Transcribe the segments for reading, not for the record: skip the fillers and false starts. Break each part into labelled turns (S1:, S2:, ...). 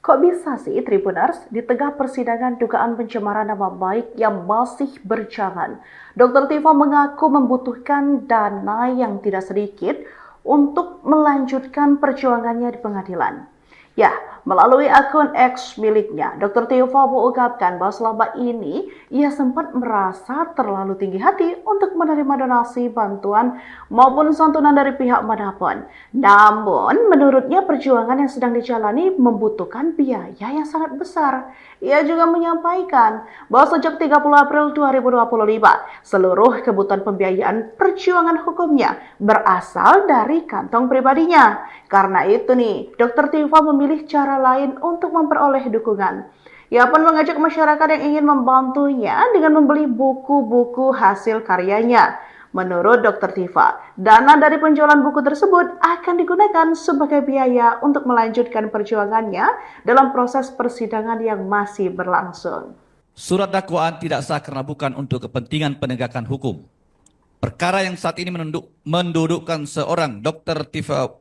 S1: Kok bisa sih Tribuners di tengah persidangan dugaan pencemaran nama baik yang masih berjalan, Dr. Tifa mengaku membutuhkan dana yang tidak sedikit untuk melanjutkan perjuangannya di pengadilan. Ya, melalui akun X miliknya, Dr. Tifa mengungkapkan bahwa selama ini ia sempat merasa terlalu tinggi hati untuk menerima donasi, bantuan, maupun santunan dari pihak manapun. Namun, menurutnya perjuangan yang sedang dijalani membutuhkan biaya yang sangat besar. Ia juga menyampaikan bahwa sejak 30 April 2025, seluruh kebutuhan pembiayaan perjuangan hukumnya berasal dari kantong pribadinya. Karena itu nih, Dr. Tifa memilih cara lain untuk memperoleh dukungan. Ia pun mengajak masyarakat yang ingin membantunya dengan membeli buku-buku hasil karyanya. Menurut Dr. Tifa, dana dari penjualan buku tersebut akan digunakan sebagai biaya untuk melanjutkan perjuangannya dalam proses persidangan yang masih berlangsung.
S2: Surat dakwaan tidak sah karena bukan untuk kepentingan penegakan hukum. Perkara yang saat ini mendudukkan seorang Dr.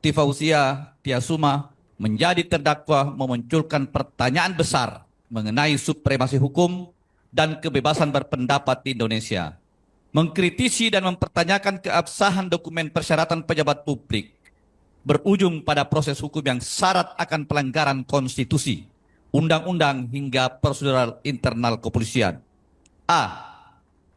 S2: Tifausia Tiasuma menjadi terdakwa memunculkan pertanyaan besar mengenai supremasi hukum dan kebebasan berpendapat di Indonesia. Mengkritisi dan mempertanyakan keabsahan dokumen persyaratan pejabat publik berujung pada proses hukum yang syarat akan pelanggaran konstitusi, undang-undang hingga prosedural internal kepolisian. A.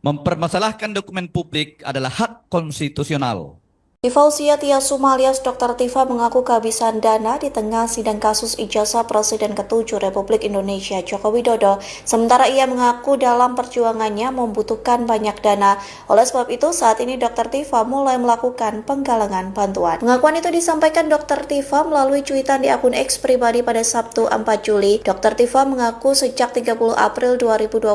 S2: Mempermasalahkan dokumen publik adalah hak konstitusional.
S3: Tifausia Tiasuma alias Dr. Tifa mengaku kehabisan dana di tengah sidang kasus ijazah Presiden ke-7 Republik Indonesia Joko Widodo. Sementara ia mengaku dalam perjuangannya membutuhkan banyak dana. Oleh sebab itu, saat ini Dr. Tifa mulai melakukan penggalangan bantuan. Pengakuan itu disampaikan Dr. Tifa melalui cuitan di akun X pribadi pada Sabtu 4 Juli. Dr. Tifa mengaku sejak 30 April 2025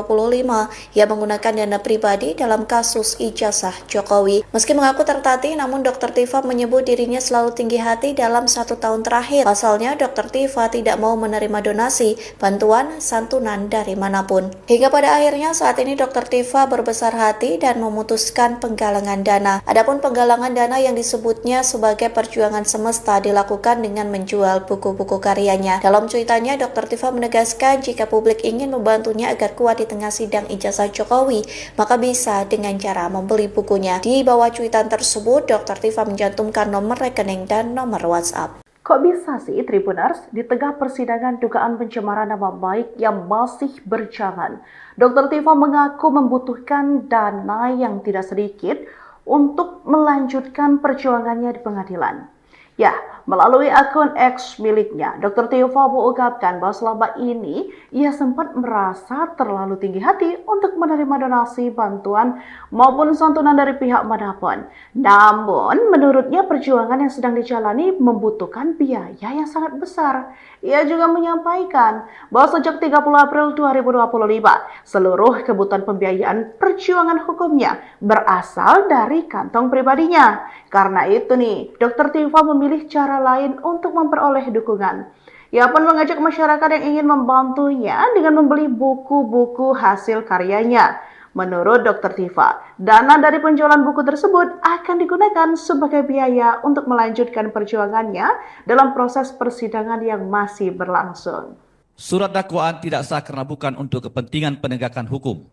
S3: ia menggunakan dana pribadi dalam kasus ijazah Jokowi. Meski mengaku tertatih, namun Dr. Tifa menyebut dirinya selalu tinggi hati dalam 1 tahun terakhir. Pasalnya, Dr. Tifa tidak mau menerima donasi, bantuan, santunan dari manapun. Hingga pada akhirnya saat ini Dr. Tifa berbesar hati dan memutuskan penggalangan dana. Adapun penggalangan dana yang disebutnya sebagai perjuangan semesta dilakukan dengan menjual buku-buku karyanya. Dalam cuitannya, Dr. Tifa menegaskan jika publik ingin membantunya agar kuat di tengah sidang ijazah Jokowi, maka bisa dengan cara membeli bukunya. Di bawah cuitan tersebut, Dr. Tifa mencantumkan nomor rekening dan nomor WhatsApp.
S1: Kok bisa sih Tribuners di tengah persidangan dugaan pencemaran nama baik yang masih berjalan, Dr. Tifa mengaku membutuhkan dana yang tidak sedikit untuk melanjutkan perjuangannya di pengadilan. Ya, melalui akun X miliknya, Dr. Tifa mengungkapkan bahwa selama ini ia sempat merasa terlalu tinggi hati untuk menerima donasi, bantuan, maupun santunan dari pihak manapun. Namun, menurutnya perjuangan yang sedang dijalani membutuhkan biaya yang sangat besar. Ia juga menyampaikan bahwa sejak 30 April 2025, seluruh kebutuhan pembiayaan perjuangan hukumnya berasal dari kantong pribadinya. Karena itu nih, Dr. Tifa memilih cara lain untuk memperoleh dukungan. Ia pun mengajak masyarakat yang ingin membantunya dengan membeli buku-buku hasil karyanya. Menurut Dr. Tifa, dana dari penjualan buku tersebut akan digunakan sebagai biaya untuk melanjutkan perjuangannya dalam proses persidangan yang masih berlangsung.
S2: Surat dakwaan tidak sah karena bukan untuk kepentingan penegakan hukum.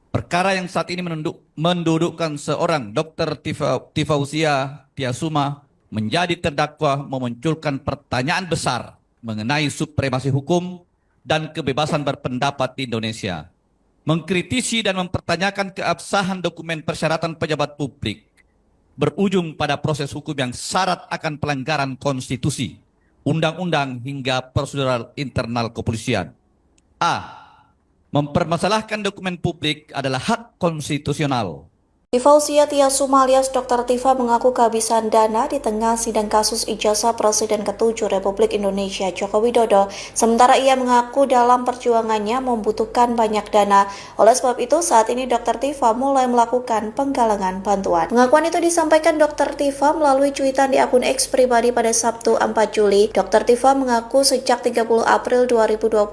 S2: Perkara yang saat ini mendudukkan seorang Dr. Tifausia Tiasuma menjadi terdakwa memunculkan pertanyaan besar mengenai supremasi hukum dan kebebasan berpendapat di Indonesia. Mengkritisi dan mempertanyakan keabsahan dokumen persyaratan pejabat publik berujung pada proses hukum yang syarat akan pelanggaran konstitusi, undang-undang hingga prosedural internal kepolisian. A. Mempermasalahkan dokumen publik adalah hak konstitusional.
S3: Tifausia Tiasuma alias Dr. Tifa mengaku kehabisan dana di tengah sidang kasus ijazah Presiden ke-7 Republik Indonesia Joko Widodo. Sementara ia mengaku dalam perjuangannya membutuhkan banyak dana. Oleh sebab itu, saat ini Dr. Tifa mulai melakukan penggalangan bantuan. Pengakuan itu disampaikan Dr. Tifa melalui cuitan di akun X pribadi pada Sabtu 4 Juli. Dr. Tifa mengaku sejak 30 April 2025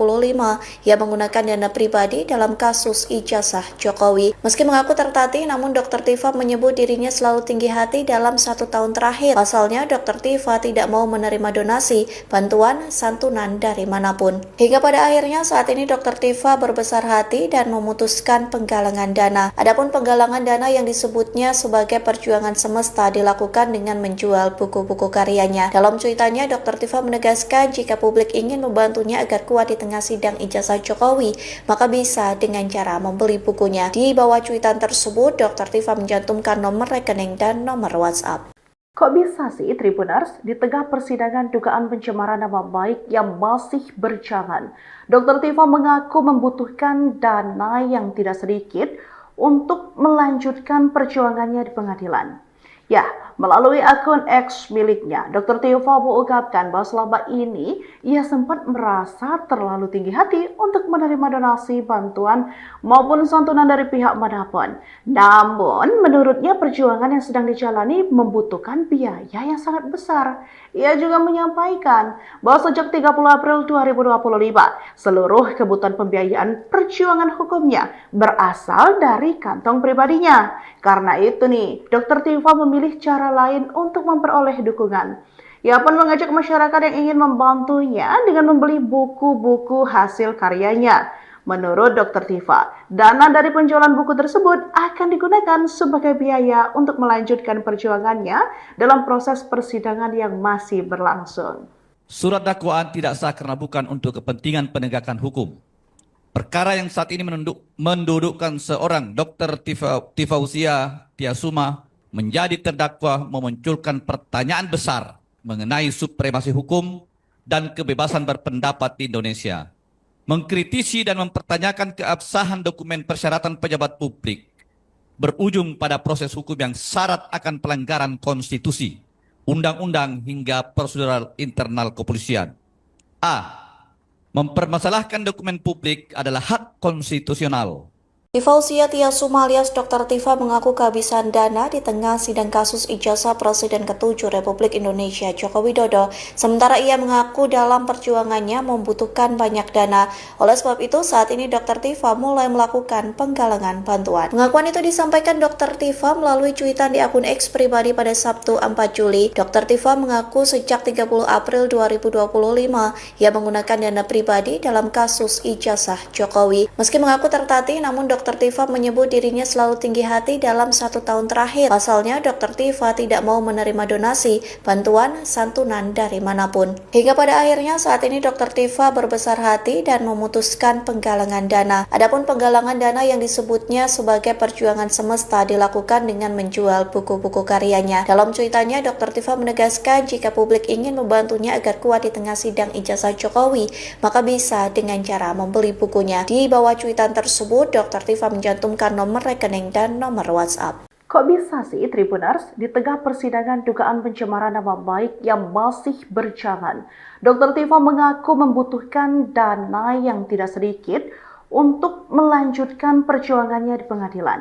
S3: ia menggunakan dana pribadi dalam kasus ijazah Jokowi. Meski mengaku tertatih, namun Dr. Tifa menyebut dirinya selalu tinggi hati dalam 1 tahun terakhir. Pasalnya, Dr. Tifa tidak mau menerima donasi, bantuan, santunan dari manapun. Hingga pada akhirnya saat ini Dr. Tifa berbesar hati dan memutuskan penggalangan dana. Adapun penggalangan dana yang disebutnya sebagai perjuangan semesta dilakukan dengan menjual buku-buku karyanya. Dalam cuitannya, Dr. Tifa menegaskan jika publik ingin membantunya agar kuat di tengah sidang ijazah Jokowi, maka bisa dengan cara membeli bukunya. Di bawah cuitan tersebut, Dr. Tifa mencantumkan nomor rekening dan nomor WhatsApp.
S1: Kok bisa sih Tribuners, di tengah persidangan dugaan pencemaran nama baik yang masih berjalan, Dr. Tifa mengaku membutuhkan dana yang tidak sedikit untuk melanjutkan perjuangannya di pengadilan. Ya, melalui akun X miliknya, Dr. Tifa mengungkapkan bahwa selama ini ia sempat merasa terlalu tinggi hati untuk menerima donasi, bantuan, maupun santunan dari pihak manapun. Namun, menurutnya perjuangan yang sedang dijalani membutuhkan biaya yang sangat besar. Ia juga menyampaikan bahwa sejak 30 April 2025, seluruh kebutuhan pembiayaan perjuangan hukumnya berasal dari kantong pribadinya. Karena itu nih, Dr. Tifa memilih cara lain untuk memperoleh dukungan. Ia pun mengajak masyarakat yang ingin membantunya dengan membeli buku-buku hasil karyanya. Menurut Dr. Tifa, dana dari penjualan buku tersebut akan digunakan sebagai biaya untuk melanjutkan perjuangannya dalam proses persidangan yang masih berlangsung.
S2: Surat dakwaan tidak sah karena bukan untuk kepentingan penegakan hukum. Perkara yang saat ini mendudukkan seorang Dr. Tifausia Tiasuma menjadi terdakwa memunculkan pertanyaan besar mengenai supremasi hukum dan kebebasan berpendapat di Indonesia. Mengkritisi dan mempertanyakan keabsahan dokumen persyaratan pejabat publik berujung pada proses hukum yang syarat akan pelanggaran konstitusi, undang-undang hingga prosedural internal kepolisian. A. Mempermasalahkan dokumen publik adalah hak konstitusional.
S3: Tifausia Tiasuma alias Dr. Tifa mengaku kehabisan dana di tengah sidang kasus ijazah Presiden ke-7 Republik Indonesia Joko Widodo. Sementara ia mengaku dalam perjuangannya membutuhkan banyak dana. Oleh sebab itu, saat ini Dr. Tifa mulai melakukan penggalangan bantuan. Pengakuan itu disampaikan Dr. Tifa melalui cuitan di akun X pribadi pada Sabtu 4 Juli. Dr. Tifa mengaku sejak 30 April 2025 ia menggunakan dana pribadi dalam kasus ijazah Jokowi. Meski mengaku tertatih, namun Dr. Tifa menyebut dirinya selalu tinggi hati dalam 1 tahun terakhir. Pasalnya, Dr. Tifa tidak mau menerima donasi, bantuan, santunan dari manapun. Hingga pada akhirnya saat ini Dr. Tifa berbesar hati dan memutuskan penggalangan dana. Adapun penggalangan dana yang disebutnya sebagai perjuangan semesta dilakukan dengan menjual buku-buku karyanya. Dalam cuitannya, Dr. Tifa menegaskan jika publik ingin membantunya agar kuat di tengah sidang ijazah Jokowi, maka bisa dengan cara membeli bukunya. Di bawah cuitan tersebut, Dr. Tifa mencantumkan nomor rekening dan nomor WhatsApp.
S1: Kok bisa sih Tribuners, di tengah persidangan dugaan pencemaran nama baik yang masih berjalan, Dr. Tifa mengaku membutuhkan dana yang tidak sedikit untuk melanjutkan perjuangannya di pengadilan.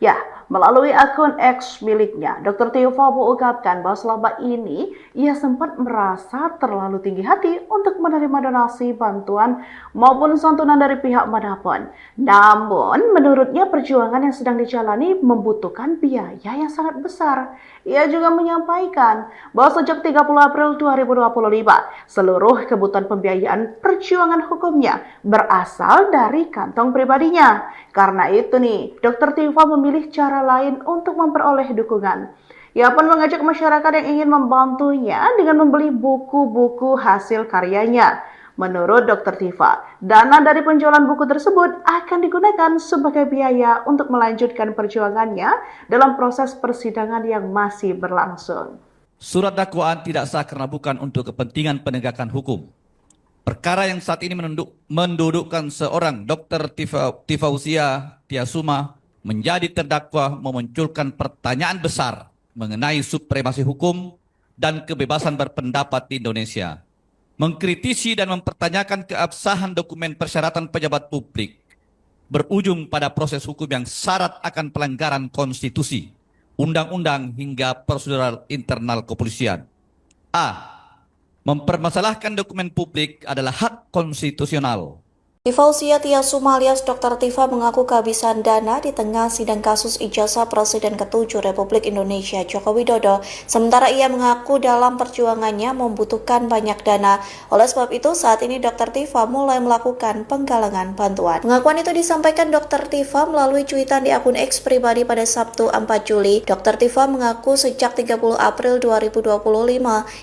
S1: Ya, melalui akun X miliknya, Dr. Tifa mengungkapkan bahwa selama ini ia sempat merasa terlalu tinggi hati untuk menerima donasi, bantuan, maupun santunan dari pihak manapun. Namun, menurutnya perjuangan yang sedang dijalani membutuhkan biaya yang sangat besar. Ia juga menyampaikan bahwa sejak 30 April 2025, seluruh kebutuhan pembiayaan perjuangan hukumnya berasal dari kantong pribadinya. Karena itu nih, Dr. Tifa memilih cara lain untuk memperoleh dukungan. Ia pun mengajak masyarakat yang ingin membantunya dengan membeli buku-buku hasil karyanya. Menurut Dr. Tifa, dana dari penjualan buku tersebut akan digunakan sebagai biaya untuk melanjutkan perjuangannya dalam proses persidangan yang masih berlangsung.
S2: Surat dakwaan tidak sah karena bukan untuk kepentingan penegakan hukum. Perkara yang saat ini mendudukkan seorang Dr. Tifausia Tiasuma menjadi terdakwa memunculkan pertanyaan besar mengenai supremasi hukum dan kebebasan berpendapat di Indonesia. Mengkritisi dan mempertanyakan keabsahan dokumen persyaratan pejabat publik berujung pada proses hukum yang syarat akan pelanggaran konstitusi, undang-undang hingga prosedural internal kepolisian. A. Mempermasalahkan dokumen publik adalah hak konstitusional.
S3: Tifausia Tiasuma alias Dr. Tifa mengaku kehabisan dana di tengah sidang kasus ijazah Presiden ke-7 Republik Indonesia Joko Widodo. Sementara ia mengaku dalam perjuangannya membutuhkan banyak dana. Oleh sebab itu, saat ini Dr. Tifa mulai melakukan penggalangan bantuan. Pengakuan itu disampaikan Dr. Tifa melalui cuitan di akun X pribadi pada Sabtu 4 Juli. Dr. Tifa mengaku sejak 30 April 2025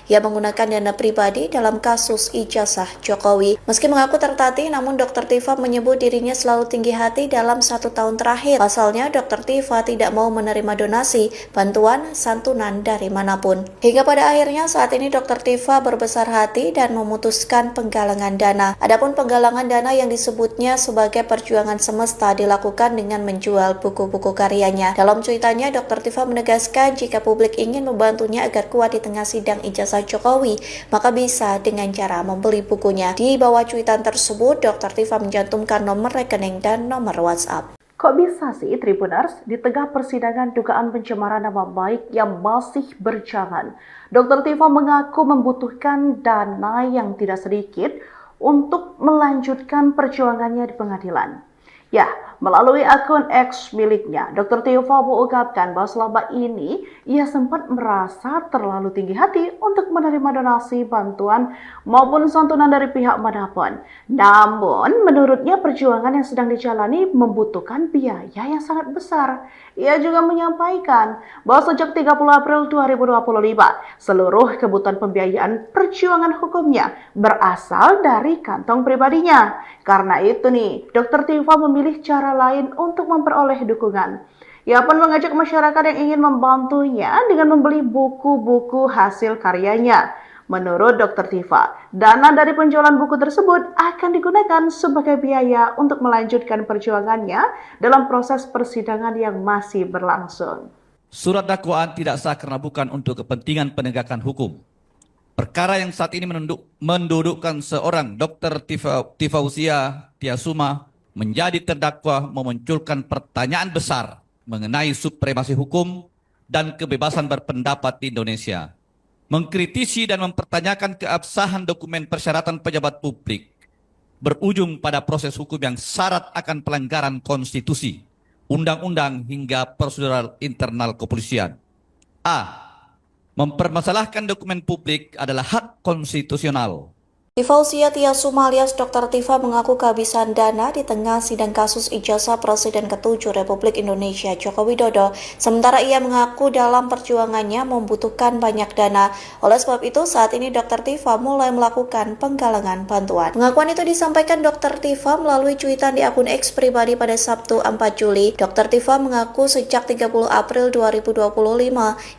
S3: ia menggunakan dana pribadi dalam kasus ijazah Jokowi. Meski mengaku tertatih, namun Dr. Tifa menyebut dirinya selalu tinggi hati dalam 1 tahun terakhir. Pasalnya, Dr. Tifa tidak mau menerima donasi, bantuan, santunan dari manapun. Hingga pada akhirnya saat ini Dr. Tifa berbesar hati dan memutuskan penggalangan dana. Adapun penggalangan dana yang disebutnya sebagai perjuangan semesta dilakukan dengan menjual buku-buku karyanya. Dalam cuitannya, Dr. Tifa menegaskan jika publik ingin membantunya agar kuat di tengah sidang ijazah Jokowi, maka bisa dengan cara membeli bukunya. Di bawah cuitan tersebut, Dr. Tifa mencantumkan nomor rekening dan nomor WhatsApp.
S1: Kok bisa sih Tribuners, di tengah persidangan dugaan pencemaran nama baik yang masih berjalan, Dr. Tifa mengaku membutuhkan dana yang tidak sedikit untuk melanjutkan perjuangannya di pengadilan. Ya, melalui akun X miliknya, Dr. Tifa mengungkapkan bahwa selama ini ia sempat merasa terlalu tinggi hati untuk menerima donasi, bantuan, maupun santunan dari pihak manapun. Namun, menurutnya perjuangan yang sedang dijalani membutuhkan biaya yang sangat besar. Ia juga menyampaikan bahwa sejak 30 April 2025, seluruh kebutuhan pembiayaan perjuangan hukumnya berasal dari kantong pribadinya. Karena itu nih, Dr. Tifa memilih cara lain untuk memperoleh dukungan. Ia pun mengajak masyarakat yang ingin membantunya dengan membeli buku-buku hasil karyanya. Menurut Dr. Tifa, dana dari penjualan buku tersebut akan digunakan sebagai biaya untuk melanjutkan perjuangannya dalam proses persidangan yang masih berlangsung.
S2: Surat dakwaan tidak sah karena bukan untuk kepentingan penegakan hukum. Perkara yang saat ini mendudukkan seorang Dr. Tifausia Tiasuma menjadi terdakwa memunculkan pertanyaan besar mengenai supremasi hukum dan kebebasan berpendapat di Indonesia. Mengkritisi dan mempertanyakan keabsahan dokumen persyaratan pejabat publik berujung pada proses hukum yang syarat akan pelanggaran konstitusi, undang-undang hingga prosedural internal kepolisian. A. Mempermasalahkan dokumen publik adalah hak konstitusional.
S3: Tifausia Tiasuma alias Dr. Tifa mengaku kehabisan dana di tengah sidang kasus ijazah Presiden ke-7 Republik Indonesia Joko Widodo. Sementara ia mengaku dalam perjuangannya membutuhkan banyak dana. Oleh sebab itu, saat ini Dr. Tifa mulai melakukan penggalangan bantuan. Pengakuan itu disampaikan Dr. Tifa melalui cuitan di akun X pribadi pada Sabtu 4 Juli. Dr. Tifa mengaku sejak 30 April 2025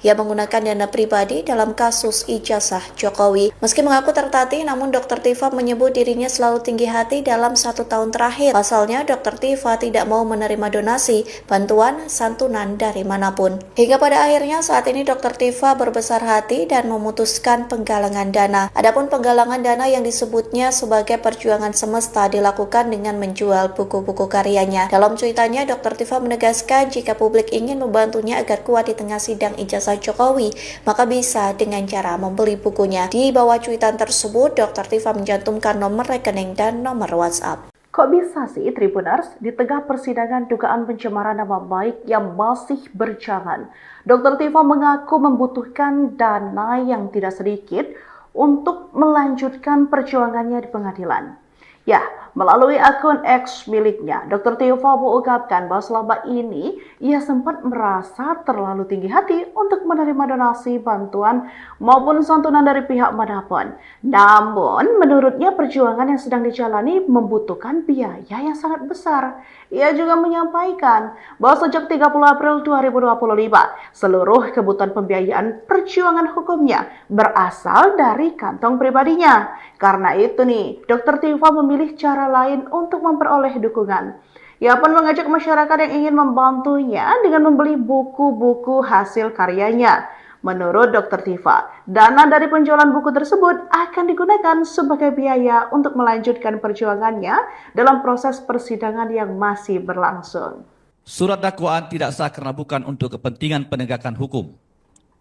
S3: ia menggunakan dana pribadi dalam kasus ijazah Jokowi. Meski mengaku tertatih, namun Dr. Tifa menyebut dirinya selalu tinggi hati dalam 1 tahun terakhir. Pasalnya, Dr. Tifa tidak mau menerima donasi, bantuan, santunan dari manapun. Hingga pada akhirnya saat ini Dr. Tifa berbesar hati dan memutuskan penggalangan dana. Adapun penggalangan dana yang disebutnya sebagai perjuangan semesta dilakukan dengan menjual buku-buku karyanya. Dalam cuitannya, Dr. Tifa menegaskan jika publik ingin membantunya agar kuat di tengah sidang ijazah Jokowi, maka bisa dengan cara membeli bukunya. Di bawah cuitan tersebut, Dr. Tifa mencantumkan nomor rekening dan nomor WhatsApp.
S1: Kok bisa sih Tribuners, di tengah persidangan dugaan pencemaran nama baik yang masih berjalan, Dr. Tifa mengaku membutuhkan dana yang tidak sedikit untuk melanjutkan perjuangannya di pengadilan. Ya, melalui akun X miliknya, Dr. Tifa mengungkapkan bahwa selama ini ia sempat merasa terlalu tinggi hati untuk menerima donasi, bantuan, maupun santunan dari pihak manapun. Namun, menurutnya perjuangan yang sedang dijalani membutuhkan biaya yang sangat besar. Ia juga menyampaikan bahwa sejak 30 April 2025, seluruh kebutuhan pembiayaan perjuangan hukumnya berasal dari kantong pribadinya. Karena itu nih, Dr. Tifa memilih cara lain untuk memperoleh dukungan. Ia pun mengajak masyarakat yang ingin membantunya dengan membeli buku-buku hasil karyanya. Menurut Dr. Tifa, dana dari penjualan buku tersebut akan digunakan sebagai biaya untuk melanjutkan perjuangannya dalam proses persidangan yang masih berlangsung.
S2: Surat dakwaan tidak sah karena bukan untuk kepentingan penegakan hukum.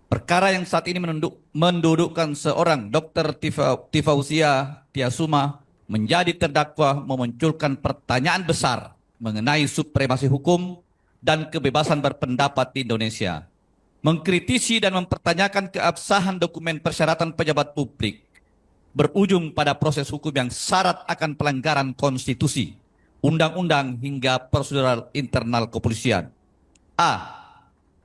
S2: Perkara yang saat ini mendudukkan seorang Dr. Tifausia Tiasuma menjadi terdakwa memunculkan pertanyaan besar mengenai supremasi hukum dan kebebasan berpendapat di Indonesia, mengkritisi dan mempertanyakan keabsahan dokumen persyaratan pejabat publik, berujung pada proses hukum yang syarat akan pelanggaran konstitusi, undang-undang hingga prosedural internal kepolisian. A.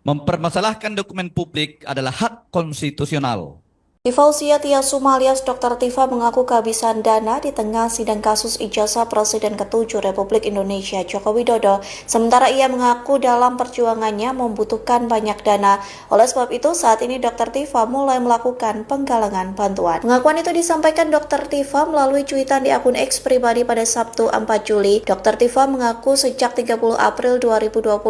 S2: Mempermasalahkan dokumen publik adalah hak konstitusional.
S3: Tifausia Tiasuma alias Dr. Tifa mengaku kehabisan dana di tengah sidang kasus ijazah Presiden ke-7 Republik Indonesia Joko Widodo. Sementara ia mengaku dalam perjuangannya membutuhkan banyak dana. Oleh sebab itu, saat ini Dr. Tifa mulai melakukan penggalangan bantuan. Pengakuan itu disampaikan Dr. Tifa melalui cuitan di akun X pribadi pada Sabtu 4 Juli. Dr. Tifa mengaku sejak 30 April 2025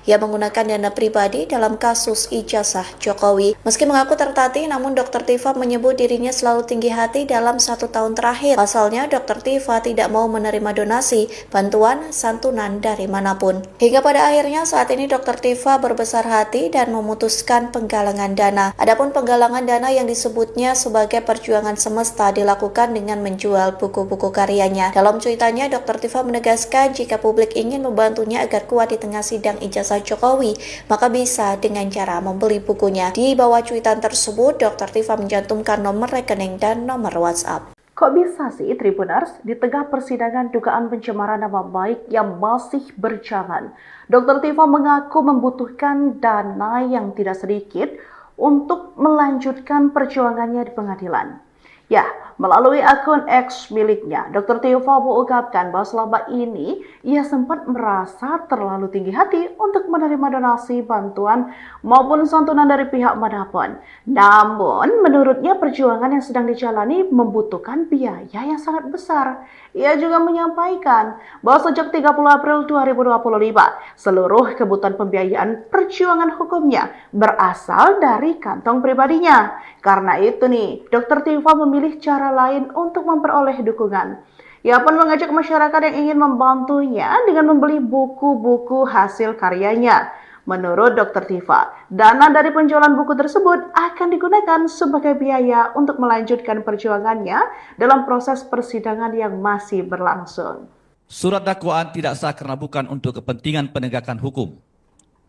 S3: ia menggunakan dana pribadi dalam kasus ijazah Jokowi. Meski mengaku tertatih, namun Dr. Tifa menyebut dirinya selalu tinggi hati dalam 1 tahun terakhir. Pasalnya, Dr. Tifa tidak mau menerima donasi, bantuan, santunan dari manapun. Hingga pada akhirnya saat ini Dr. Tifa berbesar hati dan memutuskan penggalangan dana. Adapun penggalangan dana yang disebutnya sebagai perjuangan semesta dilakukan dengan menjual buku-buku karyanya. Dalam cuitannya, Dr. Tifa menegaskan jika publik ingin membantunya agar kuat di tengah sidang ijazah Jokowi, maka bisa dengan cara membeli bukunya. Di bawah cuitan tersebut, Dr. Tifa mencantumkan nomor rekening dan nomor WhatsApp.
S1: Kok bisa sih Tribuners, di tengah persidangan dugaan pencemaran nama baik yang masih berjalan, Dr. Tifa mengaku membutuhkan dana yang tidak sedikit untuk melanjutkan perjuangannya di pengadilan. Ya, melalui akun X miliknya, Dr. Tifa mengungkapkan bahwa selama ini ia sempat merasa terlalu tinggi hati untuk menerima donasi, bantuan, maupun santunan dari pihak manapun. Namun, menurutnya perjuangan yang sedang dijalani membutuhkan biaya yang sangat besar. Ia juga menyampaikan bahwa sejak 30 April 2025, seluruh kebutuhan pembiayaan perjuangan hukumnya berasal dari kantong pribadinya. Karena itu nih, Dr. Tifa memilih cara lain untuk memperoleh dukungan. Ia pun mengajak masyarakat yang ingin membantunya dengan membeli buku-buku hasil karyanya. Menurut Dr. Tifa, dana dari penjualan buku tersebut akan digunakan sebagai biaya untuk melanjutkan perjuangannya dalam proses persidangan yang masih berlangsung.
S2: Surat dakwaan tidak sah karena bukan untuk kepentingan penegakan hukum.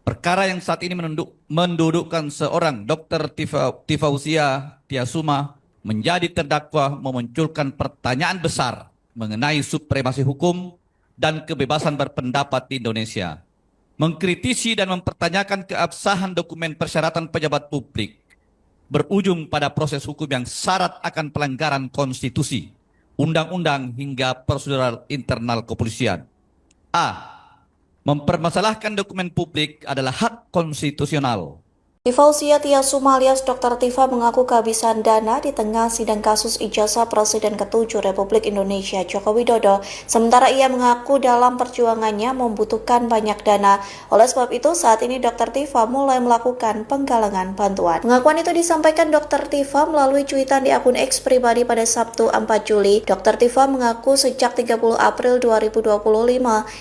S2: Perkara yang saat ini mendudukkan seorang Dr. Tifausia Tiasuma menjadi terdakwa memunculkan pertanyaan besar mengenai supremasi hukum dan kebebasan berpendapat di Indonesia, mengkritisi dan mempertanyakan keabsahan dokumen persyaratan pejabat publik, berujung pada proses hukum yang syarat akan pelanggaran konstitusi, undang-undang hingga prosedural internal kepolisian. A. Mempermasalahkan dokumen publik adalah hak konstitusional.
S3: Tifausia Tiasuma alias Dr. Tifa mengaku kehabisan dana di tengah sidang kasus ijazah Presiden ke-7 Republik Indonesia Joko Widodo. Sementara ia mengaku dalam perjuangannya membutuhkan banyak dana. Oleh sebab itu, saat ini Dr. Tifa mulai melakukan penggalangan bantuan. Pengakuan itu disampaikan Dr. Tifa melalui cuitan di akun X pribadi pada Sabtu 4 Juli. Dr. Tifa mengaku sejak 30 April 2025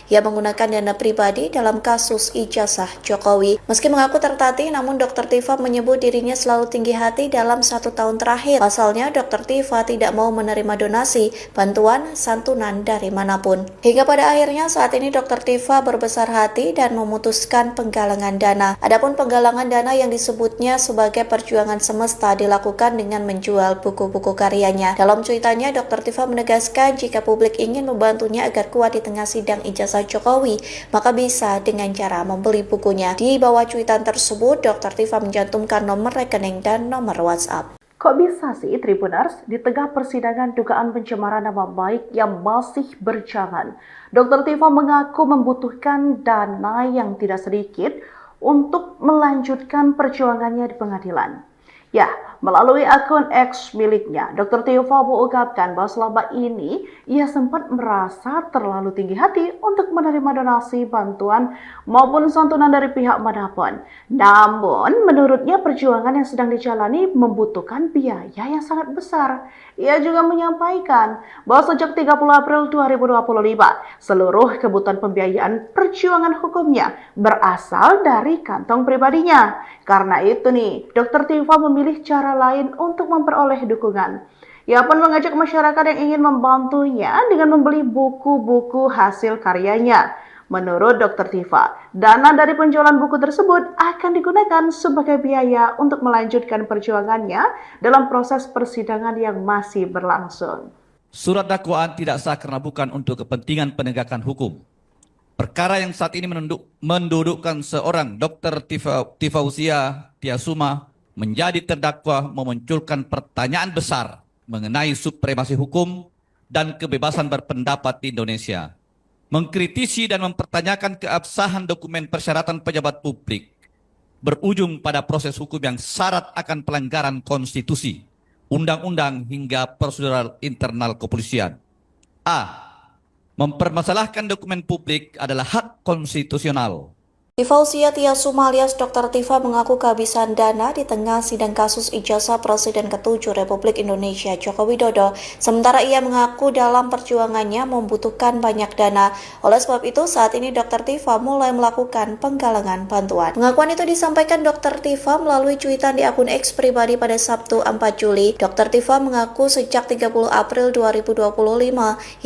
S3: ia menggunakan dana pribadi dalam kasus ijazah Jokowi. Meski mengaku tertatih, namun Dr. Tifa menyebut dirinya selalu tinggi hati dalam 1 tahun terakhir. Pasalnya, Dr. Tifa tidak mau menerima donasi, bantuan, santunan dari manapun. Hingga pada akhirnya saat ini Dr. Tifa berbesar hati dan memutuskan penggalangan dana. Adapun penggalangan dana yang disebutnya sebagai perjuangan semesta dilakukan dengan menjual buku-buku karyanya. Dalam cuitannya, Dr. Tifa menegaskan jika publik ingin membantunya agar kuat di tengah sidang ijazah Jokowi, maka bisa dengan cara membeli bukunya. Di bawah cuitan tersebut, Dr. Tifa mencantumkan nomor rekening dan nomor WhatsApp.
S1: Kok bisa sih Tribuners, di tengah persidangan dugaan pencemaran nama baik yang masih berjalan, Dr. Tifa mengaku membutuhkan dana yang tidak sedikit untuk melanjutkan perjuangannya di pengadilan. Ya, melalui akun X miliknya, Dr. Tifa mengungkapkan bahwa selama ini ia sempat merasa terlalu tinggi hati untuk menerima donasi, bantuan, maupun santunan dari pihak manapun. Namun, menurutnya perjuangan yang sedang dijalani membutuhkan biaya yang sangat besar. Ia juga menyampaikan bahwa sejak 30 April 2025, seluruh kebutuhan pembiayaan perjuangan hukumnya berasal dari kantong pribadinya. Karena itu nih, Dr. Tifa memilih cara lain untuk memperoleh dukungan. Ia pun mengajak masyarakat yang ingin membantunya dengan membeli buku-buku hasil karyanya. Menurut Dr. Tifa, dana dari penjualan buku tersebut akan digunakan sebagai biaya untuk melanjutkan perjuangannya dalam proses persidangan yang masih berlangsung.
S2: Surat dakwaan tidak sah karena bukan untuk kepentingan penegakan hukum. Perkara yang saat ini mendudukkan seorang Dr. Tifausia Tiasuma menjadi terdakwa memunculkan pertanyaan besar mengenai supremasi hukum dan kebebasan berpendapat di Indonesia. Mengkritisi dan mempertanyakan keabsahan dokumen persyaratan pejabat publik berujung pada proses hukum yang syarat akan pelanggaran konstitusi, undang-undang hingga prosedural internal kepolisian. A. Mempermasalahkan dokumen publik adalah hak konstitusional.
S3: Tifausia Tiasuma alias Dr. Tifa mengaku kehabisan dana di tengah sidang kasus ijazah Presiden ke-7 Republik Indonesia Joko Widodo. Sementara ia mengaku dalam perjuangannya membutuhkan banyak dana. Oleh sebab itu saat ini Dr. Tifa mulai melakukan penggalangan bantuan. Pengakuan itu disampaikan Dr. Tifa melalui cuitan di akun X pribadi pada Sabtu 4 Juli. Dr. Tifa mengaku sejak 30 April 2025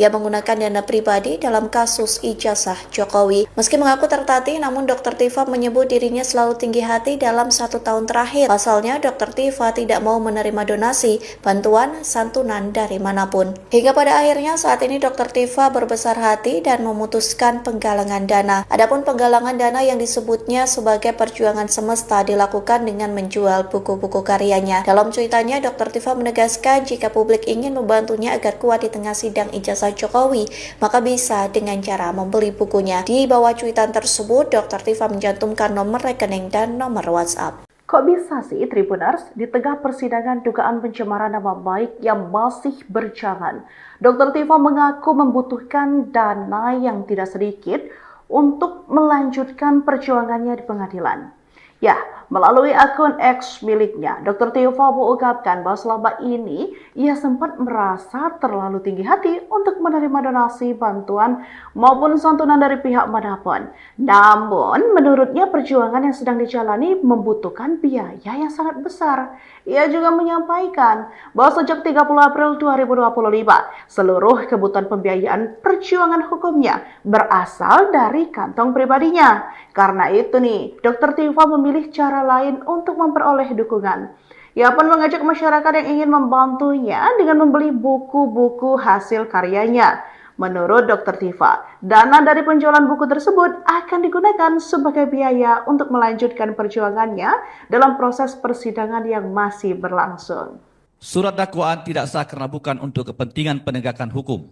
S3: ia menggunakan dana pribadi dalam kasus ijazah Jokowi. Meski mengaku tertatih, namun Dr. Tifa menyebut dirinya selalu tinggi hati dalam 1 tahun terakhir. Pasalnya, Dr. Tifa tidak mau menerima donasi, bantuan, santunan dari manapun. Hingga pada akhirnya saat ini Dr. Tifa berbesar hati dan memutuskan penggalangan dana. Adapun penggalangan dana yang disebutnya sebagai perjuangan semesta dilakukan dengan menjual buku-buku karyanya. Dalam cuitannya, Dr. Tifa menegaskan jika publik ingin membantunya agar kuat di tengah sidang ijazah Jokowi, maka bisa dengan cara membeli bukunya. Di bawah cuitan tersebut, Dr. Tifa mencantumkan nomor rekening dan nomor WhatsApp.
S1: Kok bisa sih Tribuners di tengah persidangan dugaan pencemaran nama baik yang masih berjalan? Dr. Tifa mengaku membutuhkan dana yang tidak sedikit untuk melanjutkan perjuangannya di pengadilan. Ya, melalui akun X miliknya, Dr. Tifa mengungkapkan bahwa selama ini ia sempat merasa terlalu tinggi hati untuk menerima donasi, bantuan, maupun santunan dari pihak manapun. Namun, menurutnya perjuangan yang sedang dijalani membutuhkan biaya yang sangat besar. Ia juga menyampaikan bahwa sejak 30 April 2025, seluruh kebutuhan pembiayaan perjuangan hukumnya berasal dari kantong pribadinya. Karena itu nih, Dr. Tifa memilih cara lain untuk memperoleh dukungan. Ia pun mengajak masyarakat yang ingin membantunya dengan membeli buku-buku hasil karyanya. Menurut Dr. Tifa, dana dari penjualan buku tersebut akan digunakan sebagai biaya untuk melanjutkan perjuangannya dalam proses persidangan yang masih berlangsung.
S2: Surat dakwaan tidak sah karena bukan untuk kepentingan penegakan hukum.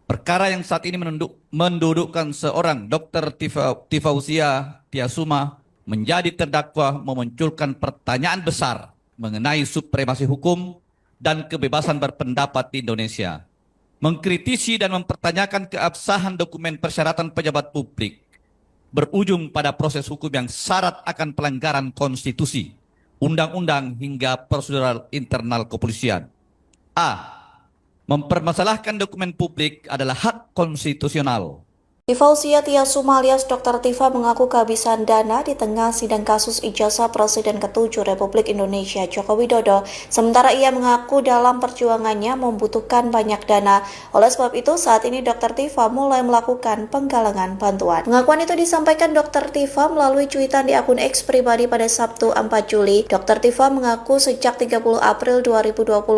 S2: Perkara yang saat ini mendudukkan seorang Dr. Tifausia Tiasuma menjadi terdakwa memunculkan pertanyaan besar mengenai supremasi hukum dan kebebasan berpendapat di Indonesia. Mengkritisi dan mempertanyakan keabsahan dokumen persyaratan pejabat publik berujung pada proses hukum yang syarat akan pelanggaran konstitusi, undang-undang hingga prosedural internal kepolisian. A. Mempermasalahkan dokumen publik adalah hak konstitusional.
S3: Tifausia Tiasuma alias Dr. Tifa mengaku kehabisan dana di tengah sidang kasus ijazah Presiden ke-7 Republik Indonesia Joko Widodo. Sementara ia mengaku dalam perjuangannya membutuhkan banyak dana. Oleh sebab itu saat ini Dr. Tifa mulai melakukan penggalangan bantuan. Pengakuan itu disampaikan Dr. Tifa melalui cuitan di akun X pribadi pada Sabtu 4 Juli. Dr. Tifa mengaku sejak 30 April 2025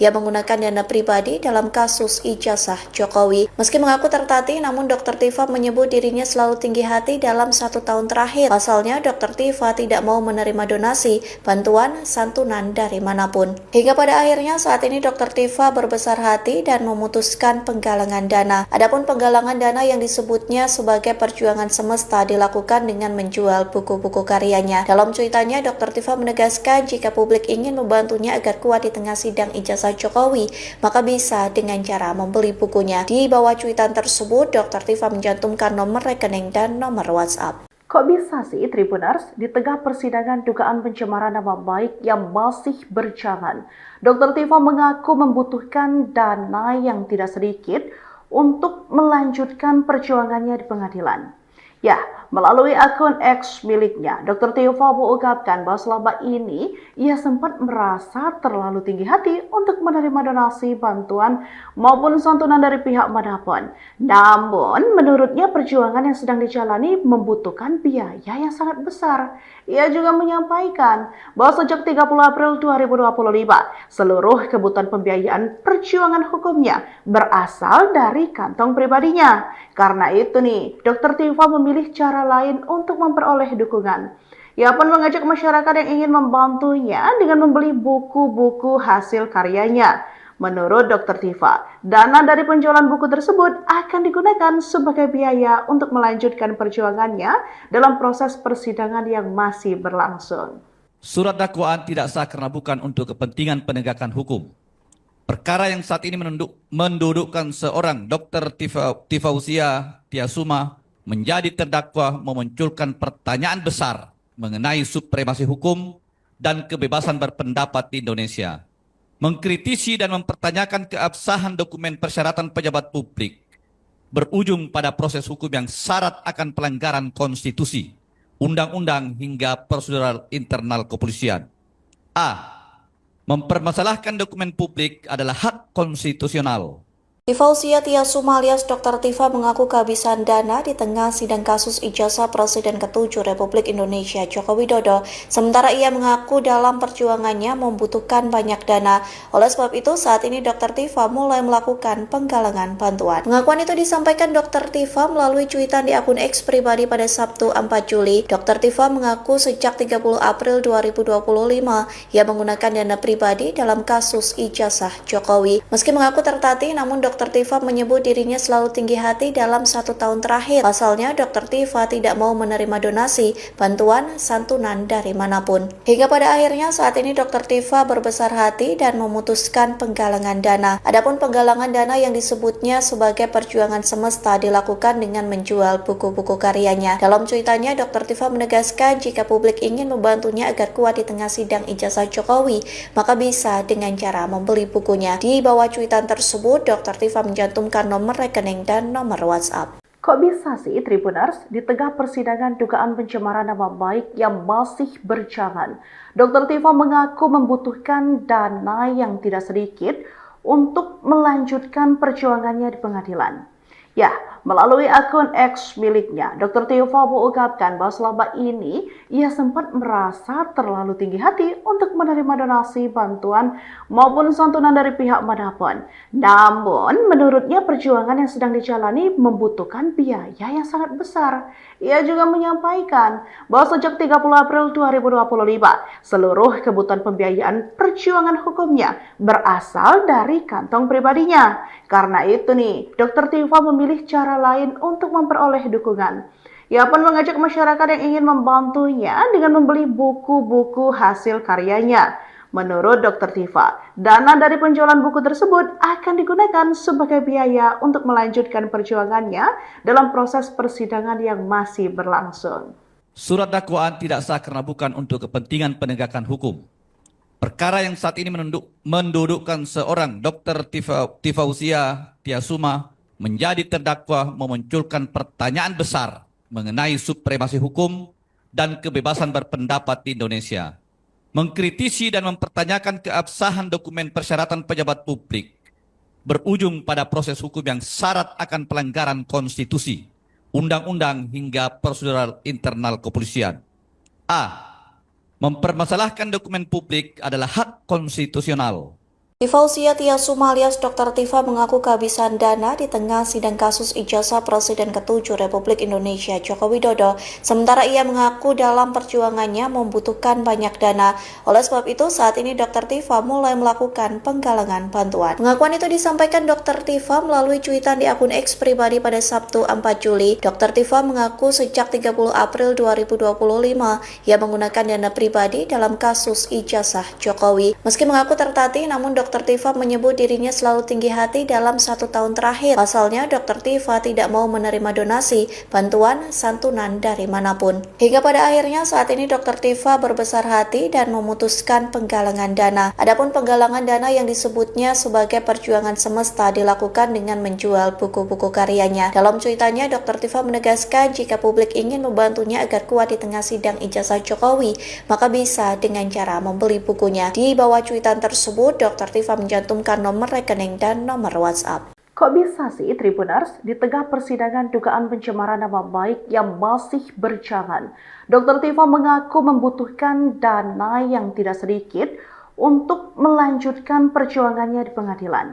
S3: ia menggunakan dana pribadi dalam kasus ijazah Jokowi. Meski mengaku tertatih, namun Dr. Tifa menyebut dirinya selalu tinggi hati dalam 1 tahun terakhir. Pasalnya, Dr. Tifa tidak mau menerima donasi, bantuan, santunan dari manapun. Hingga pada akhirnya saat ini Dr. Tifa berbesar hati dan memutuskan penggalangan dana. Adapun penggalangan dana yang disebutnya sebagai perjuangan semesta dilakukan dengan menjual buku-buku karyanya. Dalam cuitannya, Dr. Tifa menegaskan jika publik ingin membantunya agar kuat di tengah sidang ijazah Jokowi, maka bisa dengan cara membeli bukunya. Di bawah cuitan tersebut, Dr. Tifa mencantumkan nomor rekening dan nomor WhatsApp.
S1: Kok bisa sih Tribuners di tengah persidangan dugaan pencemaran nama baik yang masih berjalan? Dr. Tifa mengaku membutuhkan dana yang tidak sedikit untuk melanjutkan perjuangannya di pengadilan. Ya, melalui akun X miliknya, Dr. Tiva mengungkapkan bahwa selama ini ia sempat merasa terlalu tinggi hati untuk menerima donasi, bantuan, maupun santunan dari pihak manapun. Namun, menurutnya perjuangan yang sedang dijalani membutuhkan biaya yang sangat besar. Ia juga menyampaikan bahwa sejak 30 April 2025, seluruh kebutuhan pembiayaan perjuangan hukumnya berasal dari kantong pribadinya. Karena itu nih, Dr. Tiva memilih cara lain untuk memperoleh dukungan. Ia pun mengajak masyarakat yang ingin membantunya dengan membeli buku-buku hasil karyanya. Menurut Dr. Tiva, dana dari penjualan buku tersebut akan digunakan sebagai biaya untuk melanjutkan perjuangannya dalam proses persidangan yang masih berlangsung.
S2: Surat dakwaan tidak sah karena bukan untuk kepentingan penegakan hukum. Perkara yang saat ini mendudukkan seorang Dr. Tifausia Tiasuma menjadi terdakwa memunculkan pertanyaan besar mengenai supremasi hukum dan kebebasan berpendapat di Indonesia. Mengkritisi dan mempertanyakan keabsahan dokumen persyaratan pejabat publik berujung pada proses hukum yang syarat akan pelanggaran konstitusi, undang-undang hingga prosedural internal kepolisian. A. Mempermasalahkan dokumen publik adalah hak konstitusional.
S3: Tifausia Tiasuma alias Dr. Tiva mengaku kehabisan dana di tengah sidang kasus ijazah Presiden ke-7 Republik Indonesia Joko Widodo. Sementara ia mengaku dalam perjuangannya membutuhkan banyak dana. Oleh sebab itu, saat ini Dr. Tiva mulai melakukan penggalangan bantuan. Pengakuan itu disampaikan Dr. Tiva melalui cuitan di akun X pribadi pada Sabtu 4 Juli. Dr. Tiva mengaku sejak 30 April 2025 ia menggunakan dana pribadi dalam kasus ijazah Jokowi. Meski mengaku tertatih, namun Dr. Tiva menyebut dirinya selalu tinggi hati dalam 1 tahun terakhir. Pasalnya, Dr. Tiva tidak mau menerima donasi, bantuan, santunan dari manapun. Hingga pada akhirnya saat ini Dr. Tiva berbesar hati dan memutuskan penggalangan dana. Adapun penggalangan dana yang disebutnya sebagai perjuangan semesta dilakukan dengan menjual buku-buku karyanya. Dalam cuitannya, Dr. Tiva menegaskan jika publik ingin membantunya agar kuat di tengah sidang ijazah Jokowi, maka bisa dengan cara membeli bukunya. Di bawah cuitan tersebut, Dr. Tiva mencantumkan nomor rekening dan nomor WhatsApp.
S1: Kok bisa sih Tribuners, di tengah persidangan dugaan pencemaran nama baik yang masih berjalan, Dr. Tiva mengaku membutuhkan dana yang tidak sedikit untuk melanjutkan perjuangannya di pengadilan. Ya, melalui akun X miliknya, Dr. Tiva mengungkapkan bahwa selama ini ia sempat merasa terlalu tinggi hati untuk menerima donasi, bantuan, maupun santunan dari pihak manapun. Namun, menurutnya perjuangan yang sedang dijalani membutuhkan biaya yang sangat besar. Ia juga menyampaikan bahwa sejak 30 April 2025, seluruh kebutuhan pembiayaan perjuangan hukumnya berasal dari kantong pribadinya. Karena itu nih, Dr. Tiva memilih cara lain untuk memperoleh dukungan. Ia pun mengajak masyarakat yang ingin membantunya dengan membeli buku-buku hasil karyanya. Menurut Dr. Tiva, dana dari penjualan buku tersebut akan digunakan sebagai biaya untuk melanjutkan perjuangannya dalam proses persidangan yang masih berlangsung.
S2: Surat dakwaan tidak sah karena bukan untuk kepentingan penegakan hukum. Perkara yang saat ini mendudukkan seorang Dr. Tifausia Tiasuma menjadi terdakwa memunculkan pertanyaan besar mengenai supremasi hukum dan kebebasan berpendapat di Indonesia. Mengkritisi dan mempertanyakan keabsahan dokumen persyaratan pejabat publik berujung pada proses hukum yang syarat akan pelanggaran konstitusi, undang-undang hingga prosedural internal kepolisian. A. Mempermasalahkan dokumen publik adalah hak konstitusional.
S3: Tifausia Tiasuma alias Dr. Tiva mengaku kehabisan dana di tengah sidang kasus ijazah Presiden ke-7 Republik Indonesia Joko Widodo. Sementara ia mengaku dalam perjuangannya membutuhkan banyak dana. Oleh sebab itu, saat ini Dr. Tiva mulai melakukan penggalangan bantuan. Pengakuan itu disampaikan Dr. Tiva melalui cuitan di akun X pribadi pada Sabtu 4 Juli. Dr. Tiva mengaku sejak 30 April 2025 ia menggunakan dana pribadi dalam kasus ijazah Jokowi. Meski mengaku tertatih, namun Dr. Tifa menyebut dirinya selalu tinggi hati dalam 1 tahun terakhir. Pasalnya, Dr. Tifa tidak mau menerima donasi, bantuan, santunan dari manapun. Hingga pada akhirnya saat ini Dr. Tifa berbesar hati dan memutuskan penggalangan dana. Adapun penggalangan dana yang disebutnya sebagai perjuangan semesta dilakukan dengan menjual buku-buku karyanya. Dalam cuitannya, Dr. Tifa menegaskan jika publik ingin membantunya agar kuat di tengah sidang ijazah Jokowi, maka bisa dengan cara membeli bukunya. Di bawah cuitan tersebut, Dr. Tifa mencantumkan nomor rekening dan nomor WhatsApp.
S1: Kok bisa sih Tribuners di tengah persidangan dugaan pencemaran nama baik yang masih berjalan, Dr. Tifa mengaku membutuhkan dana yang tidak sedikit untuk melanjutkan perjuangannya di pengadilan.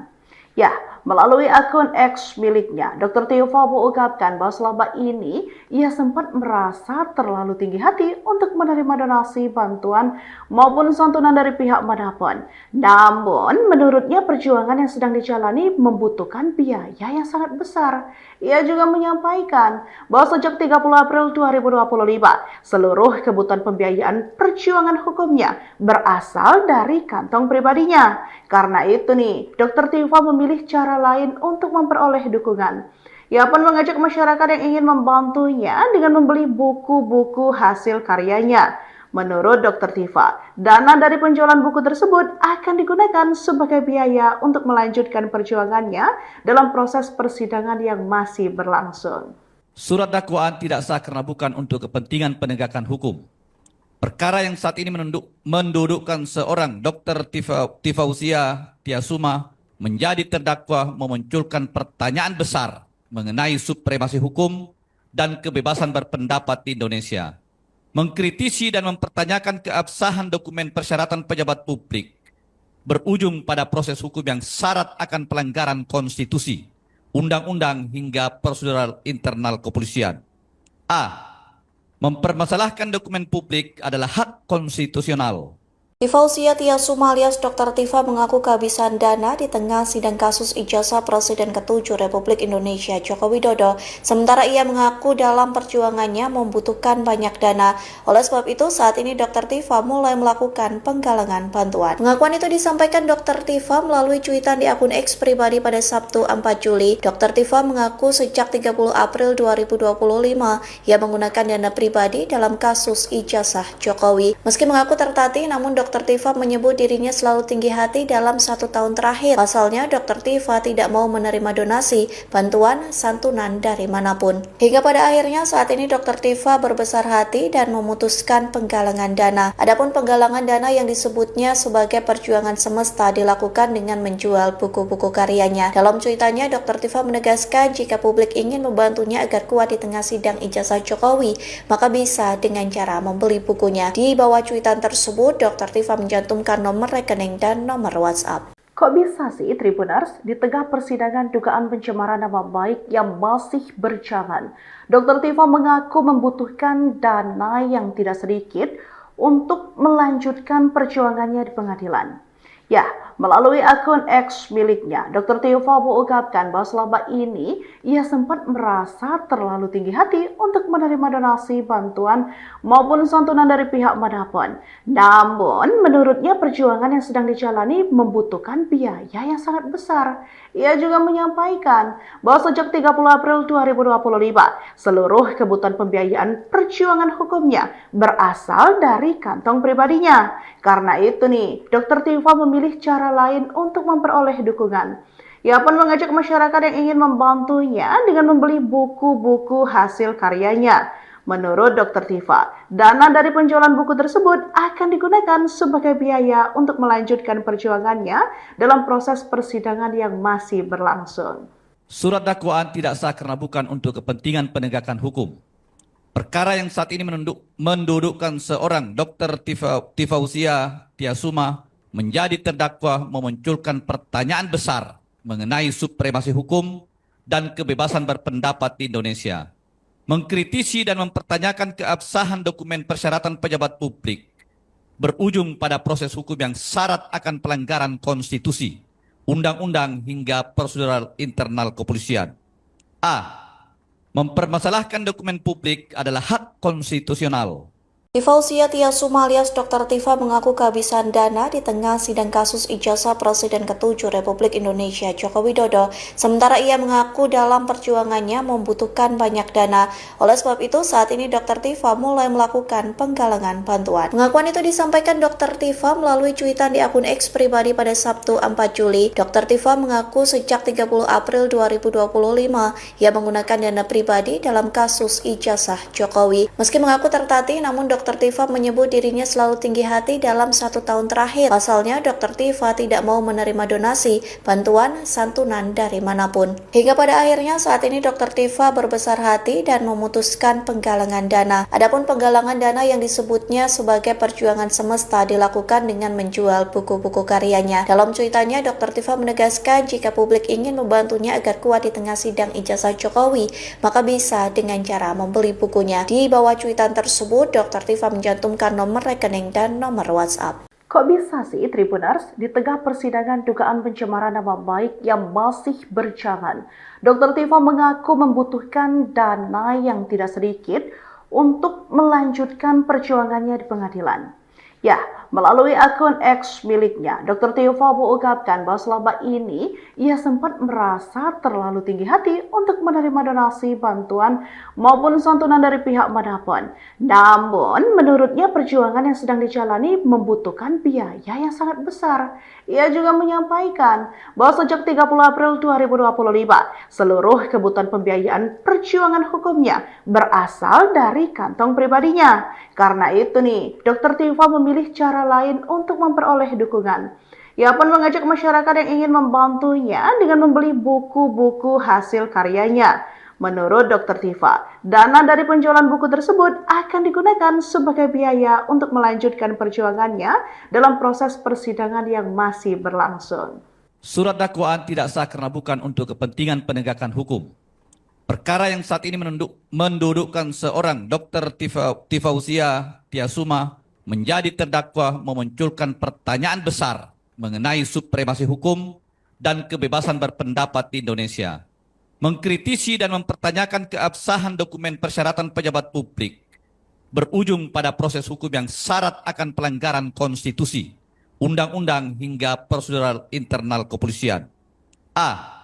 S1: Ya, melalui akun X miliknya, Dr. Tifa mengungkapkan bahwa selama ini ia sempat merasa terlalu tinggi hati untuk menerima donasi, bantuan, maupun santunan dari pihak manapun. Namun, menurutnya perjuangan yang sedang dijalani membutuhkan biaya yang sangat besar. Ia juga menyampaikan bahwa sejak 30 April 2025, seluruh kebutuhan pembiayaan perjuangan hukumnya berasal dari kantong pribadinya. Karena itu nih, Dr. Tifa memilih cara lain untuk memperoleh dukungan. Ia pun mengajak masyarakat yang ingin membantunya dengan membeli buku-buku hasil karyanya. Menurut Dr. Tifa, dana dari penjualan buku tersebut akan digunakan sebagai biaya untuk melanjutkan perjuangannya dalam proses persidangan yang masih berlangsung.
S2: Surat dakwaan tidak sah karena bukan untuk kepentingan penegakan hukum. Perkara yang saat ini mendudukkan seorang Dr. Tifausia Tiasuma menjadi terdakwa memunculkan pertanyaan besar mengenai supremasi hukum dan kebebasan berpendapat di Indonesia. Mengkritisi dan mempertanyakan keabsahan dokumen persyaratan pejabat publik berujung pada proses hukum yang syarat akan pelanggaran konstitusi, undang-undang hingga prosedural internal kepolisian. A. Mempermasalahkan dokumen publik adalah hak konstitusional.
S3: Tifausia Tiasuma alias Dr. Tifa mengaku kehabisan dana di tengah sidang kasus ijazah Presiden ke-7 Republik Indonesia Joko Widodo. Sementara ia mengaku dalam perjuangannya membutuhkan banyak dana. Oleh sebab itu, saat ini Dr. Tifa mulai melakukan penggalangan bantuan. Pengakuan itu disampaikan Dr. Tifa melalui cuitan di akun X pribadi pada Sabtu 4 Juli. Dr. Tifa mengaku sejak 30 April 2025 ia menggunakan dana pribadi dalam kasus ijazah Jokowi. Meski mengaku tertatih, namun Dr. Tifa menyebut dirinya selalu tinggi hati dalam 1 tahun terakhir. Pasalnya, Dr. Tifa tidak mau menerima donasi, bantuan, santunan dari manapun. Hingga pada akhirnya saat ini Dr. Tifa berbesar hati dan memutuskan penggalangan dana. Adapun penggalangan dana yang disebutnya sebagai perjuangan semesta dilakukan dengan menjual buku-buku karyanya. Dalam cuitannya, Dr. Tifa menegaskan jika publik ingin membantunya agar kuat di tengah sidang ijazah Jokowi, maka bisa dengan cara membeli bukunya. Di bawah cuitan tersebut, Dr. Tifa mencantumkan nomor rekening dan nomor WhatsApp.
S1: Kok bisa sih Tribuners di tengah persidangan dugaan pencemaran nama baik yang masih berjalan, Dr. Tifa mengaku membutuhkan dana yang tidak sedikit untuk melanjutkan perjuangannya di pengadilan. Ya, melalui akun X miliknya, Dr. Tifa mengungkapkan bahwa selama ini ia sempat merasa terlalu tinggi hati untuk menerima donasi, bantuan, maupun santunan dari pihak manapun. Namun, menurutnya perjuangan yang sedang dijalani membutuhkan biaya yang sangat besar. Ia juga menyampaikan bahwa sejak 30 April 2025, seluruh kebutuhan pembiayaan perjuangan hukumnya berasal dari kantong pribadinya. Karena itu nih, Dr. Tifa memilih cara lain untuk memperoleh dukungan. Ia pun mengajak masyarakat yang ingin membantunya dengan membeli buku-buku hasil karyanya. Menurut Dr. Tifa, dana dari penjualan buku tersebut akan digunakan sebagai biaya untuk melanjutkan perjuangannya dalam proses persidangan yang masih berlangsung.
S2: Surat dakwaan tidak sah karena bukan untuk kepentingan penegakan hukum. Perkara yang saat ini mendudukkan seorang Dr. Tifausia Tiasuma menjadi terdakwa memunculkan pertanyaan besar mengenai supremasi hukum dan kebebasan berpendapat di Indonesia. Mengkritisi dan mempertanyakan keabsahan dokumen persyaratan pejabat publik berujung pada proses hukum yang syarat akan pelanggaran konstitusi, undang-undang hingga prosedural internal kepolisian. A. Mempermasalahkan dokumen publik adalah hak konstitusional.
S3: Tifausia Tiasuma alias Dr. Tifa mengaku kehabisan dana di tengah sidang kasus ijazah Presiden ke-7 Republik Indonesia Joko Widodo. Sementara ia mengaku dalam perjuangannya membutuhkan banyak dana. Oleh sebab itu, saat ini Dr. Tifa mulai melakukan penggalangan bantuan. Pengakuan itu disampaikan Dr. Tifa melalui cuitan di akun X pribadi pada Sabtu 4 Juli. Dr. Tifa mengaku sejak 30 April 2025 ia menggunakan dana pribadi dalam kasus ijazah Jokowi. Meski mengaku tertatih, namun Dr. Tifa menyebut dirinya selalu tinggi hati dalam 1 tahun terakhir. Pasalnya, Dr. Tifa tidak mau menerima donasi, bantuan, santunan dari manapun. Hingga pada akhirnya saat ini Dr. Tifa berbesar hati dan memutuskan penggalangan dana. Adapun penggalangan dana yang disebutnya sebagai perjuangan semesta dilakukan dengan menjual buku-buku karyanya. Dalam cuitannya, Dr. Tifa menegaskan jika publik ingin membantunya agar kuat di tengah sidang ijazah Jokowi, maka bisa dengan cara membeli bukunya. Di bawah cuitan tersebut, Dr. Tifa mencantumkan nomor rekening dan nomor WhatsApp.
S1: Kok bisa sih Tribuners di tengah persidangan dugaan pencemaran nama baik yang masih berjalan? Dr. Tifa mengaku membutuhkan dana yang tidak sedikit untuk melanjutkan perjuangannya di pengadilan. Ya, melalui akun X miliknya, Dr. Tifa mengungkapkan bahwa selama ini ia sempat merasa terlalu tinggi hati untuk menerima donasi, bantuan, maupun santunan dari pihak manapun. Namun, menurutnya perjuangan yang sedang dijalani membutuhkan biaya yang sangat besar. Ia juga menyampaikan bahwa sejak 30 April 2025, seluruh kebutuhan pembiayaan perjuangan hukumnya berasal dari kantong pribadinya. Karena itu nih, Dr. Tifa memilih cara lain untuk memperoleh dukungan. Ia pun mengajak masyarakat yang ingin membantunya dengan membeli buku-buku hasil karyanya. Menurut Dr. Tifa, dana dari penjualan buku tersebut akan digunakan sebagai biaya untuk melanjutkan perjuangannya dalam proses persidangan yang masih berlangsung.
S2: Surat dakwaan tidak sah karena bukan untuk kepentingan penegakan hukum. Perkara yang saat ini mendudukkan seorang Dr. Tifausia Tiasuma menjadi terdakwa memunculkan pertanyaan besar mengenai supremasi hukum dan kebebasan berpendapat di Indonesia. Mengkritisi dan mempertanyakan keabsahan dokumen persyaratan pejabat publik berujung pada proses hukum yang syarat akan pelanggaran konstitusi, undang-undang hingga prosedural internal kepolisian. A.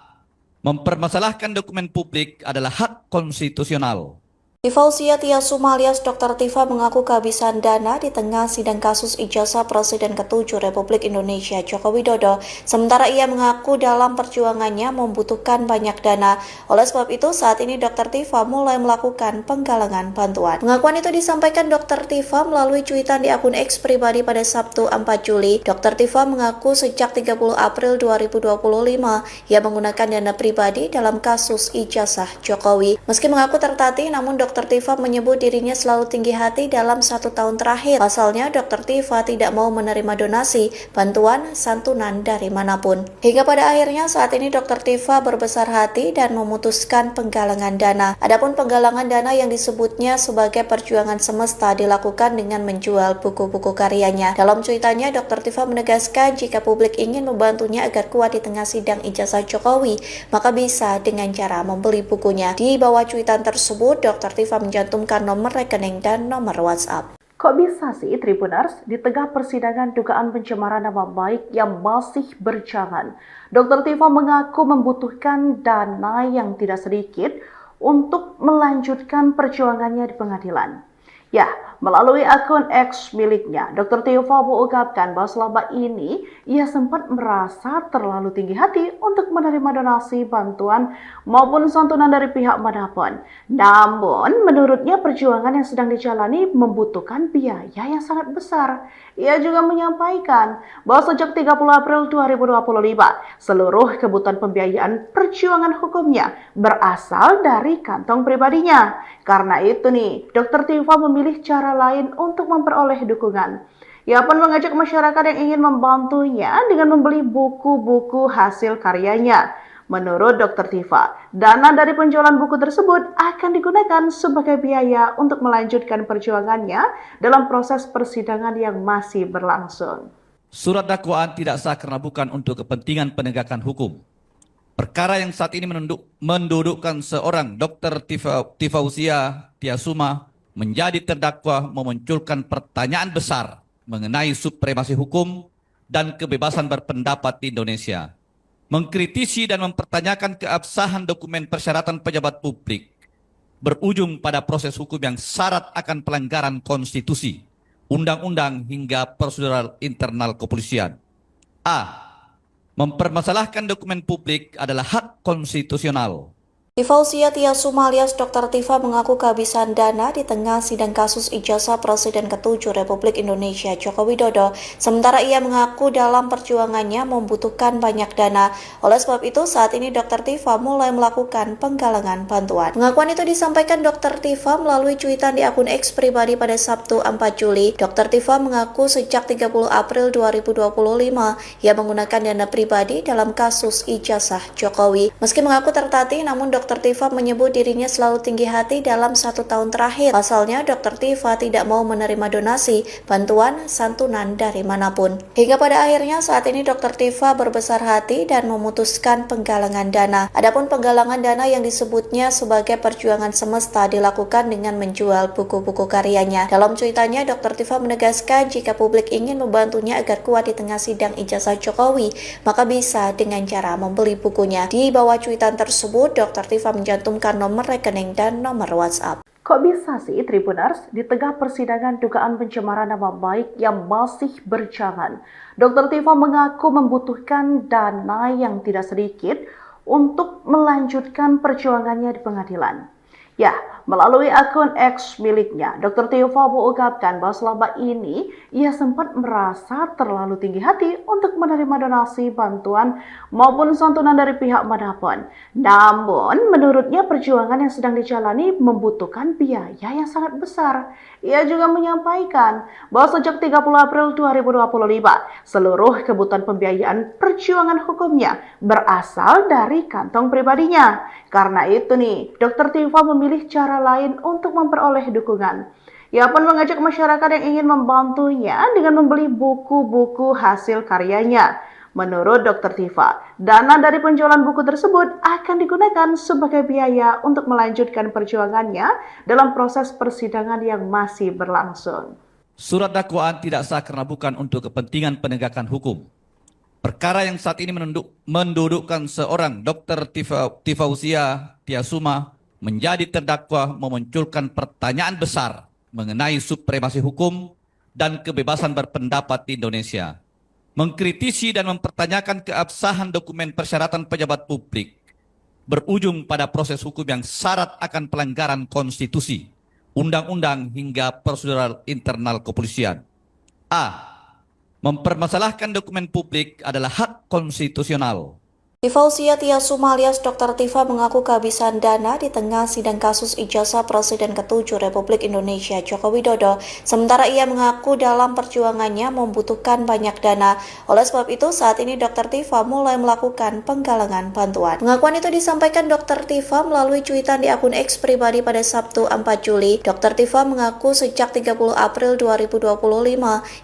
S2: Mempermasalahkan dokumen publik adalah hak konstitusional.
S3: Tifausia Tiasuma alias Dr. Tifa mengaku kehabisan dana di tengah sidang kasus ijazah Presiden ke-7 Republik Indonesia Joko Widodo. Sementara ia mengaku dalam perjuangannya membutuhkan banyak dana. Oleh sebab itu, saat ini Dr. Tifa mulai melakukan penggalangan bantuan. Pengakuan itu disampaikan Dr. Tifa melalui cuitan di akun X pribadi pada Sabtu 4 Juli. Dr. Tifa mengaku sejak 30 April 2025 ia menggunakan dana pribadi dalam kasus ijazah Jokowi. Meski mengaku tertatih, namun Dr. Tifa menyebut dirinya selalu tinggi hati dalam 1 tahun terakhir. Pasalnya, Dr. Tifa tidak mau menerima donasi, bantuan, santunan dari manapun. Hingga pada akhirnya saat ini Dr. Tifa berbesar hati dan memutuskan penggalangan dana. Adapun penggalangan dana yang disebutnya sebagai perjuangan semesta dilakukan dengan menjual buku-buku karyanya. Dalam cuitannya, Dr. Tifa menegaskan jika publik ingin membantunya agar kuat di tengah sidang ijazah Jokowi, maka bisa dengan cara membeli bukunya. Di bawah cuitan tersebut, Dr. Tifa mencantumkan nomor rekening dan nomor WhatsApp.
S1: Kok bisa sih Tribuners di tengah persidangan dugaan pencemaran nama baik yang masih berjalan? Dr. Tifa mengaku membutuhkan dana yang tidak sedikit untuk melanjutkan perjuangannya di pengadilan. Ya, melalui akun X miliknya, Dr. Tifa mengungkapkan bahwa selama ini ia sempat merasa terlalu tinggi hati untuk menerima donasi, bantuan, maupun santunan dari pihak manapun. Namun, menurutnya perjuangan yang sedang dijalani membutuhkan biaya yang sangat besar. Ia juga menyampaikan bahwa sejak 30 April 2025, seluruh kebutuhan pembiayaan perjuangan hukumnya berasal dari kantong pribadinya. Karena itu nih, Dr. Tifa memilih cara lain untuk memperoleh dukungan. Ia pun mengajak masyarakat yang ingin membantunya dengan membeli buku-buku hasil karyanya. Menurut Dr. Tifa, dana dari penjualan buku tersebut akan digunakan sebagai biaya untuk melanjutkan perjuangannya dalam proses persidangan yang masih berlangsung.
S2: Surat dakwaan tidak sah karena bukan untuk kepentingan penegakan hukum. Perkara yang saat ini mendudukkan seorang Dr. Tifausia Tiasuma menjadi terdakwa memunculkan pertanyaan besar mengenai supremasi hukum dan kebebasan berpendapat di Indonesia, mengkritisi dan mempertanyakan keabsahan dokumen persyaratan pejabat publik, berujung pada proses hukum yang syarat akan pelanggaran konstitusi, undang-undang hingga prosedural internal kepolisian. A. Mempermasalahkan dokumen publik adalah hak konstitusional.
S3: Tifausia Tiasuma alias Dr. Tifa mengaku kehabisan dana di tengah sidang kasus ijazah Presiden ke-7 Republik Indonesia Joko Widodo. Sementara ia mengaku dalam perjuangannya membutuhkan banyak dana. Oleh sebab itu, saat ini Dr. Tifa mulai melakukan penggalangan bantuan. Pengakuan itu disampaikan Dr. Tifa melalui cuitan di akun X pribadi pada Sabtu 4 Juli. Dr. Tifa mengaku sejak 30 April 2025 ia menggunakan dana pribadi dalam kasus ijazah Jokowi. Meski mengaku tertatih, namun Dr. Tifa menyebut dirinya selalu tinggi hati dalam 1 tahun terakhir. Pasalnya, Dr. Tifa tidak mau menerima donasi, bantuan, santunan dari manapun. Hingga pada akhirnya saat ini Dr. Tifa berbesar hati dan memutuskan penggalangan dana. Adapun penggalangan dana yang disebutnya sebagai perjuangan semesta dilakukan dengan menjual buku-buku karyanya. Dalam cuitannya, Dr. Tifa menegaskan jika publik ingin membantunya agar kuat di tengah sidang ijazah Jokowi, maka bisa dengan cara membeli bukunya. Di bawah cuitan tersebut, Dr. Tifa mencantumkan nomor rekening dan nomor WhatsApp.
S1: Kok bisa sih Tribuners di tengah persidangan dugaan pencemaran nama baik yang masih berjalan? Dr. Tifa mengaku membutuhkan dana yang tidak sedikit untuk melanjutkan perjuangannya di pengadilan. Ya, melalui akun X miliknya, Dr. Tifa mengungkapkan bahwa selama ini ia sempat merasa terlalu tinggi hati untuk menerima donasi, bantuan, maupun santunan dari pihak manapun. Namun, menurutnya perjuangan yang sedang dijalani membutuhkan biaya yang sangat besar. Ia juga menyampaikan bahwa sejak 30 April 2025, seluruh kebutuhan pembiayaan perjuangan hukumnya berasal dari kantong pribadinya. Karena itu nih, Dr. Tifa memilih cara lain untuk memperoleh dukungan. Ia pun mengajak masyarakat yang ingin membantunya dengan membeli buku-buku hasil karyanya. Menurut Dr. Tifa, dana dari penjualan buku tersebut akan digunakan sebagai biaya untuk melanjutkan perjuangannya dalam proses persidangan yang masih berlangsung.
S2: Surat dakwaan tidak sah karena bukan untuk kepentingan penegakan hukum. Perkara yang saat ini mendudukkan seorang Dr. Tifausia Tiasuma menjadi terdakwa memunculkan pertanyaan besar mengenai supremasi hukum dan kebebasan berpendapat di Indonesia, mengkritisi dan mempertanyakan keabsahan dokumen persyaratan pejabat publik, berujung pada proses hukum yang syarat akan pelanggaran konstitusi, undang-undang hingga prosedural internal kepolisian. A. Mempermasalahkan dokumen publik adalah hak konstitusional.
S3: Tifausia Tiasuma alias Dr. Tifa mengaku kehabisan dana di tengah sidang kasus ijazah Presiden ke-7 Republik Indonesia Joko Widodo. Sementara ia mengaku dalam perjuangannya membutuhkan banyak dana. Oleh sebab itu, saat ini Dr. Tifa mulai melakukan penggalangan bantuan. Pengakuan itu disampaikan Dr. Tifa melalui cuitan di akun X pribadi pada Sabtu 4 Juli. Dr. Tifa mengaku sejak 30 April 2025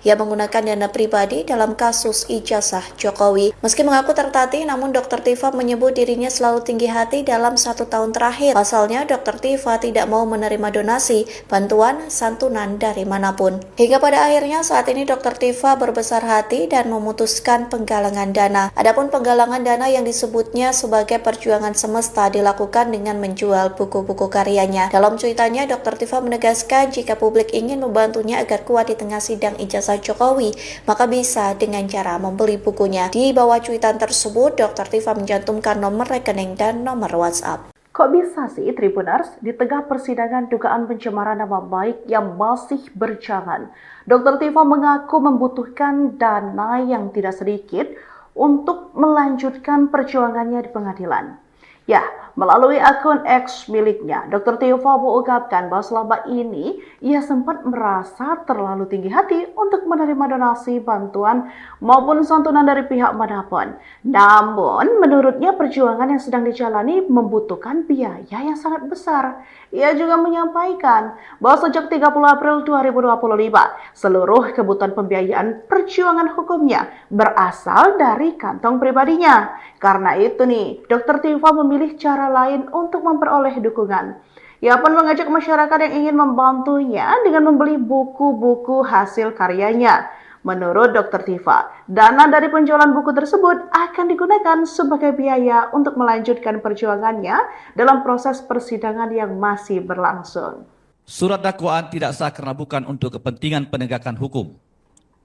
S3: ia menggunakan dana pribadi dalam kasus ijazah Jokowi. Meski mengaku tertatih, namun Dr. Tifa menyebut dirinya selalu tinggi hati dalam 1 tahun terakhir. Pasalnya, Dr. Tifa tidak mau menerima donasi, bantuan, santunan dari manapun. Hingga pada akhirnya saat ini Dr. Tifa berbesar hati dan memutuskan penggalangan dana. Adapun penggalangan dana yang disebutnya sebagai perjuangan semesta dilakukan dengan menjual buku-buku karyanya. Dalam cuitannya, Dr. Tifa menegaskan jika publik ingin membantunya agar kuat di tengah sidang ijazah Jokowi, maka bisa dengan cara membeli bukunya. Di bawah cuitan tersebut, Dr. Tifa mencantumkan nomor rekening dan nomor WhatsApp.
S1: Kok bisa sih Tribuners di tengah persidangan dugaan pencemaran nama baik yang masih berjalan? Dr. Tifa mengaku membutuhkan dana yang tidak sedikit untuk melanjutkan perjuangannya di pengadilan. Ya, melalui akun X miliknya, Dr. Tifa mengungkapkan bahwa selama ini ia sempat merasa terlalu tinggi hati untuk menerima donasi, bantuan, maupun santunan dari pihak manapun. Namun, menurutnya perjuangan yang sedang dijalani membutuhkan biaya yang sangat besar. Ia juga menyampaikan bahwa sejak 30 April 2025, seluruh kebutuhan pembiayaan perjuangan hukumnya berasal dari kantong pribadinya. Karena itu nih, Dr. Tifa memilih cara lain untuk memperoleh dukungan. Ia pun mengajak masyarakat yang ingin membantunya dengan membeli buku-buku hasil karyanya. Menurut Dr. Tifa, dana dari penjualan buku tersebut akan digunakan sebagai biaya untuk melanjutkan perjuangannya dalam proses persidangan yang masih berlangsung.
S2: Surat dakwaan tidak sah karena bukan untuk kepentingan penegakan hukum.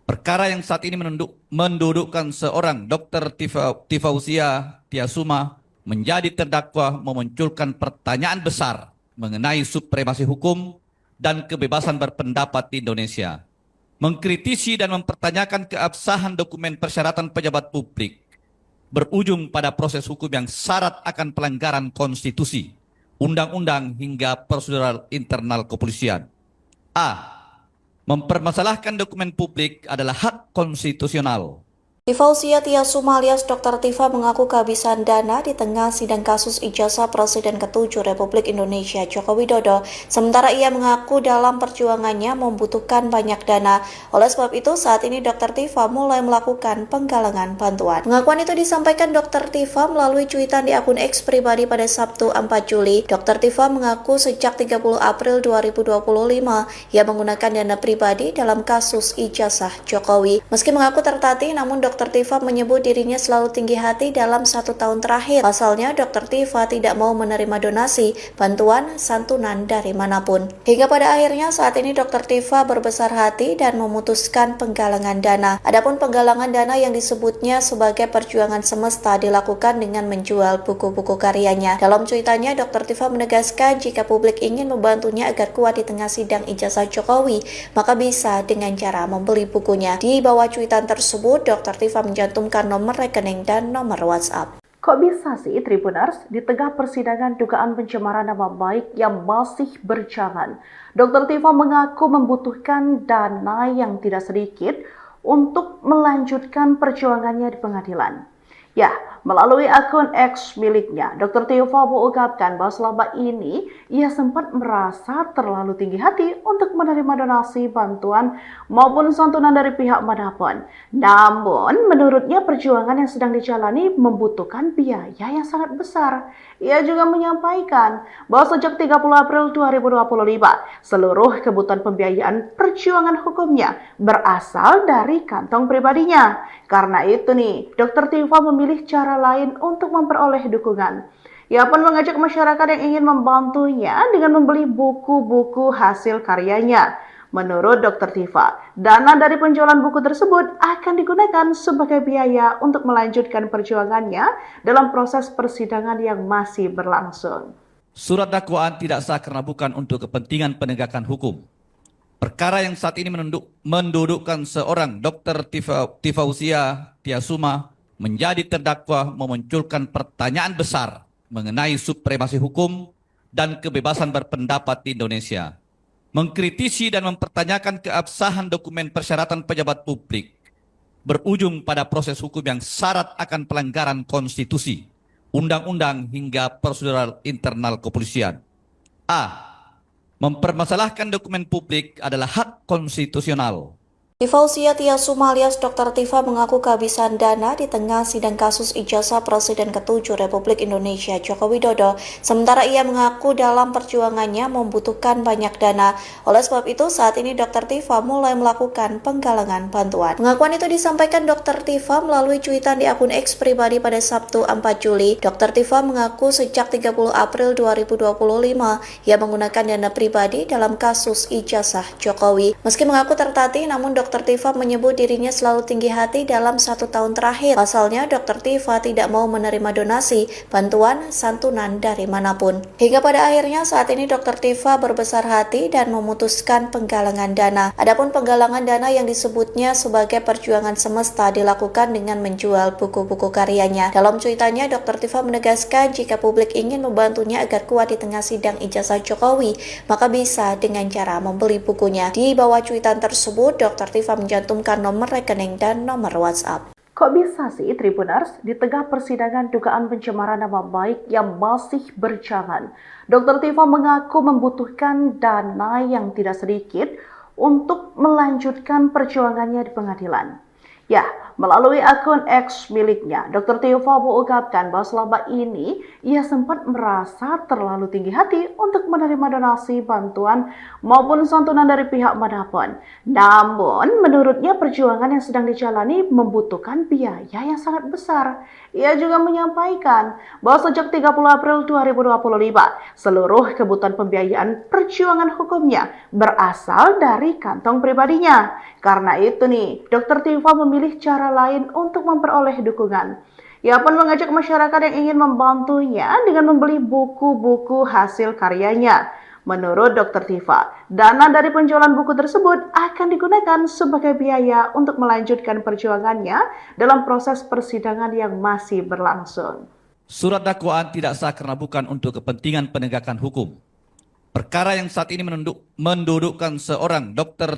S2: Perkara yang saat ini mendudukkan seorang Dr. Tifausia Tiasuma menjadi terdakwa memunculkan pertanyaan besar mengenai supremasi hukum dan kebebasan berpendapat di Indonesia. Mengkritisi dan mempertanyakan keabsahan dokumen persyaratan pejabat publik berujung pada proses hukum yang syarat akan pelanggaran konstitusi, undang-undang hingga prosedural internal kepolisian. A. Mempermasalahkan dokumen publik adalah hak konstitusional.
S3: Tifausia Tiasuma alias Dr. Tifa mengaku kehabisan dana di tengah sidang kasus ijazah Presiden ke-7 Republik Indonesia Joko Widodo. Sementara ia mengaku dalam perjuangannya membutuhkan banyak dana. Oleh sebab itu, saat ini Dr. Tifa mulai melakukan penggalangan bantuan. Pengakuan itu disampaikan Dr. Tifa melalui cuitan di akun X pribadi pada Sabtu 4 Juli. Dr. Tifa mengaku sejak 30 April 2025 ia menggunakan dana pribadi dalam kasus ijazah Jokowi. Meski mengaku tertatih, namun Dr. Tifa menyebut dirinya selalu tinggi hati dalam 1 tahun terakhir. Pasalnya, Dr. Tifa tidak mau menerima donasi, bantuan, santunan dari manapun. Hingga pada akhirnya saat ini Dr. Tifa berbesar hati dan memutuskan penggalangan dana. Adapun penggalangan dana yang disebutnya sebagai perjuangan semesta dilakukan dengan menjual buku-buku karyanya. Dalam cuitannya, Dr. Tifa menegaskan jika publik ingin membantunya agar kuat di tengah sidang ijazah Jokowi, maka bisa dengan cara membeli bukunya. Di bawah cuitan tersebut, Dr. Tifa mencantumkan nomor rekening dan nomor WhatsApp.
S1: Kok bisa sih Tribuners, di tengah persidangan dugaan pencemaran nama baik yang masih berjalan, Dr. Tifa mengaku membutuhkan dana yang tidak sedikit untuk melanjutkan perjuangannya di pengadilan. Ya, melalui akun X miliknya, Dr. Tifa mengungkapkan bahwa selama ini ia sempat merasa terlalu tinggi hati untuk menerima donasi, bantuan, maupun santunan dari pihak manapun. Namun, menurutnya perjuangan yang sedang dijalani membutuhkan biaya yang sangat besar. Ia juga menyampaikan bahwa sejak 30 April 2025, seluruh kebutuhan pembiayaan perjuangan hukumnya berasal dari kantong pribadinya. Karena itu nih, Dr. Tifa memilih cara lain untuk memperoleh dukungan. Ia pun mengajak masyarakat yang ingin membantunya dengan membeli buku-buku hasil karyanya. Menurut Dr. Tifa, dana dari penjualan buku tersebut akan digunakan sebagai biaya untuk melanjutkan perjuangannya dalam proses persidangan yang masih berlangsung.
S2: Surat dakwaan tidak sah karena bukan untuk kepentingan penegakan hukum. Perkara yang saat ini mendudukkan seorang Dr. Tifausia Tiasuma menjadi terdakwa memunculkan pertanyaan besar mengenai supremasi hukum dan kebebasan berpendapat di Indonesia. Mengkritisi dan mempertanyakan keabsahan dokumen persyaratan pejabat publik berujung pada proses hukum yang syarat akan pelanggaran konstitusi, undang-undang hingga prosedural internal kepolisian. A. Mempermasalahkan dokumen publik adalah hak konstitusional.
S3: Tifausia Tiasuma alias Dr. Tifa mengaku kehabisan dana di tengah sidang kasus ijazah Presiden ke-7 Republik Indonesia Joko Widodo. Sementara ia mengaku dalam perjuangannya membutuhkan banyak dana. Oleh sebab itu, saat ini Dr. Tifa mulai melakukan penggalangan bantuan. Pengakuan itu disampaikan Dr. Tifa melalui cuitan di akun X pribadi pada Sabtu 4 Juli. Dr. Tifa mengaku sejak 30 April 2025 ia menggunakan dana pribadi dalam kasus ijazah Jokowi. Meski mengaku tertatih, namun Dr. Tifa menyebut dirinya selalu tinggi hati dalam 1 tahun terakhir. Pasalnya, Dr. Tifa tidak mau menerima donasi, bantuan, santunan dari manapun. Hingga pada akhirnya saat ini Dr. Tifa berbesar hati dan memutuskan penggalangan dana. Adapun penggalangan dana yang disebutnya sebagai perjuangan semesta dilakukan dengan menjual buku-buku karyanya. Dalam cuitannya, Dr. Tifa menegaskan jika publik ingin membantunya agar kuat di tengah sidang ijazah Jokowi, maka bisa dengan cara membeli bukunya. Di bawah cuitan tersebut, Dr. Tifa mencantumkan nomor rekening dan nomor WhatsApp.
S1: Kok bisa sih Tribuners, di tengah persidangan dugaan pencemaran nama baik yang masih berjalan, Dr. Tifa mengaku membutuhkan dana yang tidak sedikit untuk melanjutkan perjuangannya di pengadilan. Ya, melalui akun X miliknya, Dr. Tiva mengungkapkan bahwa selama ini ia sempat merasa terlalu tinggi hati untuk menerima donasi, bantuan, maupun santunan dari pihak manapun. Namun, menurutnya perjuangan yang sedang dijalani membutuhkan biaya yang sangat besar. Ia juga menyampaikan bahwa sejak 30 April 2025, seluruh kebutuhan pembiayaan perjuangan hukumnya berasal dari kantong pribadinya. Karena itu nih, Dr. Tiva memilih cara lain untuk memperoleh dukungan. Ia pun mengajak masyarakat yang ingin membantunya dengan membeli buku-buku hasil karyanya. Menurut Dr. Tiva, dana dari penjualan buku tersebut akan digunakan sebagai biaya untuk melanjutkan perjuangannya dalam proses persidangan yang masih berlangsung.
S2: Surat dakwaan tidak sah karena bukan untuk kepentingan penegakan hukum. Perkara yang saat ini mendudukkan seorang Dr.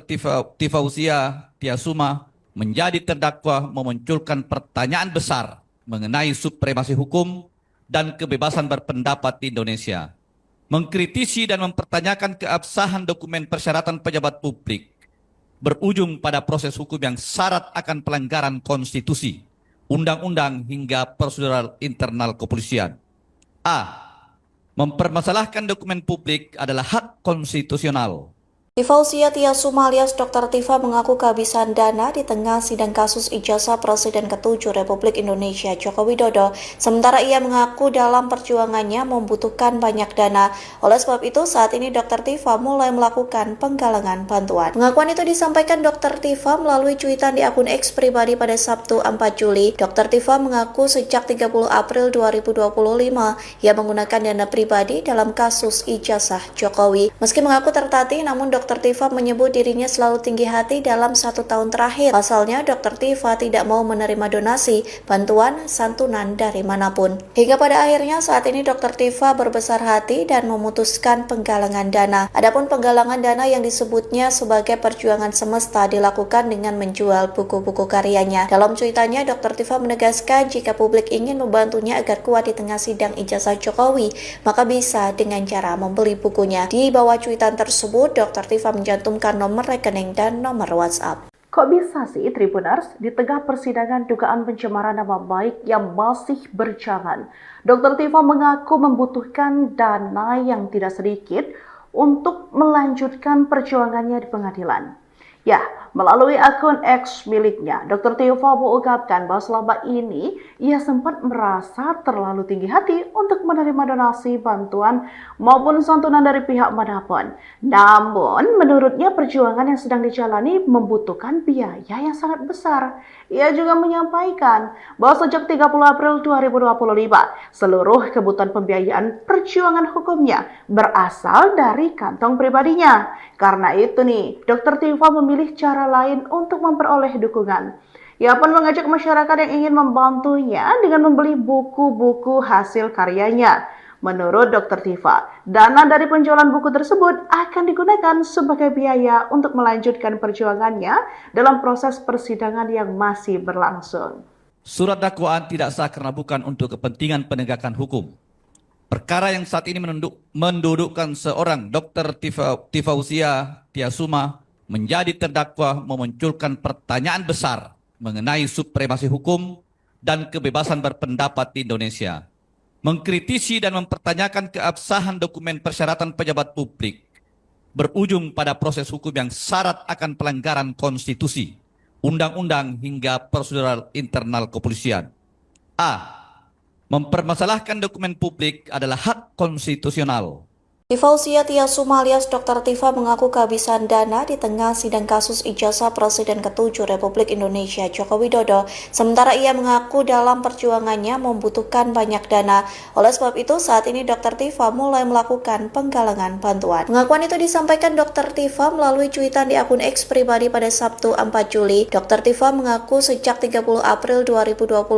S2: Tifausia Tiasuma menjadi terdakwa memunculkan pertanyaan besar mengenai supremasi hukum dan kebebasan berpendapat di Indonesia. Mengkritisi dan mempertanyakan keabsahan dokumen persyaratan pejabat publik berujung pada proses hukum yang syarat akan pelanggaran konstitusi, undang-undang hingga prosedural internal kepolisian. A. Mempermasalahkan dokumen publik adalah hak konstitusional.
S3: Tifausia Tiasuma alias Dr. Tiva mengaku kehabisan dana di tengah sidang kasus ijazah Presiden ke-7 Republik Indonesia Joko Widodo. Sementara ia mengaku dalam perjuangannya membutuhkan banyak dana. Oleh sebab itu, saat ini Dr. Tiva mulai melakukan penggalangan bantuan. Pengakuan itu disampaikan Dr. Tiva melalui cuitan di akun X pribadi pada Sabtu 4 Juli. Dr. Tiva mengaku sejak 30 April 2025 ia menggunakan dana pribadi dalam kasus ijazah Jokowi. Meski mengaku tertatih, namun Dr. Tiva menyebut dirinya selalu tinggi hati dalam 1 tahun terakhir. Pasalnya, Dr. Tiva tidak mau menerima donasi, bantuan, santunan dari manapun. Hingga pada akhirnya saat ini Dr. Tiva berbesar hati dan memutuskan penggalangan dana. Adapun penggalangan dana yang disebutnya sebagai perjuangan semesta dilakukan dengan menjual buku-buku karyanya. Dalam cuitannya, Dr. Tiva menegaskan jika publik ingin membantunya agar kuat di tengah sidang ijazah Jokowi, maka bisa dengan cara membeli bukunya. Di bawah cuitan tersebut, Dr. Tiva mencantumkan nomor rekening dan nomor WhatsApp.
S1: Kok bisa sih Tribuners, di tengah persidangan dugaan pencemaran nama baik yang masih berjalan, Dr. Tiva mengaku membutuhkan dana yang tidak sedikit untuk melanjutkan perjuangannya di pengadilan. Ya, melalui akun X miliknya, Dr. Tiva mengungkapkan bahwa selama ini ia sempat merasa terlalu tinggi hati untuk menerima donasi, bantuan, maupun santunan dari pihak manapun. Namun, menurutnya perjuangan yang sedang dijalani membutuhkan biaya yang sangat besar. Ia juga menyampaikan bahwa sejak 30 April 2025, seluruh kebutuhan pembiayaan perjuangan hukumnya berasal dari kantong pribadinya. Karena itu nih, Dr. Tiva memilih cara lain untuk memperoleh dukungan. Ia pun mengajak masyarakat yang ingin membantunya dengan membeli buku-buku hasil karyanya. Menurut Dr. Tiva, dana dari penjualan buku tersebut akan digunakan sebagai biaya untuk melanjutkan perjuangannya dalam proses persidangan yang masih berlangsung.
S2: Surat dakwaan tidak sah karena bukan untuk kepentingan penegakan hukum. Perkara yang saat ini mendudukkan seorang Dr. Tifausia Tiasuma menjadi terdakwa memunculkan pertanyaan besar mengenai supremasi hukum dan kebebasan berpendapat di Indonesia. Mengkritisi dan mempertanyakan keabsahan dokumen persyaratan pejabat publik berujung pada proses hukum yang syarat akan pelanggaran konstitusi, undang-undang hingga prosedural internal kepolisian. A. Mempermasalahkan dokumen publik adalah hak konstitusional.
S3: Tifausia Tiasuma alias Dr. Tiva mengaku kehabisan dana di tengah sidang kasus ijazah Presiden ke-7 Republik Indonesia Joko Widodo. Sementara ia mengaku dalam perjuangannya membutuhkan banyak dana. Oleh sebab itu, saat ini Dr. Tiva mulai melakukan penggalangan bantuan. Pengakuan itu disampaikan Dr. Tiva melalui cuitan di akun X pribadi pada Sabtu 4 Juli. Dr. Tiva mengaku sejak 30 April 2025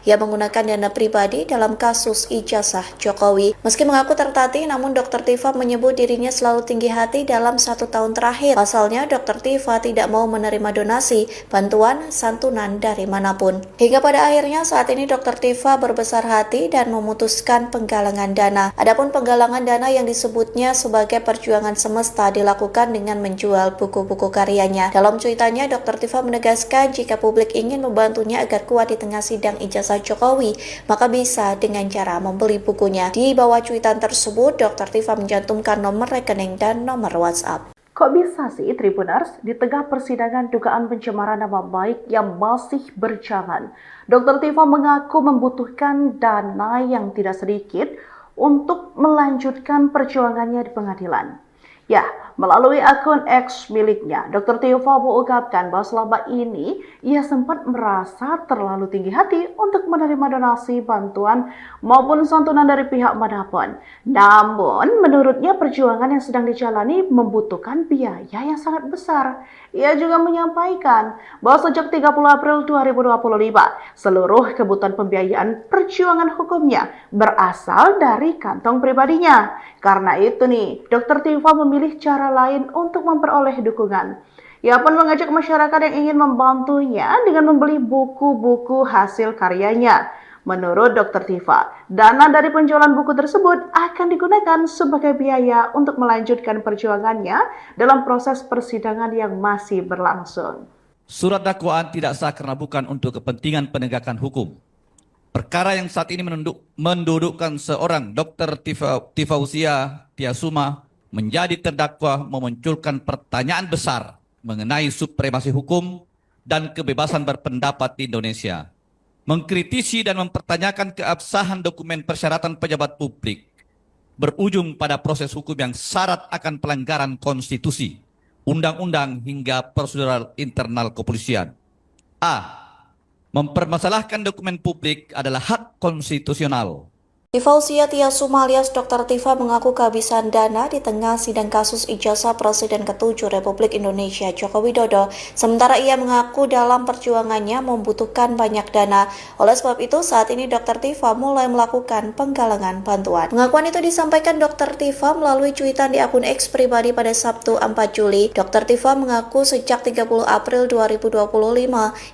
S3: ia menggunakan dana pribadi dalam kasus ijazah Jokowi. Meski mengaku tertatih, namun Dr. Dr. Tifa menyebut dirinya selalu tinggi hati dalam 1 tahun terakhir. Pasalnya, Dr. Tifa tidak mau menerima donasi, bantuan, santunan dari manapun. Hingga pada akhirnya saat ini Dr. Tifa berbesar hati dan memutuskan penggalangan dana. Adapun penggalangan dana yang disebutnya sebagai perjuangan semesta dilakukan dengan menjual buku-buku karyanya. Dalam cuitannya, Dr. Tifa menegaskan jika publik ingin membantunya agar kuat di tengah sidang ijazah Jokowi, maka bisa dengan cara membeli bukunya. Di bawah cuitan tersebut, Dr. Tifa mencantumkan nomor rekening dan nomor WhatsApp.
S1: Kok bisa sih Tribuners, di tengah persidangan dugaan pencemaran nama baik yang masih berjalan, Dr. Tifa mengaku membutuhkan dana yang tidak sedikit untuk melanjutkan perjuangannya di pengadilan. Ya, melalui akun X miliknya, Dr. Tifa mengungkapkan bahwa selama ini ia sempat merasa terlalu tinggi hati untuk menerima donasi, bantuan, maupun santunan dari pihak manapun. Namun, menurutnya perjuangan yang sedang dijalani membutuhkan biaya yang sangat besar. Ia juga menyampaikan bahwa sejak 30 April 2025, seluruh kebutuhan pembiayaan perjuangan hukumnya berasal dari kantong pribadinya. Karena itu nih, Dr. Tifa memilih cara lain untuk memperoleh dukungan. Ia pun mengajak masyarakat yang ingin membantunya dengan membeli buku-buku hasil karyanya. Menurut Dr. Tifa, dana dari penjualan buku tersebut akan digunakan sebagai biaya untuk melanjutkan perjuangannya dalam proses persidangan yang masih berlangsung.
S2: Surat dakwaan tidak sah karena bukan untuk kepentingan penegakan hukum. Perkara yang saat ini mendudukkan seorang Dr. Tifausia Tiasuma menjadi terdakwa memunculkan pertanyaan besar mengenai supremasi hukum dan kebebasan berpendapat di Indonesia. Mengkritisi dan mempertanyakan keabsahan dokumen persyaratan pejabat publik berujung pada proses hukum yang syarat akan pelanggaran konstitusi, undang-undang hingga prosedural internal kepolisian. A. Mempermasalahkan dokumen publik adalah hak konstitusional.
S3: Tifausia Tiasuma alias Dr. Tifa mengaku kehabisan dana di tengah sidang kasus ijazah Presiden ke-7 Republik Indonesia Joko Widodo. Sementara ia mengaku dalam perjuangannya membutuhkan banyak dana. Oleh sebab itu, saat ini Dr. Tifa mulai melakukan penggalangan bantuan. Pengakuan itu disampaikan Dr. Tifa melalui cuitan di akun X pribadi pada Sabtu 4 Juli. Dr. Tifa mengaku sejak 30 April 2025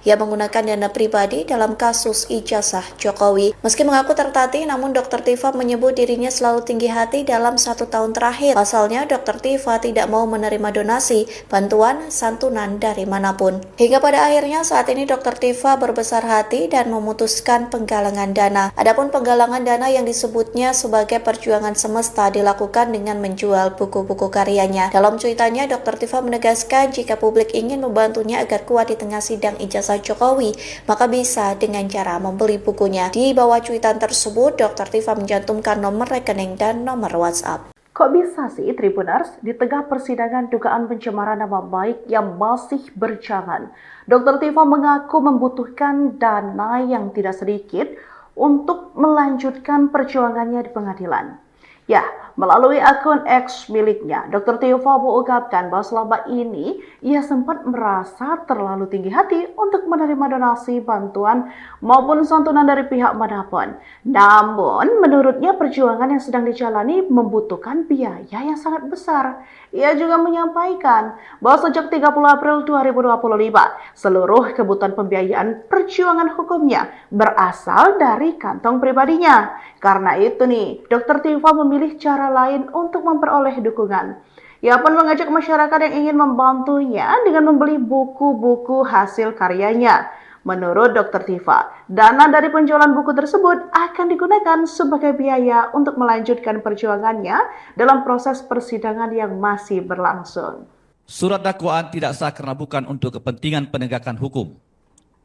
S3: ia menggunakan dana pribadi dalam kasus ijazah Jokowi. Meski mengaku tertatih, namun Dr. Tifa menyebut dirinya selalu tinggi hati dalam 1 tahun terakhir. Pasalnya, Dr. Tifa tidak mau menerima donasi, bantuan, santunan dari manapun. Hingga pada akhirnya saat ini Dr. Tifa berbesar hati dan memutuskan penggalangan dana. Adapun penggalangan dana yang disebutnya sebagai perjuangan semesta dilakukan dengan menjual buku-buku karyanya. Dalam cuitannya, Dr. Tifa menegaskan jika publik ingin membantunya agar kuat di tengah sidang ijazah Jokowi, maka bisa dengan cara membeli bukunya. Di bawah cuitan tersebut, Dr. Tifa mencantumkan nomor rekening dan nomor WhatsApp.
S1: Kok bisa sih Tribuners, di tengah persidangan dugaan pencemaran nama baik yang masih berjalan, Dr. Tifa mengaku membutuhkan dana yang tidak sedikit untuk melanjutkan perjuangannya di pengadilan. Ya, melalui akun X miliknya, Dr. Tifa mengungkapkan bahwa selama ini ia sempat merasa terlalu tinggi hati untuk menerima donasi, bantuan, maupun santunan dari pihak manapun. Namun, menurutnya perjuangan yang sedang dijalani membutuhkan biaya yang sangat besar. Ia juga menyampaikan bahwa sejak 30 April 2025, seluruh kebutuhan pembiayaan perjuangan hukumnya berasal dari kantong pribadinya. Karena itu nih, Dr. Tifa memilih cara lain untuk memperoleh dukungan. Ia pun mengajak masyarakat yang ingin membantunya dengan membeli buku-buku hasil karyanya. Menurut Dr. Tifa, dana dari penjualan buku tersebut akan digunakan sebagai biaya untuk melanjutkan perjuangannya dalam proses persidangan yang masih berlangsung.
S2: Surat dakwaan tidak sah karena bukan untuk kepentingan penegakan hukum.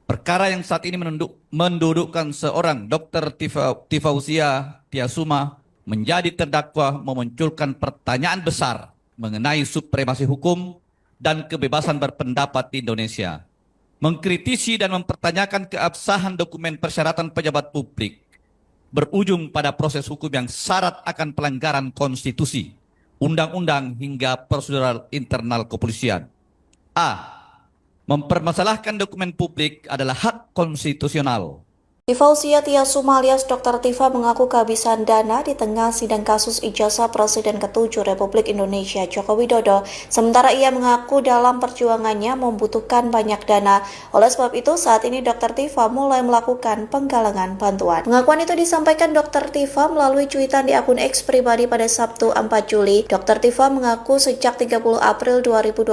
S2: Perkara yang saat ini mendudukkan seorang Dr. Tifausia Tiasuma menjadi terdakwa memunculkan pertanyaan besar mengenai supremasi hukum dan kebebasan berpendapat di Indonesia. Mengkritisi dan mempertanyakan keabsahan dokumen persyaratan pejabat publik berujung pada proses hukum yang syarat akan pelanggaran konstitusi, undang-undang hingga prosedural internal kepolisian. A. Mempermasalahkan dokumen publik adalah hak konstitusional.
S3: Tifausia Tiasuma alias Dr. Tifa mengaku kehabisan dana di tengah sidang kasus ijazah Presiden ke-7 Republik Indonesia Joko Widodo. Sementara ia mengaku dalam perjuangannya membutuhkan banyak dana. Oleh sebab itu, saat ini Dr. Tifa mulai melakukan penggalangan bantuan. Pengakuan itu disampaikan Dr. Tifa melalui cuitan di akun X pribadi pada Sabtu 4 Juli. Dr. Tifa mengaku sejak 30 April 2025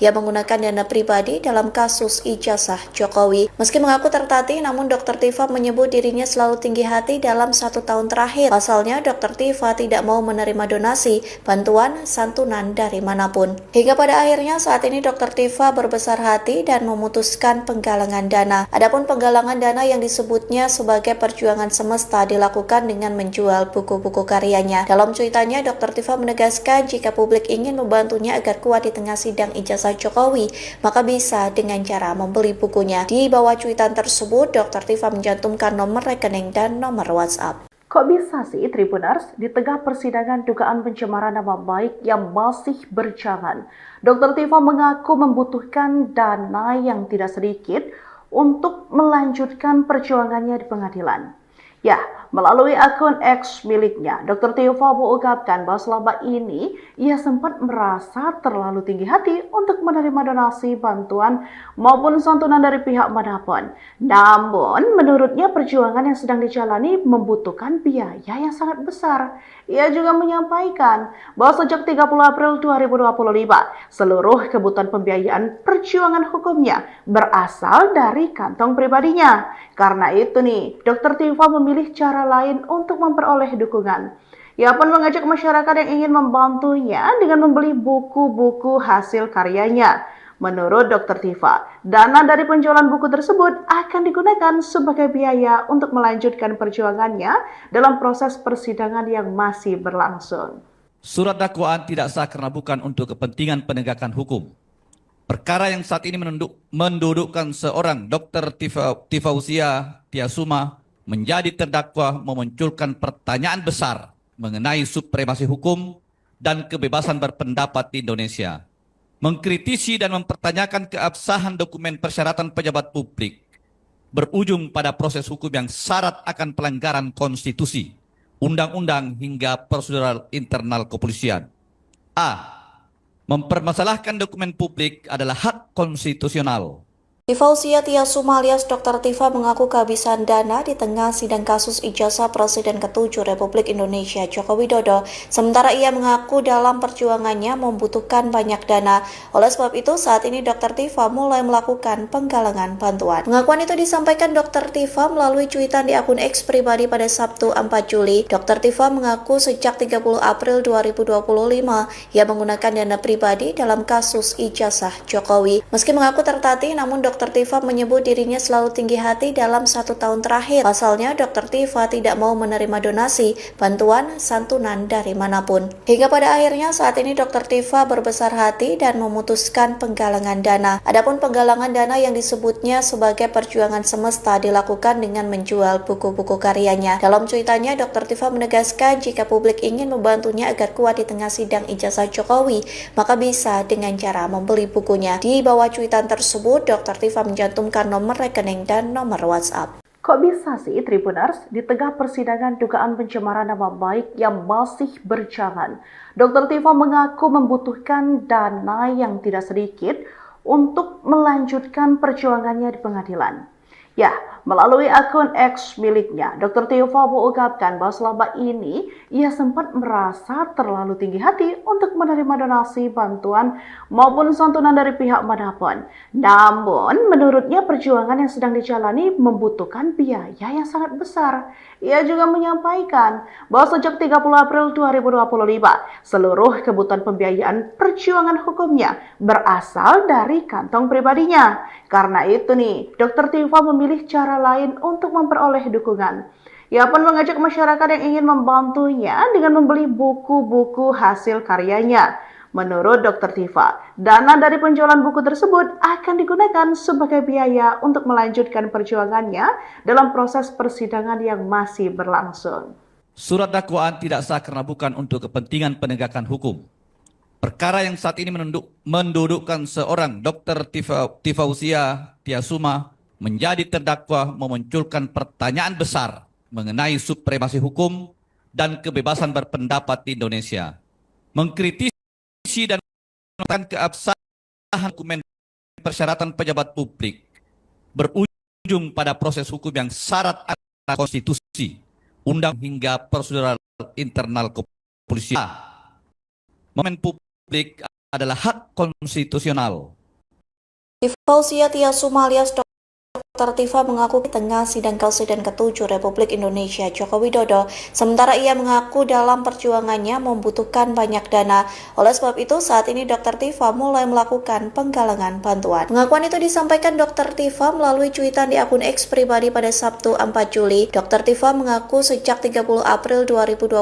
S3: ia menggunakan dana pribadi dalam kasus ijazah Jokowi. Meski mengaku tertatih, namun Dr. Tifa menyebut dirinya selalu tinggi hati dalam 1 tahun terakhir. Pasalnya, Dr. Tifa tidak mau menerima donasi, bantuan, santunan dari manapun. Hingga pada akhirnya saat ini Dr. Tifa berbesar hati dan memutuskan penggalangan dana. Adapun penggalangan dana yang disebutnya sebagai perjuangan semesta dilakukan dengan menjual buku-buku karyanya. Dalam cuitannya, Dr. Tifa menegaskan jika publik ingin membantunya agar kuat di tengah sidang ijazah Jokowi, maka bisa dengan cara membeli bukunya. Di bawah cuitan tersebut, Dr. Tifa mencantumkan nomor rekening dan nomor WhatsApp.
S1: Kok bisa sih Tribuners, di tengah persidangan dugaan pencemaran nama baik yang masih berjalan, Dr. Tifa mengaku membutuhkan dana yang tidak sedikit untuk melanjutkan perjuangannya di pengadilan. Ya, melalui akun X miliknya, Dr. Tifa mengungkapkan bahwa selama ini ia sempat merasa terlalu tinggi hati untuk menerima donasi, bantuan, maupun santunan dari pihak manapun. Namun, menurutnya perjuangan yang sedang dijalani membutuhkan biaya yang sangat besar. Ia juga menyampaikan bahwa sejak 30 April 2025, seluruh kebutuhan pembiayaan perjuangan hukumnya berasal dari kantong pribadinya. Karena itu nih, Dr. Tifa memilih cara lain untuk memperoleh dukungan. Ia pun mengajak masyarakat yang ingin membantunya dengan membeli buku-buku hasil karyanya. Menurut Dr. Tifa, dana dari penjualan buku tersebut akan digunakan sebagai biaya untuk melanjutkan perjuangannya dalam proses persidangan yang masih berlangsung.
S2: Surat dakwaan tidak sah karena bukan untuk kepentingan penegakan hukum. Perkara yang saat ini mendudukkan seorang Dr. Tifausia Tiasuma menjadi terdakwa memunculkan pertanyaan besar mengenai supremasi hukum dan kebebasan berpendapat di Indonesia. Mengkritisi dan mempertanyakan keabsahan dokumen persyaratan pejabat publik berujung pada proses hukum yang syarat akan pelanggaran konstitusi, undang-undang hingga prosedural internal kepolisian. A. Mempermasalahkan dokumen publik adalah hak konstitusional.
S3: Tifausia Tiasuma alias Dr. Tifa mengaku kehabisan dana di tengah sidang kasus ijazah Presiden ke-7 Republik Indonesia Joko Widodo. Sementara ia mengaku dalam perjuangannya membutuhkan banyak dana. Oleh sebab itu, saat ini Dr. Tifa mulai melakukan penggalangan bantuan. Pengakuan itu disampaikan Dr. Tifa melalui cuitan di akun X pribadi pada Sabtu 4 Juli. Dr. Tifa mengaku sejak 30 April 2025 ia menggunakan dana pribadi dalam kasus ijazah Jokowi. Meski mengaku tertatih, namun Dr. Tifa menyebut dirinya selalu tinggi hati dalam 1 tahun terakhir. Pasalnya, Dr. Tifa tidak mau menerima donasi, bantuan, santunan dari manapun. Hingga pada akhirnya saat ini Dr. Tifa berbesar hati dan memutuskan penggalangan dana. Adapun penggalangan dana yang disebutnya sebagai perjuangan semesta dilakukan dengan menjual buku-buku karyanya. Dalam cuitannya, Dr. Tifa menegaskan jika publik ingin membantunya agar kuat di tengah sidang ijazah Jokowi, maka bisa dengan cara membeli bukunya. Di bawah cuitan tersebut, Dr. Tifa mencantumkan nomor rekening dan nomor WhatsApp.
S1: Kok bisa sih Tribuners, di tengah persidangan dugaan pencemaran nama baik yang masih berjalan, Dr. Tifa mengaku membutuhkan dana yang tidak sedikit untuk melanjutkan perjuangannya di pengadilan. Ya, melalui akun X miliknya, Dr. Tifa mengungkapkan bahwa selama ini ia sempat merasa terlalu tinggi hati untuk menerima donasi, bantuan, maupun santunan dari pihak manapun. Namun, menurutnya perjuangan yang sedang dijalani membutuhkan biaya yang sangat besar. Ia juga menyampaikan bahwa sejak 30 April 2025, seluruh kebutuhan pembiayaan perjuangan hukumnya berasal dari kantong pribadinya. Karena itu nih, Dr. Tifa memilih cara lain untuk memperoleh dukungan. Ia pun mengajak masyarakat yang ingin membantunya dengan membeli buku-buku hasil karyanya. Menurut Dr. Tifa, dana dari penjualan buku tersebut akan digunakan sebagai biaya untuk melanjutkan perjuangannya dalam proses persidangan yang masih berlangsung.
S2: Surat dakwaan tidak sah karena bukan untuk kepentingan penegakan hukum. Perkara yang saat ini mendudukkan seorang Dr. Tifausia Tiasuma menjadi terdakwa memunculkan pertanyaan besar mengenai supremasi hukum dan kebebasan berpendapat di Indonesia, mengkritisi dan menentang keabsahan dokumen persyaratan pejabat publik, berujung pada proses hukum yang syarat akan konstitusi, undang hingga prosedural internal kepolisian. Momen publik adalah hak konstitusional.
S3: Tifausia Tiasuma alias Dr. Tifa mengaku di tengah sidang Presiden ke-7 Republik Indonesia Joko Widodo, sementara ia mengaku dalam perjuangannya membutuhkan banyak dana. Oleh sebab itu, saat ini Dr. Tifa mulai melakukan penggalangan bantuan. Pengakuan itu disampaikan Dr. Tifa melalui cuitan di akun X pribadi pada Sabtu 4 Juli. Dr. Tifa mengaku sejak 30 April 2025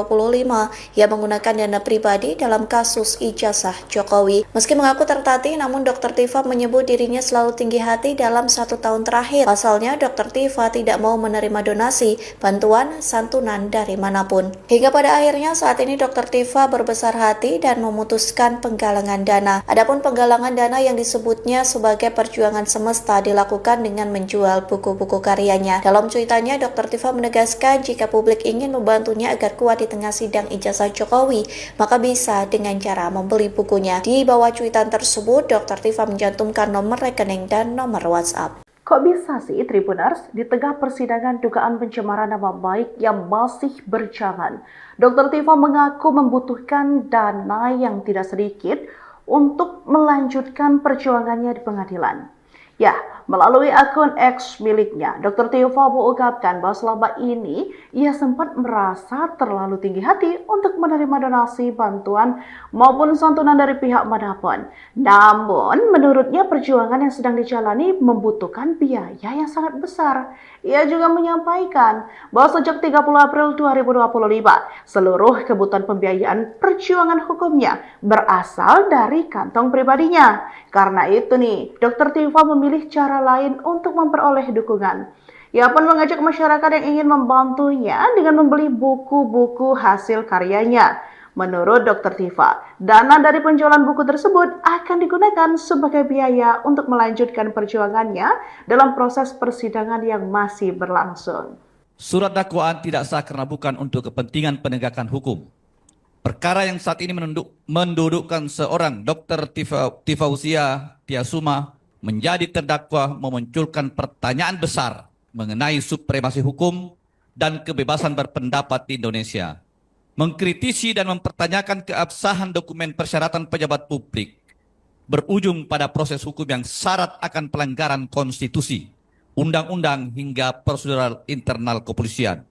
S3: ia menggunakan dana pribadi dalam kasus ijazah Jokowi. Meski mengaku tertatih, namun Dr. Tifa menyebut dirinya selalu tinggi hati dalam 1 tahun terakhir. Pasalnya, Dr. Tifa tidak mau menerima donasi, bantuan, santunan dari manapun. Hingga pada akhirnya saat ini Dr. Tifa berbesar hati dan memutuskan penggalangan dana. Adapun penggalangan dana yang disebutnya sebagai perjuangan semesta dilakukan dengan menjual buku-buku karyanya. Dalam cuitannya, Dr. Tifa menegaskan jika publik ingin membantunya agar kuat di tengah sidang ijazah Jokowi, maka bisa dengan cara membeli bukunya. Di bawah cuitan tersebut, Dr. Tifa mencantumkan nomor rekening dan nomor WhatsApp.
S1: Kok bisa sih Tribuners di tengah persidangan dugaan pencemaran nama baik yang masih berjalan? Dr. Tifa mengaku membutuhkan dana yang tidak sedikit untuk melanjutkan perjuangannya di pengadilan. Ya, melalui akun X miliknya, Dr. Tifa mengungkapkan bahwa selama ini ia sempat merasa terlalu tinggi hati untuk menerima donasi, bantuan, maupun santunan dari pihak manapun. Namun, menurutnya perjuangan yang sedang dijalani membutuhkan biaya yang sangat besar. Ia juga menyampaikan bahwa sejak 30 April 2025, seluruh kebutuhan pembiayaan perjuangan hukumnya berasal dari kantong pribadinya. Karena itu nih, Dr. Tifa memilih cara lain untuk memperoleh dukungan. Ia pun mengajak masyarakat yang ingin membantunya dengan membeli buku-buku hasil karyanya. Menurut Dr. Tifa, dana dari penjualan buku tersebut akan digunakan sebagai biaya untuk melanjutkan perjuangannya dalam proses persidangan yang masih berlangsung.
S2: Surat dakwaan tidak sah karena bukan untuk kepentingan penegakan hukum. Perkara yang saat ini mendudukkan seorang Dr. Tifausia Tiasuma menjadi terdakwa memunculkan pertanyaan besar mengenai supremasi hukum dan kebebasan berpendapat di Indonesia, mengkritisi dan mempertanyakan keabsahan dokumen persyaratan pejabat publik, berujung pada proses hukum yang syarat akan pelanggaran konstitusi, undang-undang hingga prosedural internal kepolisian.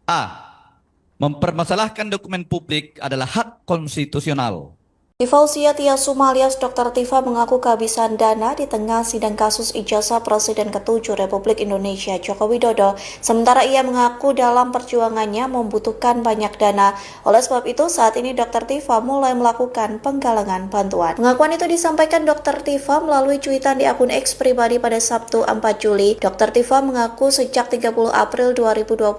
S2: A. Mempermasalahkan dokumen publik adalah hak konstitusional.
S3: Tifausia Tiasuma alias Dr. Tifa mengaku kehabisan dana di tengah sidang kasus ijazah Presiden ke-7 Republik Indonesia Joko Widodo, sementara ia mengaku dalam perjuangannya membutuhkan banyak dana. Oleh sebab itu, saat ini Dr. Tifa mulai melakukan penggalangan bantuan. Pengakuan itu disampaikan Dr. Tifa melalui cuitan di akun X pribadi pada Sabtu 4 Juli. Dr. Tifa mengaku sejak 30 April 2025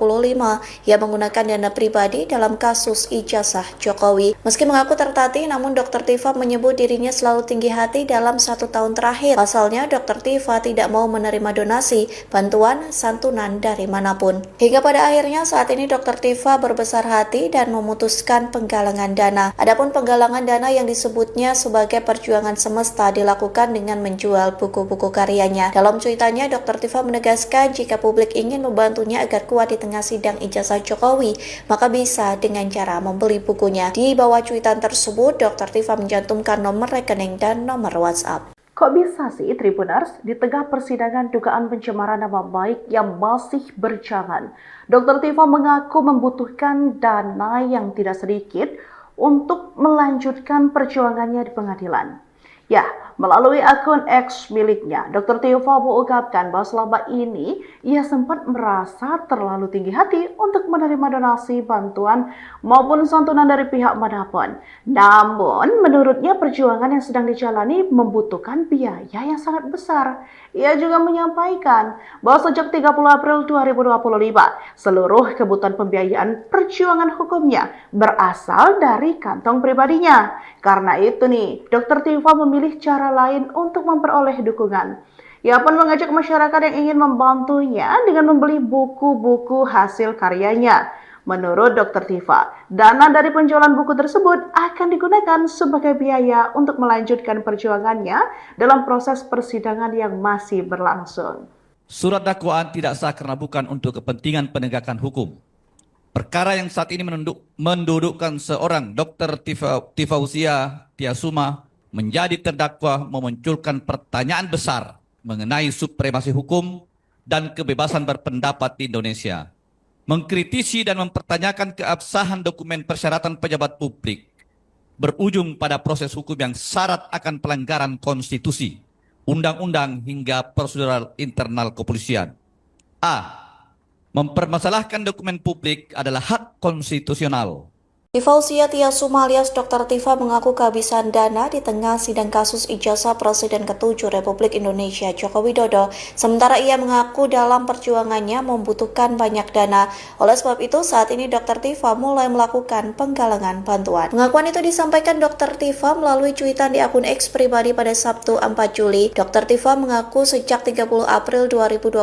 S3: ia menggunakan dana pribadi dalam kasus ijazah Jokowi. Meski mengaku tertatih, namun Dr. Tifa menyebut dirinya selalu tinggi hati dalam 1 tahun terakhir. Pasalnya, Dr. Tifa tidak mau menerima donasi, bantuan, santunan dari manapun. Hingga pada akhirnya saat ini Dr. Tifa berbesar hati dan memutuskan penggalangan dana. Adapun penggalangan dana yang disebutnya sebagai perjuangan semesta dilakukan dengan menjual buku-buku karyanya. Dalam cuitannya, Dr. Tifa menegaskan jika publik ingin membantunya agar kuat di tengah sidang ijazah Jokowi, maka bisa dengan cara membeli bukunya. Di bawah cuitan tersebut, Dr. Tifa mencantumkan nomor rekening dan nomor WhatsApp.
S1: Kok bisa sih Tribuners di tengah persidangan dugaan pencemaran nama baik yang masih berjalan? Dr. Tifa mengaku membutuhkan dana yang tidak sedikit untuk melanjutkan perjuangannya di pengadilan. Ya, melalui akun X miliknya, Dr. Tifa mengungkapkan bahwa selama ini ia sempat merasa terlalu tinggi hati untuk menerima donasi, bantuan, maupun santunan dari pihak manapun. Namun, menurutnya perjuangan yang sedang dijalani membutuhkan biaya yang sangat besar. Ia juga menyampaikan bahwa sejak 30 April 2025, seluruh kebutuhan pembiayaan perjuangan hukumnya berasal dari kantong pribadinya. Karena itu nih, Dr. Tifa memilih cara lain untuk memperoleh dukungan. Ia pun mengajak masyarakat yang ingin membantunya dengan membeli buku-buku hasil karyanya. Menurut Dr. Tifa, dana dari penjualan buku tersebut akan digunakan sebagai biaya untuk melanjutkan perjuangannya dalam proses persidangan yang masih berlangsung.
S2: Surat dakwaan tidak sah karena bukan untuk kepentingan penegakan hukum. Perkara yang saat ini mendudukkan seorang Dr. Tifausia Tiasuma menjadi terdakwa memunculkan pertanyaan besar mengenai supremasi hukum dan kebebasan berpendapat di Indonesia. Mengkritisi dan mempertanyakan keabsahan dokumen persyaratan pejabat publik berujung pada proses hukum yang syarat akan pelanggaran konstitusi, undang-undang hingga prosedural internal kepolisian. A. Mempermasalahkan dokumen publik adalah hak konstitusional.
S3: Tifausia Tiasuma alias Dr. Tifa mengaku kehabisan dana di tengah sidang kasus ijazah Presiden ke-7 Republik Indonesia Joko Widodo. Sementara ia mengaku dalam perjuangannya membutuhkan banyak dana. Oleh sebab itu saat ini Dr. Tifa mulai melakukan penggalangan bantuan. Pengakuan itu disampaikan Dr. Tifa melalui cuitan di akun X pribadi pada Sabtu 4 Juli. Dr. Tifa mengaku sejak 30 April 2025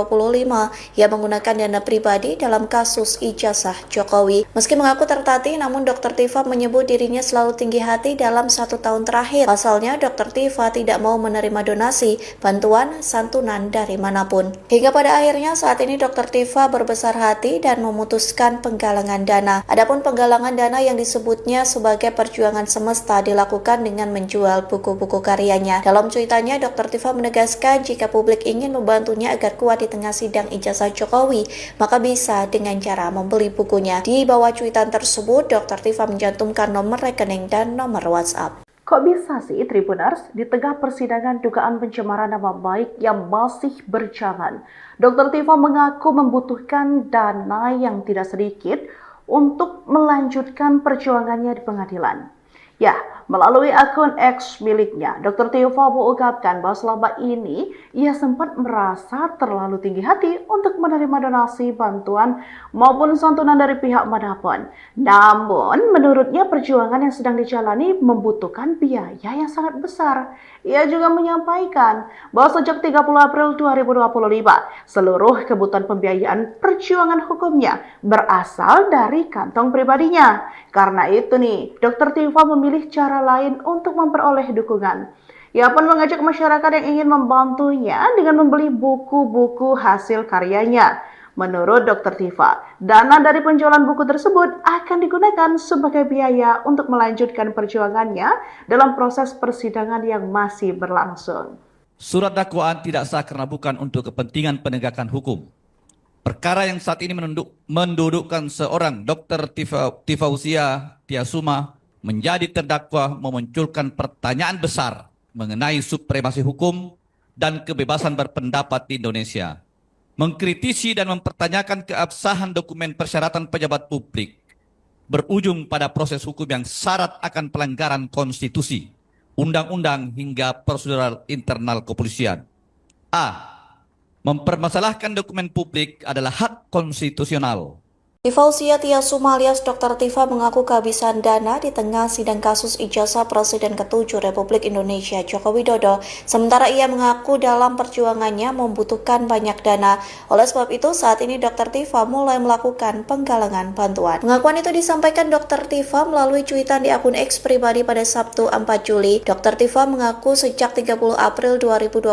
S3: ia menggunakan dana pribadi dalam kasus ijazah Jokowi. Meski mengaku tertatih, namun Dr. Tifa menyebut dirinya selalu tinggi hati dalam 1 tahun terakhir. Pasalnya, Dr. Tifa tidak mau menerima donasi, bantuan, santunan dari manapun. Hingga pada akhirnya saat ini Dr. Tifa berbesar hati dan memutuskan penggalangan dana. Adapun penggalangan dana yang disebutnya sebagai perjuangan semesta dilakukan dengan menjual buku-buku karyanya. Dalam cuitannya, Dr. Tifa menegaskan jika publik ingin membantunya agar kuat di tengah sidang ijazah Jokowi, maka bisa dengan cara membeli bukunya. Di bawah cuitan tersebut, Dr. Tifa mencantumkan nomor rekening dan nomor WhatsApp.
S1: Kok bisa sih Tribuners, di tengah persidangan dugaan pencemaran nama baik yang masih berjalan, Dr. Tifa mengaku membutuhkan dana yang tidak sedikit untuk melanjutkan perjuangannya di pengadilan. Ya, melalui akun X miliknya, Dr. Tifa mengungkapkan bahwa selama ini ia sempat merasa terlalu tinggi hati untuk menerima donasi, bantuan, maupun santunan dari pihak manapun. Namun, menurutnya perjuangan yang sedang dijalani membutuhkan biaya yang sangat besar. Ia juga menyampaikan bahwa sejak 30 April 2025, seluruh kebutuhan pembiayaan perjuangan hukumnya berasal dari kantong pribadinya. Karena itu nih, Dr. Tifa memilih cara lain untuk memperoleh dukungan. Ia pun mengajak masyarakat yang ingin membantunya dengan membeli buku-buku hasil karyanya. Menurut Dr. Tifa, dana dari penjualan buku tersebut akan digunakan sebagai biaya untuk melanjutkan perjuangannya dalam proses persidangan yang masih berlangsung.
S2: Surat dakwaan tidak sah karena bukan untuk kepentingan penegakan hukum. Perkara yang saat ini mendudukkan seorang Dr. Tifausia Tiasuma menjadi terdakwa memunculkan pertanyaan besar mengenai supremasi hukum dan kebebasan berpendapat di Indonesia. Mengkritisi dan mempertanyakan keabsahan dokumen persyaratan pejabat publik berujung pada proses hukum yang syarat akan pelanggaran konstitusi, undang-undang hingga prosedural internal kepolisian. A. Mempermasalahkan dokumen publik adalah hak konstitusional.
S3: Tifausia Tiasuma alias Dr. Tifa mengaku kehabisan dana di tengah sidang kasus ijazah Presiden ke-7 Republik Indonesia Joko Widodo. Sementara ia mengaku dalam perjuangannya membutuhkan banyak dana. Oleh sebab itu saat ini Dr. Tifa mulai melakukan penggalangan bantuan. Pengakuan itu disampaikan Dr. Tifa melalui cuitan di akun X pribadi pada Sabtu 4 Juli. Dr. Tifa mengaku sejak 30 April 2025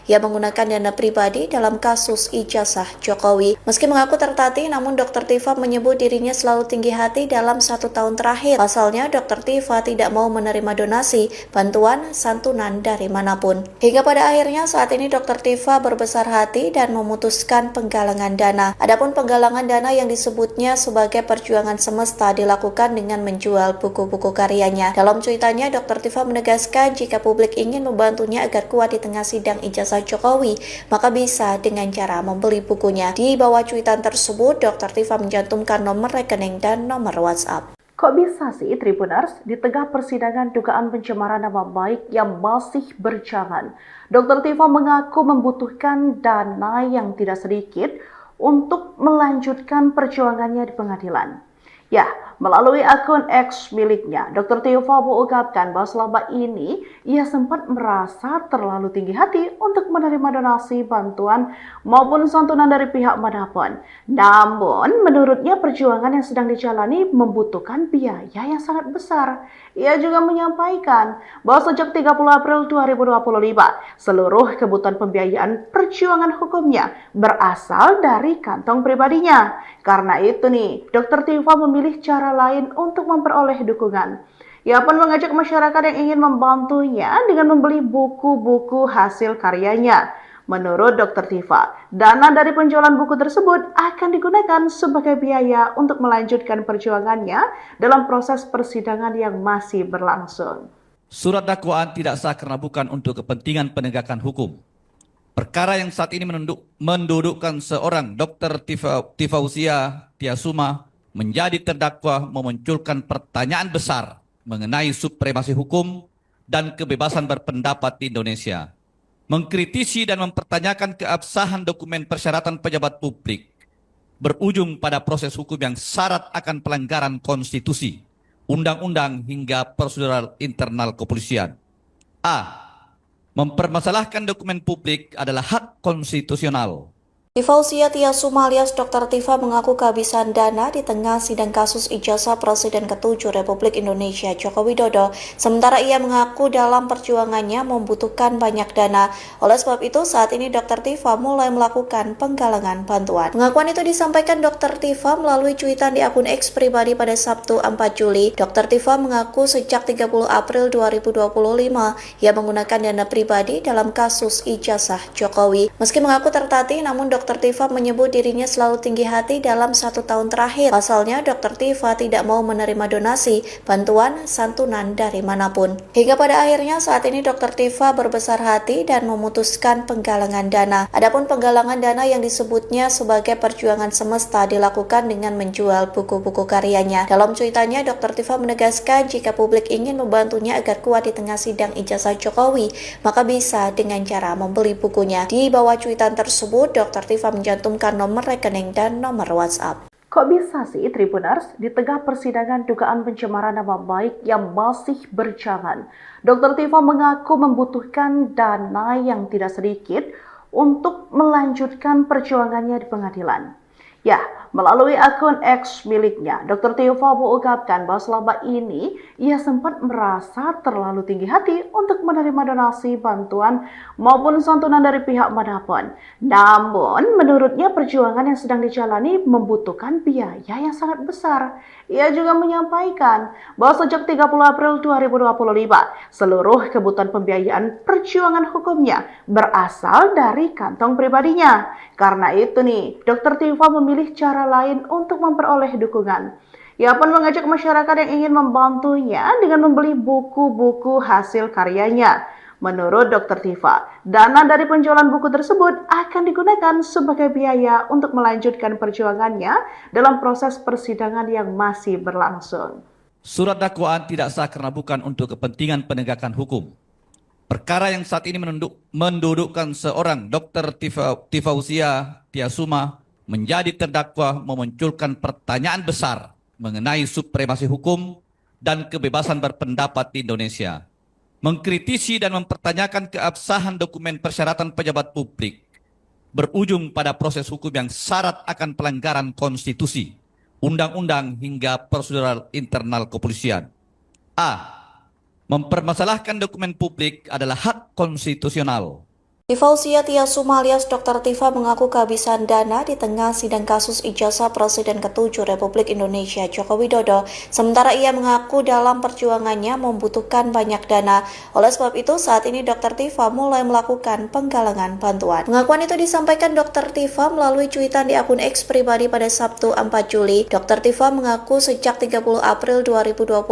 S3: ia menggunakan dana pribadi dalam kasus ijazah Jokowi. Meski mengaku tertatih, namun Dr. Tifa menyebut dirinya selalu tinggi hati dalam 1 tahun terakhir. Pasalnya, Dr. Tifa tidak mau menerima donasi, bantuan, santunan dari manapun. Hingga pada akhirnya saat ini Dr. Tifa berbesar hati dan memutuskan penggalangan dana. Adapun penggalangan dana yang disebutnya sebagai perjuangan semesta dilakukan dengan menjual buku-buku karyanya. Dalam cuitannya, Dr. Tifa menegaskan jika publik ingin membantunya agar kuat di tengah sidang ijazah Jokowi, maka bisa dengan cara membeli bukunya. Di bawah cuitan tersebut, Dr. Tifa mencantumkan nomor rekening dan nomor WhatsApp.
S1: Kok bisa sih Tribuners, di tengah persidangan dugaan pencemaran nama baik yang masih berjalan, Dr. Tifa mengaku membutuhkan dana yang tidak sedikit untuk melanjutkan perjuangannya di pengadilan. Ya, melalui akun X miliknya, Dr. Tiva mengungkapkan bahwa selama ini ia sempat merasa terlalu tinggi hati untuk menerima donasi, bantuan, maupun santunan dari pihak manapun. Namun, menurutnya perjuangan yang sedang dijalani membutuhkan biaya yang sangat besar. Ia juga menyampaikan bahwa sejak 30 April 2025, seluruh kebutuhan pembiayaan perjuangan hukumnya berasal dari kantong pribadinya. Karena itu nih, Dr. Tiva memilih cara lain untuk memperoleh dukungan. Ia pun mengajak masyarakat yang ingin membantunya dengan membeli buku-buku hasil karyanya. Menurut Dr. Tiva, dana dari penjualan buku tersebut akan digunakan sebagai biaya untuk melanjutkan perjuangannya dalam proses persidangan yang masih berlangsung.
S2: Surat dakwaan tidak sah karena bukan untuk kepentingan penegakan hukum. Perkara yang saat ini mendudukkan seorang Dr. Tifausia Tiasuma menjadi terdakwa memunculkan pertanyaan besar mengenai supremasi hukum dan kebebasan berpendapat di Indonesia. Mengkritisi dan mempertanyakan keabsahan dokumen persyaratan pejabat publik berujung pada proses hukum yang syarat akan pelanggaran konstitusi, undang-undang hingga prosedural internal kepolisian. A. Mempermasalahkan dokumen publik adalah hak konstitusional.
S3: Tifausia Tiasuma alias Dr. Tiva mengaku kehabisan dana di tengah sidang kasus ijazah Presiden ke-7 Republik Indonesia Joko Widodo. Sementara ia mengaku dalam perjuangannya membutuhkan banyak dana. Oleh sebab itu, saat ini Dr. Tiva mulai melakukan penggalangan bantuan. Pengakuan itu disampaikan Dr. Tiva melalui cuitan di akun X pribadi pada Sabtu 4 Juli. Dr. Tiva mengaku sejak 30 April 2025 ia menggunakan dana pribadi dalam kasus ijazah Jokowi. Meski mengaku tertatih, namun Dr. Tiva menyebut dirinya selalu tinggi hati dalam 1 tahun terakhir. Pasalnya, Dr. Tiva tidak mau menerima donasi, bantuan, santunan dari manapun. Hingga pada akhirnya saat ini Dr. Tiva berbesar hati dan memutuskan penggalangan dana. Adapun penggalangan dana yang disebutnya sebagai perjuangan semesta dilakukan dengan menjual buku-buku karyanya. Dalam cuitannya, Dr. Tiva menegaskan jika publik ingin membantunya agar kuat di tengah sidang ijazah Jokowi, maka bisa dengan cara membeli bukunya. Di bawah cuitan tersebut, Dr. Tiva mencantumkan nomor rekening dan nomor WhatsApp.
S1: Kok bisa sih Tribuners, di tengah persidangan dugaan pencemaran nama baik yang masih berjalan, Dr. Tiva mengaku membutuhkan dana yang tidak sedikit untuk melanjutkan perjuangannya di pengadilan. Ya, melalui akun X miliknya, Dr. Tiva mengungkapkan bahwa selama ini ia sempat merasa terlalu tinggi hati untuk menerima donasi, bantuan, maupun santunan dari pihak manapun. Namun, menurutnya perjuangan yang sedang dijalani membutuhkan biaya yang sangat besar. Ia juga menyampaikan bahwa sejak 30 April 2025, seluruh kebutuhan pembiayaan perjuangan hukumnya berasal dari kantong pribadinya. Karena itu nih, Dr. Tiva memilih cara lain untuk memperoleh dukungan. Ia pun mengajak masyarakat yang ingin membantunya dengan membeli buku-buku hasil karyanya. Menurut Dr. Tiva, dana dari penjualan buku tersebut akan digunakan sebagai biaya untuk melanjutkan perjuangannya dalam proses persidangan yang masih berlangsung.
S2: Surat dakwaan tidak sah karena bukan untuk kepentingan penegakan hukum. Perkara yang saat ini mendudukkan seorang Dr. Tifausia Tiasuma menjadi terdakwa memunculkan pertanyaan besar mengenai supremasi hukum dan kebebasan berpendapat di Indonesia. Mengkritisi dan mempertanyakan keabsahan dokumen persyaratan pejabat publik berujung pada proses hukum yang syarat akan pelanggaran konstitusi, undang-undang hingga prosedural internal kepolisian. A. Mempermasalahkan dokumen publik adalah hak konstitusional.
S3: Tifausia Tiasuma alias Dr. Tiva mengaku kehabisan dana di tengah sidang kasus ijazah Presiden ke-7 Republik Indonesia Joko Widodo. Sementara ia mengaku dalam perjuangannya membutuhkan banyak dana. Oleh sebab itu, saat ini Dr. Tiva mulai melakukan penggalangan bantuan. Pengakuan itu disampaikan Dr. Tiva melalui cuitan di akun X pribadi pada Sabtu 4 Juli. Dr. Tiva mengaku sejak 30 April 2025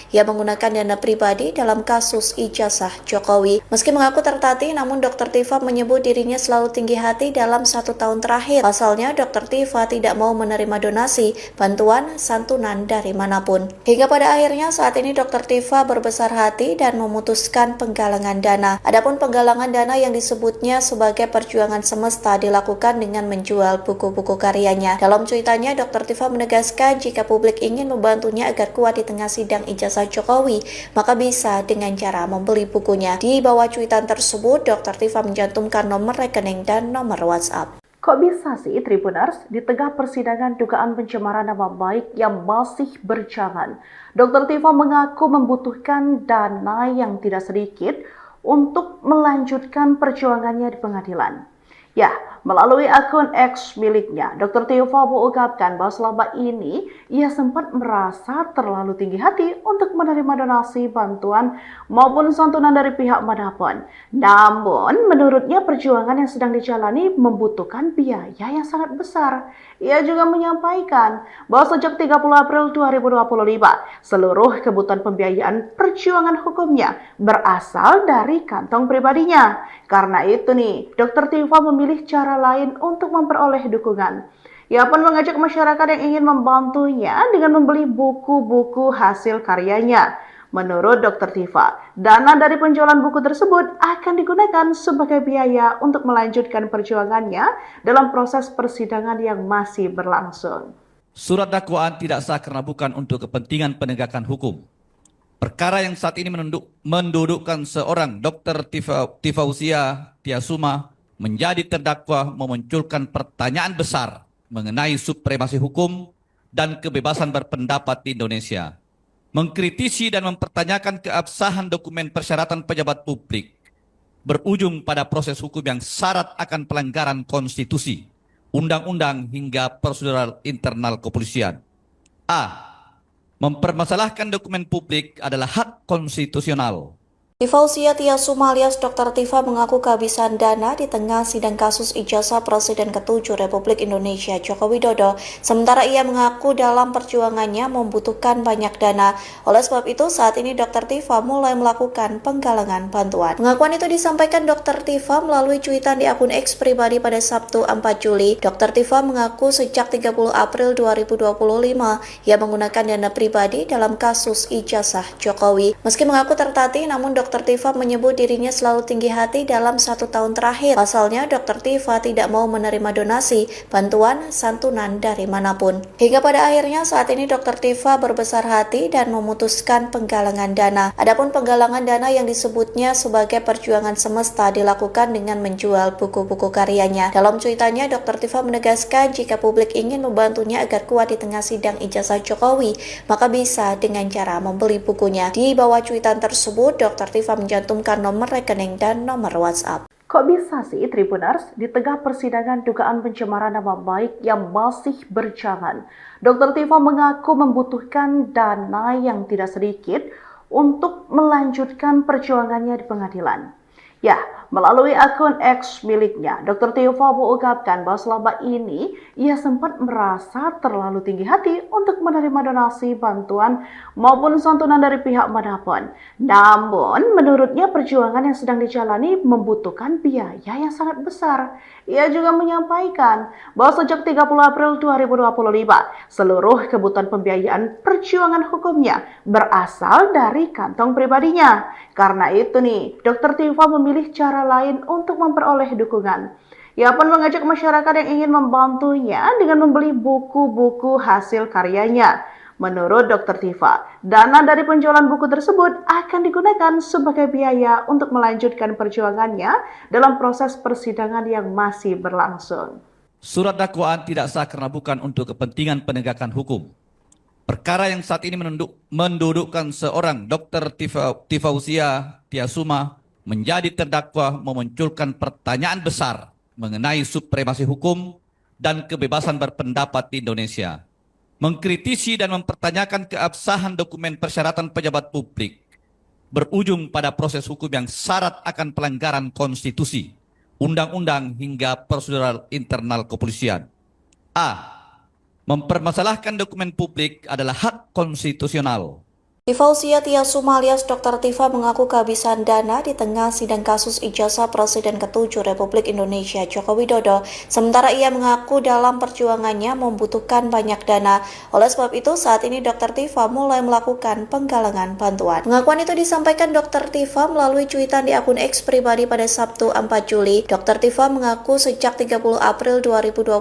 S3: ia menggunakan dana pribadi dalam kasus ijazah Jokowi. Meski mengaku tertatih, namun Dr. Dr. Tifa menyebut dirinya selalu tinggi hati dalam 1 tahun terakhir. Pasalnya, Dr. Tifa tidak mau menerima donasi, bantuan, santunan dari manapun. Hingga pada akhirnya saat ini Dr. Tifa berbesar hati dan memutuskan penggalangan dana. Adapun penggalangan dana yang disebutnya sebagai perjuangan semesta dilakukan dengan menjual buku-buku karyanya. Dalam cuitannya, Dr. Tifa menegaskan jika publik ingin membantunya agar kuat di tengah sidang ijazah Jokowi, maka bisa dengan cara membeli bukunya. Di bawah cuitan tersebut, Dr. Tifa mencantumkan nomor rekening dan nomor WhatsApp.
S1: Kok bisa sih Tribuners, di tengah persidangan dugaan pencemaran nama baik yang masih berjalan, Dr. Tifa mengaku membutuhkan dana yang tidak sedikit untuk melanjutkan perjuangannya di pengadilan. Ya, melalui akun X miliknya, Dr. Tifa mengungkapkan bahwa selama ini ia sempat merasa terlalu tinggi hati untuk menerima donasi, bantuan, maupun santunan dari pihak manapun. Namun, menurutnya perjuangan yang sedang dijalani membutuhkan biaya yang sangat besar. Ia juga menyampaikan bahwa sejak 30 April 2025, seluruh kebutuhan pembiayaan perjuangan hukumnya berasal dari kantong pribadinya. Karena itu nih, Dr. Tifa memilih cara lain untuk memperoleh dukungan. Ia pun mengajak masyarakat yang ingin membantunya dengan membeli buku-buku hasil karyanya. Menurut Dr. Tifa, dana dari penjualan buku tersebut akan digunakan sebagai biaya untuk melanjutkan perjuangannya dalam proses persidangan yang masih berlangsung.
S2: Surat dakwaan tidak sah karena bukan untuk kepentingan penegakan hukum. Perkara yang saat ini mendudukkan seorang Dr. Tifausia Tiasuma menjadi terdakwa memunculkan pertanyaan besar mengenai supremasi hukum dan kebebasan berpendapat di Indonesia. Mengkritisi dan mempertanyakan keabsahan dokumen persyaratan pejabat publik berujung pada proses hukum yang syarat akan pelanggaran konstitusi, undang-undang hingga prosedural internal kepolisian. A. Mempermasalahkan dokumen publik adalah hak konstitusional.
S3: Tifausia Tiasuma alias Dr. Tifa mengaku kehabisan dana di tengah sidang kasus ijazah Presiden ke-7 Republik Indonesia Joko Widodo. Sementara ia mengaku dalam perjuangannya membutuhkan banyak dana. Oleh sebab itu, saat ini Dr. Tifa mulai melakukan penggalangan bantuan. Pengakuan itu disampaikan Dr. Tifa melalui cuitan di akun X pribadi pada Sabtu 4 Juli. Dr. Tifa mengaku sejak 30 April 2025 ia menggunakan dana pribadi dalam kasus ijazah Jokowi. Meski mengaku tertatih, namun Dr. Tifa menyebut dirinya selalu tinggi hati dalam 1 tahun terakhir. Pasalnya, Dr. Tifa tidak mau menerima donasi, bantuan, santunan dari manapun. Hingga pada akhirnya saat ini Dr. Tifa berbesar hati dan memutuskan penggalangan dana. Adapun penggalangan dana yang disebutnya sebagai perjuangan semesta dilakukan dengan menjual buku-buku karyanya. Dalam cuitannya, Dr. Tifa menegaskan jika publik ingin membantunya agar kuat di tengah sidang ijazah Jokowi, maka bisa dengan cara membeli bukunya. Di bawah cuitan tersebut, Dr. Tifa mencantumkan nomor rekening dan nomor WhatsApp.
S1: Kok bisa sih Tribuners, di tengah persidangan dugaan pencemaran nama baik yang masih berjalan, Dr. Tifa mengaku membutuhkan dana yang tidak sedikit untuk melanjutkan perjuangannya di pengadilan. Ya, melalui akun X miliknya, Dr. Tifa mengungkapkan bahwa selama ini ia sempat merasa terlalu tinggi hati untuk menerima donasi, bantuan, maupun santunan dari pihak manapun. Namun, menurutnya perjuangan yang sedang dijalani membutuhkan biaya yang sangat besar. Ia juga menyampaikan bahwa sejak 30 April 2025, seluruh kebutuhan pembiayaan perjuangan hukumnya berasal dari kantong pribadinya. Karena itu nih, Dr. Tifa memilih cara lain untuk memperoleh dukungan. Ia pun mengajak masyarakat yang ingin membantunya dengan membeli buku-buku hasil karyanya. Menurut Dr. Tifa, dana dari penjualan buku tersebut akan digunakan sebagai biaya untuk melanjutkan perjuangannya dalam proses persidangan yang masih berlangsung.
S2: Surat dakwaan tidak sah karena bukan untuk kepentingan penegakan hukum. Perkara yang saat ini mendudukkan seorang Dr. Tifausia Tiasuma menjadi terdakwa memunculkan pertanyaan besar mengenai supremasi hukum dan kebebasan berpendapat di Indonesia. Mengkritisi dan mempertanyakan keabsahan dokumen persyaratan pejabat publik berujung pada proses hukum yang syarat akan pelanggaran konstitusi, undang-undang hingga prosedural internal kepolisian. A. Mempermasalahkan dokumen publik adalah hak konstitusional.
S3: Tifausia Tiasuma alias Dr. Tifa mengaku kehabisan dana di tengah sidang kasus ijazah Presiden ke-7 Republik Indonesia Joko Widodo. Sementara ia mengaku dalam perjuangannya membutuhkan banyak dana. Oleh sebab itu, saat ini Dr. Tifa mulai melakukan penggalangan bantuan. Pengakuan itu disampaikan Dr. Tifa melalui cuitan di akun X pribadi pada Sabtu 4 Juli. Dr. Tifa mengaku sejak 30 April 2025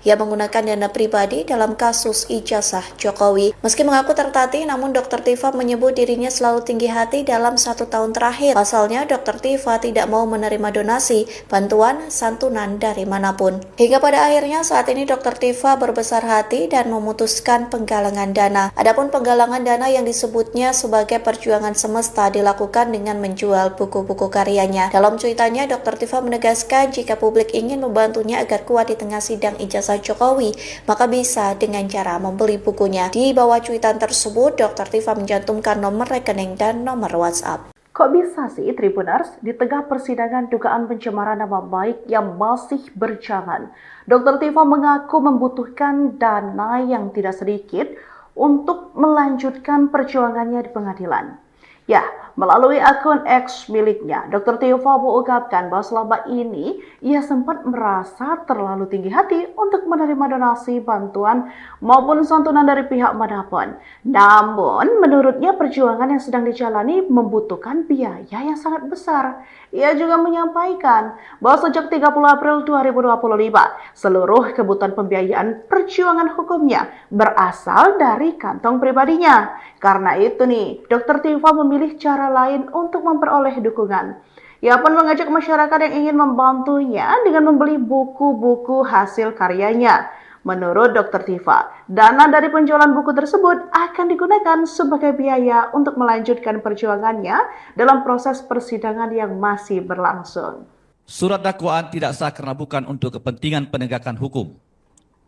S3: ia menggunakan dana pribadi dalam kasus ijazah Jokowi. Meski mengaku tertatih, namun Dr. Tifa menyebut dirinya selalu tinggi hati dalam 1 tahun terakhir. Pasalnya, Dr. Tifa tidak mau menerima donasi, bantuan, santunan dari manapun. Hingga pada akhirnya saat ini Dr. Tifa berbesar hati dan memutuskan penggalangan dana. Adapun penggalangan dana yang disebutnya sebagai perjuangan semesta dilakukan dengan menjual buku-buku karyanya. Dalam cuitannya, Dr. Tifa menegaskan jika publik ingin membantunya agar kuat di tengah sidang ijazah Jokowi, maka bisa dengan cara membeli bukunya. Di bawah cuitan tersebut, Dr. Tifa mencantumkan nomor rekening dan nomor WhatsApp.
S1: Kok bisa sih Tribuners, di tengah persidangan dugaan pencemaran nama baik yang masih berjalan, Dr. Tifa mengaku membutuhkan dana yang tidak sedikit untuk melanjutkan perjuangannya di pengadilan. Ya, melalui akun X miliknya, Dr. Tifa mengungkapkan bahwa selama ini ia sempat merasa terlalu tinggi hati untuk menerima donasi, bantuan, maupun santunan dari pihak manapun. Namun, menurutnya perjuangan yang sedang dijalani membutuhkan biaya yang sangat besar. Ia juga menyampaikan bahwa sejak 30 April 2025, seluruh kebutuhan pembiayaan perjuangan hukumnya berasal dari kantong pribadinya. Karena itu nih, Dr. Tifa memilih cara lain untuk memperoleh dukungan. Ia pun mengajak masyarakat yang ingin membantunya dengan membeli buku-buku hasil karyanya. Menurut Dr. Tifa, dana dari penjualan buku tersebut akan digunakan sebagai biaya untuk melanjutkan perjuangannya dalam proses persidangan yang masih berlangsung.
S2: Surat dakwaan tidak sah karena bukan untuk kepentingan penegakan hukum.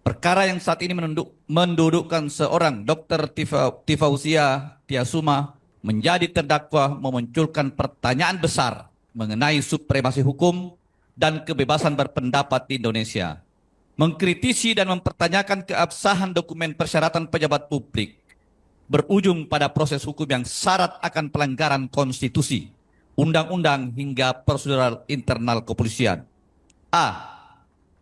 S2: Perkara yang saat ini mendudukkan seorang Dr. Tifausia Tiasuma menjadi terdakwa memunculkan pertanyaan besar mengenai supremasi hukum dan kebebasan berpendapat di Indonesia. Mengkritisi dan mempertanyakan keabsahan dokumen persyaratan pejabat publik berujung pada proses hukum yang syarat akan pelanggaran konstitusi, undang-undang hingga prosedural internal kepolisian. A.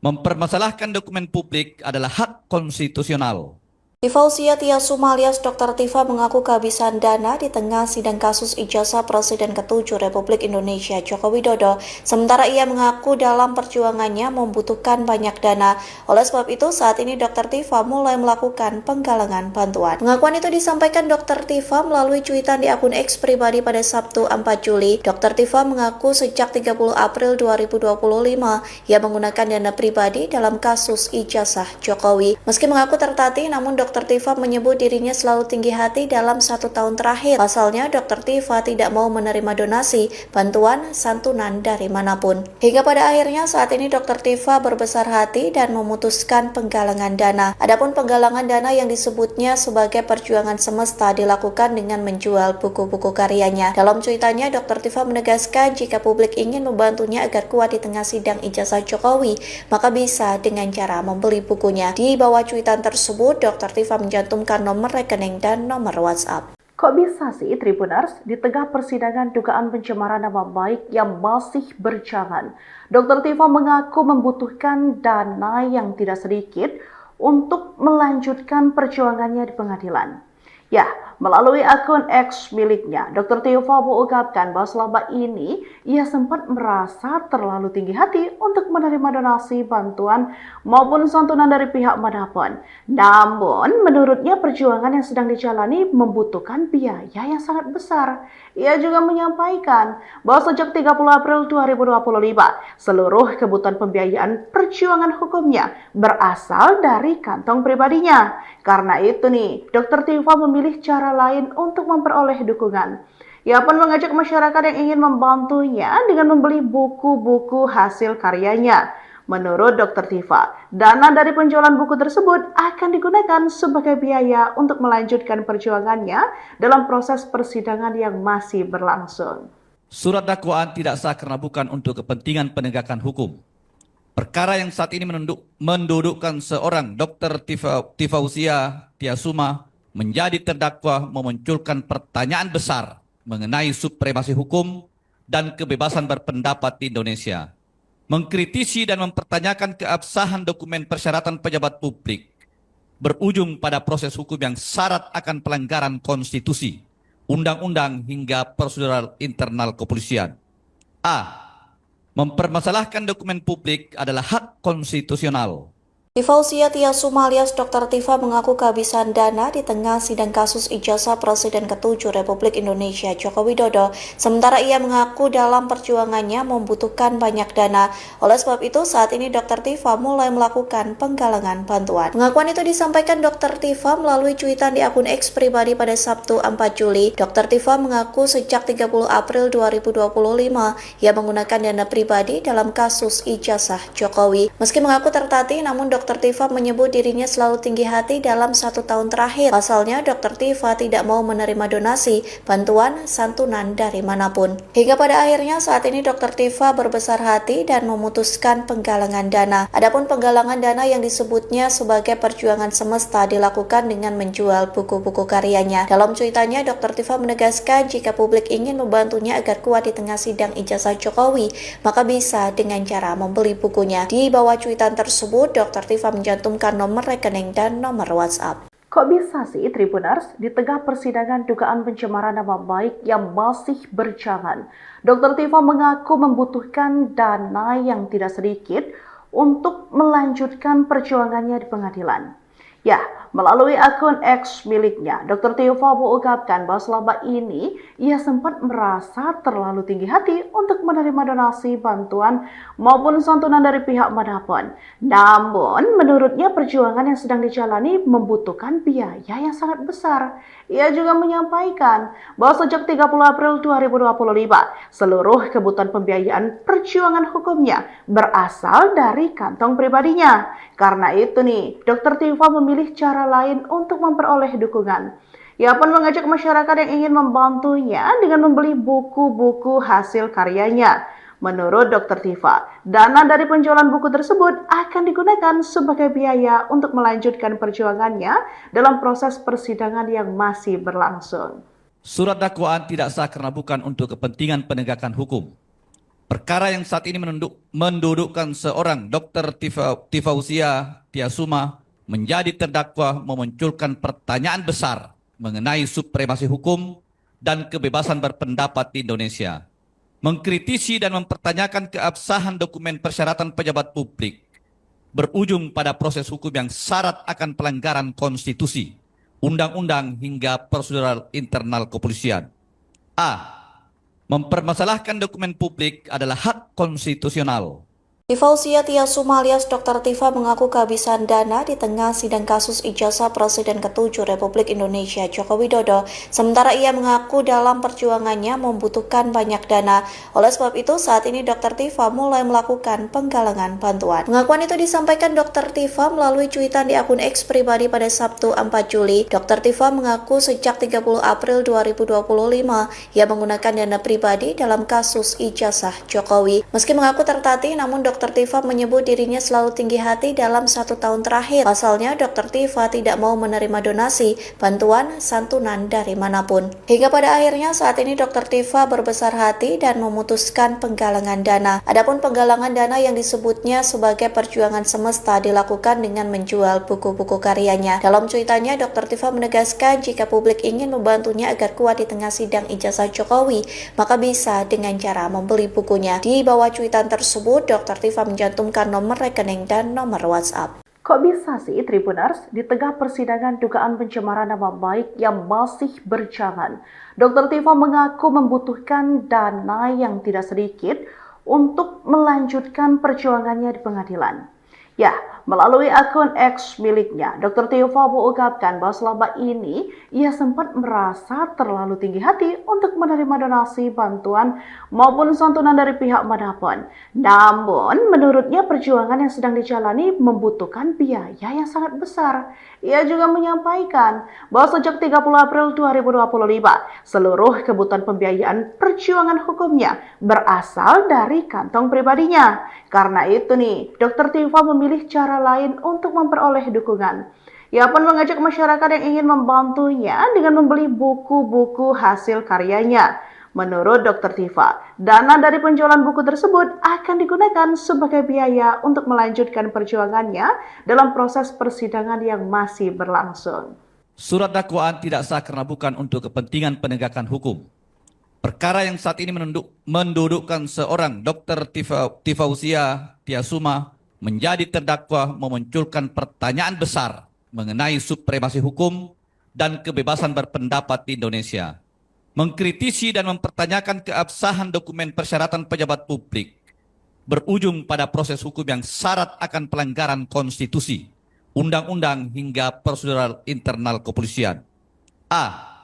S2: Mempermasalahkan dokumen publik adalah hak konstitusional.
S3: Tifausia Tiasuma alias Dr. Tifa mengaku kehabisan dana di tengah sidang kasus ijazah Presiden ke-7 Republik Indonesia Joko Widodo. Sementara ia mengaku dalam perjuangannya membutuhkan banyak dana. Oleh sebab itu, saat ini Dr. Tifa mulai melakukan penggalangan bantuan. Pengakuan itu disampaikan Dr. Tifa melalui cuitan di akun X pribadi pada Sabtu 4 Juli. Dr. Tifa mengaku sejak 30 April 2025 ia menggunakan dana pribadi dalam kasus ijazah Jokowi. Meski mengaku tertatih, namun Dr. Tifa menyebut dirinya selalu tinggi hati dalam 1 tahun terakhir. Pasalnya, Dr. Tifa tidak mau menerima donasi, bantuan, santunan dari manapun. Hingga pada akhirnya saat ini Dr. Tifa berbesar hati dan memutuskan penggalangan dana. Adapun penggalangan dana yang disebutnya sebagai perjuangan semesta dilakukan dengan menjual buku-buku karyanya. Dalam cuitannya, Dr. Tifa menegaskan jika publik ingin membantunya agar kuat di tengah sidang ijazah Jokowi, maka bisa dengan cara membeli bukunya. Di bawah cuitan tersebut, Dr. Tifa mencantumkan nomor rekening dan nomor WhatsApp.
S1: Kok bisa sih Tribuners, di tengah persidangan dugaan pencemaran nama baik yang masih berjalan, Dr. Tifa mengaku membutuhkan dana yang tidak sedikit untuk melanjutkan perjuangannya di pengadilan. Ya, melalui akun X miliknya, Dr. Tifa mengungkapkan bahwa selama ini ia sempat merasa terlalu tinggi hati untuk menerima donasi, bantuan, maupun santunan dari pihak manapun. Namun, menurutnya perjuangan yang sedang dijalani membutuhkan biaya yang sangat besar. Ia juga menyampaikan bahwa sejak 30 April 2025, seluruh kebutuhan pembiayaan perjuangan hukumnya berasal dari kantong pribadinya. Karena itu nih, Dr. Tifa memilih cara lain untuk memperoleh dukungan. Ia pun mengajak masyarakat yang ingin membantunya dengan membeli buku-buku hasil karyanya. Menurut Dr. Tifa, dana dari penjualan buku tersebut akan digunakan sebagai biaya untuk melanjutkan perjuangannya dalam proses persidangan yang masih berlangsung.
S2: Surat dakwaan tidak sah karena bukan untuk kepentingan penegakan hukum. Perkara yang saat ini mendudukkan seorang Dr. Tifausia Tiasuma menjadi terdakwa memunculkan pertanyaan besar mengenai supremasi hukum dan kebebasan berpendapat di Indonesia, mengkritisi dan mempertanyakan keabsahan dokumen persyaratan pejabat publik, berujung pada proses hukum yang syarat akan pelanggaran konstitusi, undang-undang hingga prosedural internal kepolisian. A. Mempermasalahkan dokumen publik adalah hak konstitusional.
S3: Tifausia Tiasuma alias Dr. Tifa mengaku kehabisan dana di tengah sidang kasus ijazah Presiden ke-7 Republik Indonesia Joko Widodo. Sementara ia mengaku dalam perjuangannya membutuhkan banyak dana. Oleh sebab itu, saat ini Dr. Tifa mulai melakukan penggalangan bantuan. Pengakuan itu disampaikan Dr. Tifa melalui cuitan di akun X pribadi pada Sabtu 4 Juli. Dr. Tifa mengaku sejak 30 April 2025 ia menggunakan dana pribadi dalam kasus ijazah Jokowi. Meski mengaku tertatih, namun Dr. Tifa menyebut dirinya selalu tinggi hati dalam 1 tahun terakhir. Pasalnya, Dr. Tifa tidak mau menerima donasi, bantuan, santunan dari manapun. Hingga pada akhirnya saat ini Dr. Tifa berbesar hati dan memutuskan penggalangan dana. Adapun penggalangan dana yang disebutnya sebagai perjuangan semesta dilakukan dengan menjual buku-buku karyanya. Dalam cuitannya, Dr. Tifa menegaskan jika publik ingin membantunya agar kuat di tengah sidang ijazah Jokowi, maka bisa dengan cara membeli bukunya. Di bawah cuitan tersebut, Dr. Tifa mencantumkan nomor rekening dan nomor WhatsApp.
S1: Kok bisa sih Tribuners, di tengah persidangan dugaan pencemaran nama baik yang masih berjalan, Dr. Tifa mengaku membutuhkan dana yang tidak sedikit untuk melanjutkan perjuangannya di pengadilan. Ya, melalui akun X miliknya, Dr. Tifa mengungkapkan bahwa selama ini ia sempat merasa terlalu tinggi hati untuk menerima donasi, bantuan, maupun santunan dari pihak manapun. Namun, menurutnya perjuangan yang sedang dijalani membutuhkan biaya yang sangat besar. Ia juga menyampaikan bahwa sejak 30 April 2025, seluruh kebutuhan pembiayaan perjuangan hukumnya berasal dari kantong pribadinya. Karena itu nih, Dr. Tifa memilih cara lain untuk memperoleh dukungan. Ia pun mengajak masyarakat yang ingin membantunya dengan membeli buku-buku hasil karyanya. Menurut Dr. Tifa, dana dari penjualan buku tersebut akan digunakan sebagai biaya untuk melanjutkan perjuangannya dalam proses persidangan yang masih berlangsung.
S2: Surat dakwaan tidak sah karena bukan untuk kepentingan penegakan hukum. Perkara yang saat ini mendudukkan seorang Dr. Tifausia Tiasuma menjadi terdakwa memunculkan pertanyaan besar mengenai supremasi hukum dan kebebasan berpendapat di Indonesia, mengkritisi dan mempertanyakan keabsahan dokumen persyaratan pejabat publik, berujung pada proses hukum yang syarat akan pelanggaran konstitusi, undang-undang hingga prosedural internal kepolisian. A. Mempermasalahkan dokumen publik adalah hak konstitusional.
S3: Tifausia Tiasuma alias Dr. Tifa mengaku kehabisan dana di tengah sidang kasus ijazah Presiden ke-7 Republik Indonesia Joko Widodo. Sementara ia mengaku dalam perjuangannya membutuhkan banyak dana. Oleh sebab itu, saat ini Dr. Tifa mulai melakukan penggalangan bantuan. Pengakuan itu disampaikan Dr. Tifa melalui cuitan di akun X pribadi pada Sabtu 4 Juli. Dr. Tifa mengaku sejak 30 April 2025 ia menggunakan dana pribadi dalam kasus ijazah Jokowi. Meski mengaku tertatih, namun Dr. Tifa menyebut dirinya selalu tinggi hati dalam 1 tahun terakhir. Pasalnya, Dr. Tifa tidak mau menerima donasi, bantuan, santunan dari manapun. Hingga pada akhirnya saat ini Dr. Tifa berbesar hati dan memutuskan penggalangan dana. Adapun penggalangan dana yang disebutnya sebagai perjuangan semesta dilakukan dengan menjual buku-buku karyanya. Dalam cuitannya, Dr. Tifa menegaskan jika publik ingin membantunya agar kuat di tengah sidang ijazah Jokowi, maka bisa dengan cara membeli bukunya. Di bawah cuitan tersebut, Dr. Tifa mencantumkan nomor rekening dan nomor WhatsApp.
S1: Kok bisa sih Tribuners, di tengah persidangan dugaan pencemaran nama baik yang masih berjalan, Dr. Tifa mengaku membutuhkan dana yang tidak sedikit untuk melanjutkan perjuangannya di pengadilan. Ya, melalui akun X miliknya, Dr. Tifa mengungkapkan bahwa selama ini ia sempat merasa terlalu tinggi hati untuk menerima donasi, bantuan, maupun santunan dari pihak manapun. Namun, menurutnya perjuangan yang sedang dijalani membutuhkan biaya yang sangat besar. Ia juga menyampaikan bahwa sejak 30 April 2025, seluruh kebutuhan pembiayaan perjuangan hukumnya berasal dari kantong pribadinya. Karena itu nih, Dr. Tifa memilih cara lain untuk memperoleh dukungan. Ia pun mengajak masyarakat yang ingin membantunya dengan membeli buku-buku hasil karyanya. Menurut Dr. Tifa, dana dari penjualan buku tersebut akan digunakan sebagai biaya untuk melanjutkan perjuangannya dalam proses persidangan yang masih berlangsung.
S2: Surat dakwaan tidak sah karena bukan untuk kepentingan penegakan hukum. Perkara yang saat ini mendudukkan seorang Dr. Tifausia Tiasuma menjadi terdakwa memunculkan pertanyaan besar mengenai supremasi hukum dan kebebasan berpendapat di Indonesia. Mengkritisi dan mempertanyakan keabsahan dokumen persyaratan pejabat publik berujung pada proses hukum yang syarat akan pelanggaran konstitusi, undang-undang hingga prosedural internal kepolisian. A.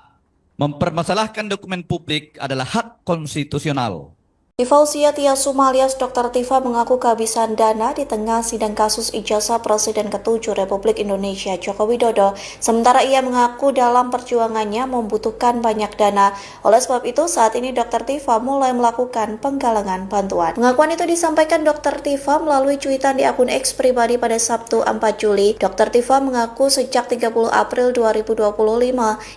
S2: Mempermasalahkan dokumen publik adalah hak konstitusional.
S3: Tifausia Tiasuma alias Dr. Tifa mengaku kehabisan dana di tengah sidang kasus ijazah Presiden ke-7 Republik Indonesia Joko Widodo. Sementara ia mengaku dalam perjuangannya membutuhkan banyak dana. Oleh sebab itu, saat ini Dr. Tifa mulai melakukan penggalangan bantuan. Pengakuan itu disampaikan Dr. Tifa melalui cuitan di akun X pribadi pada Sabtu 4 Juli. Dr. Tifa mengaku sejak 30 April 2025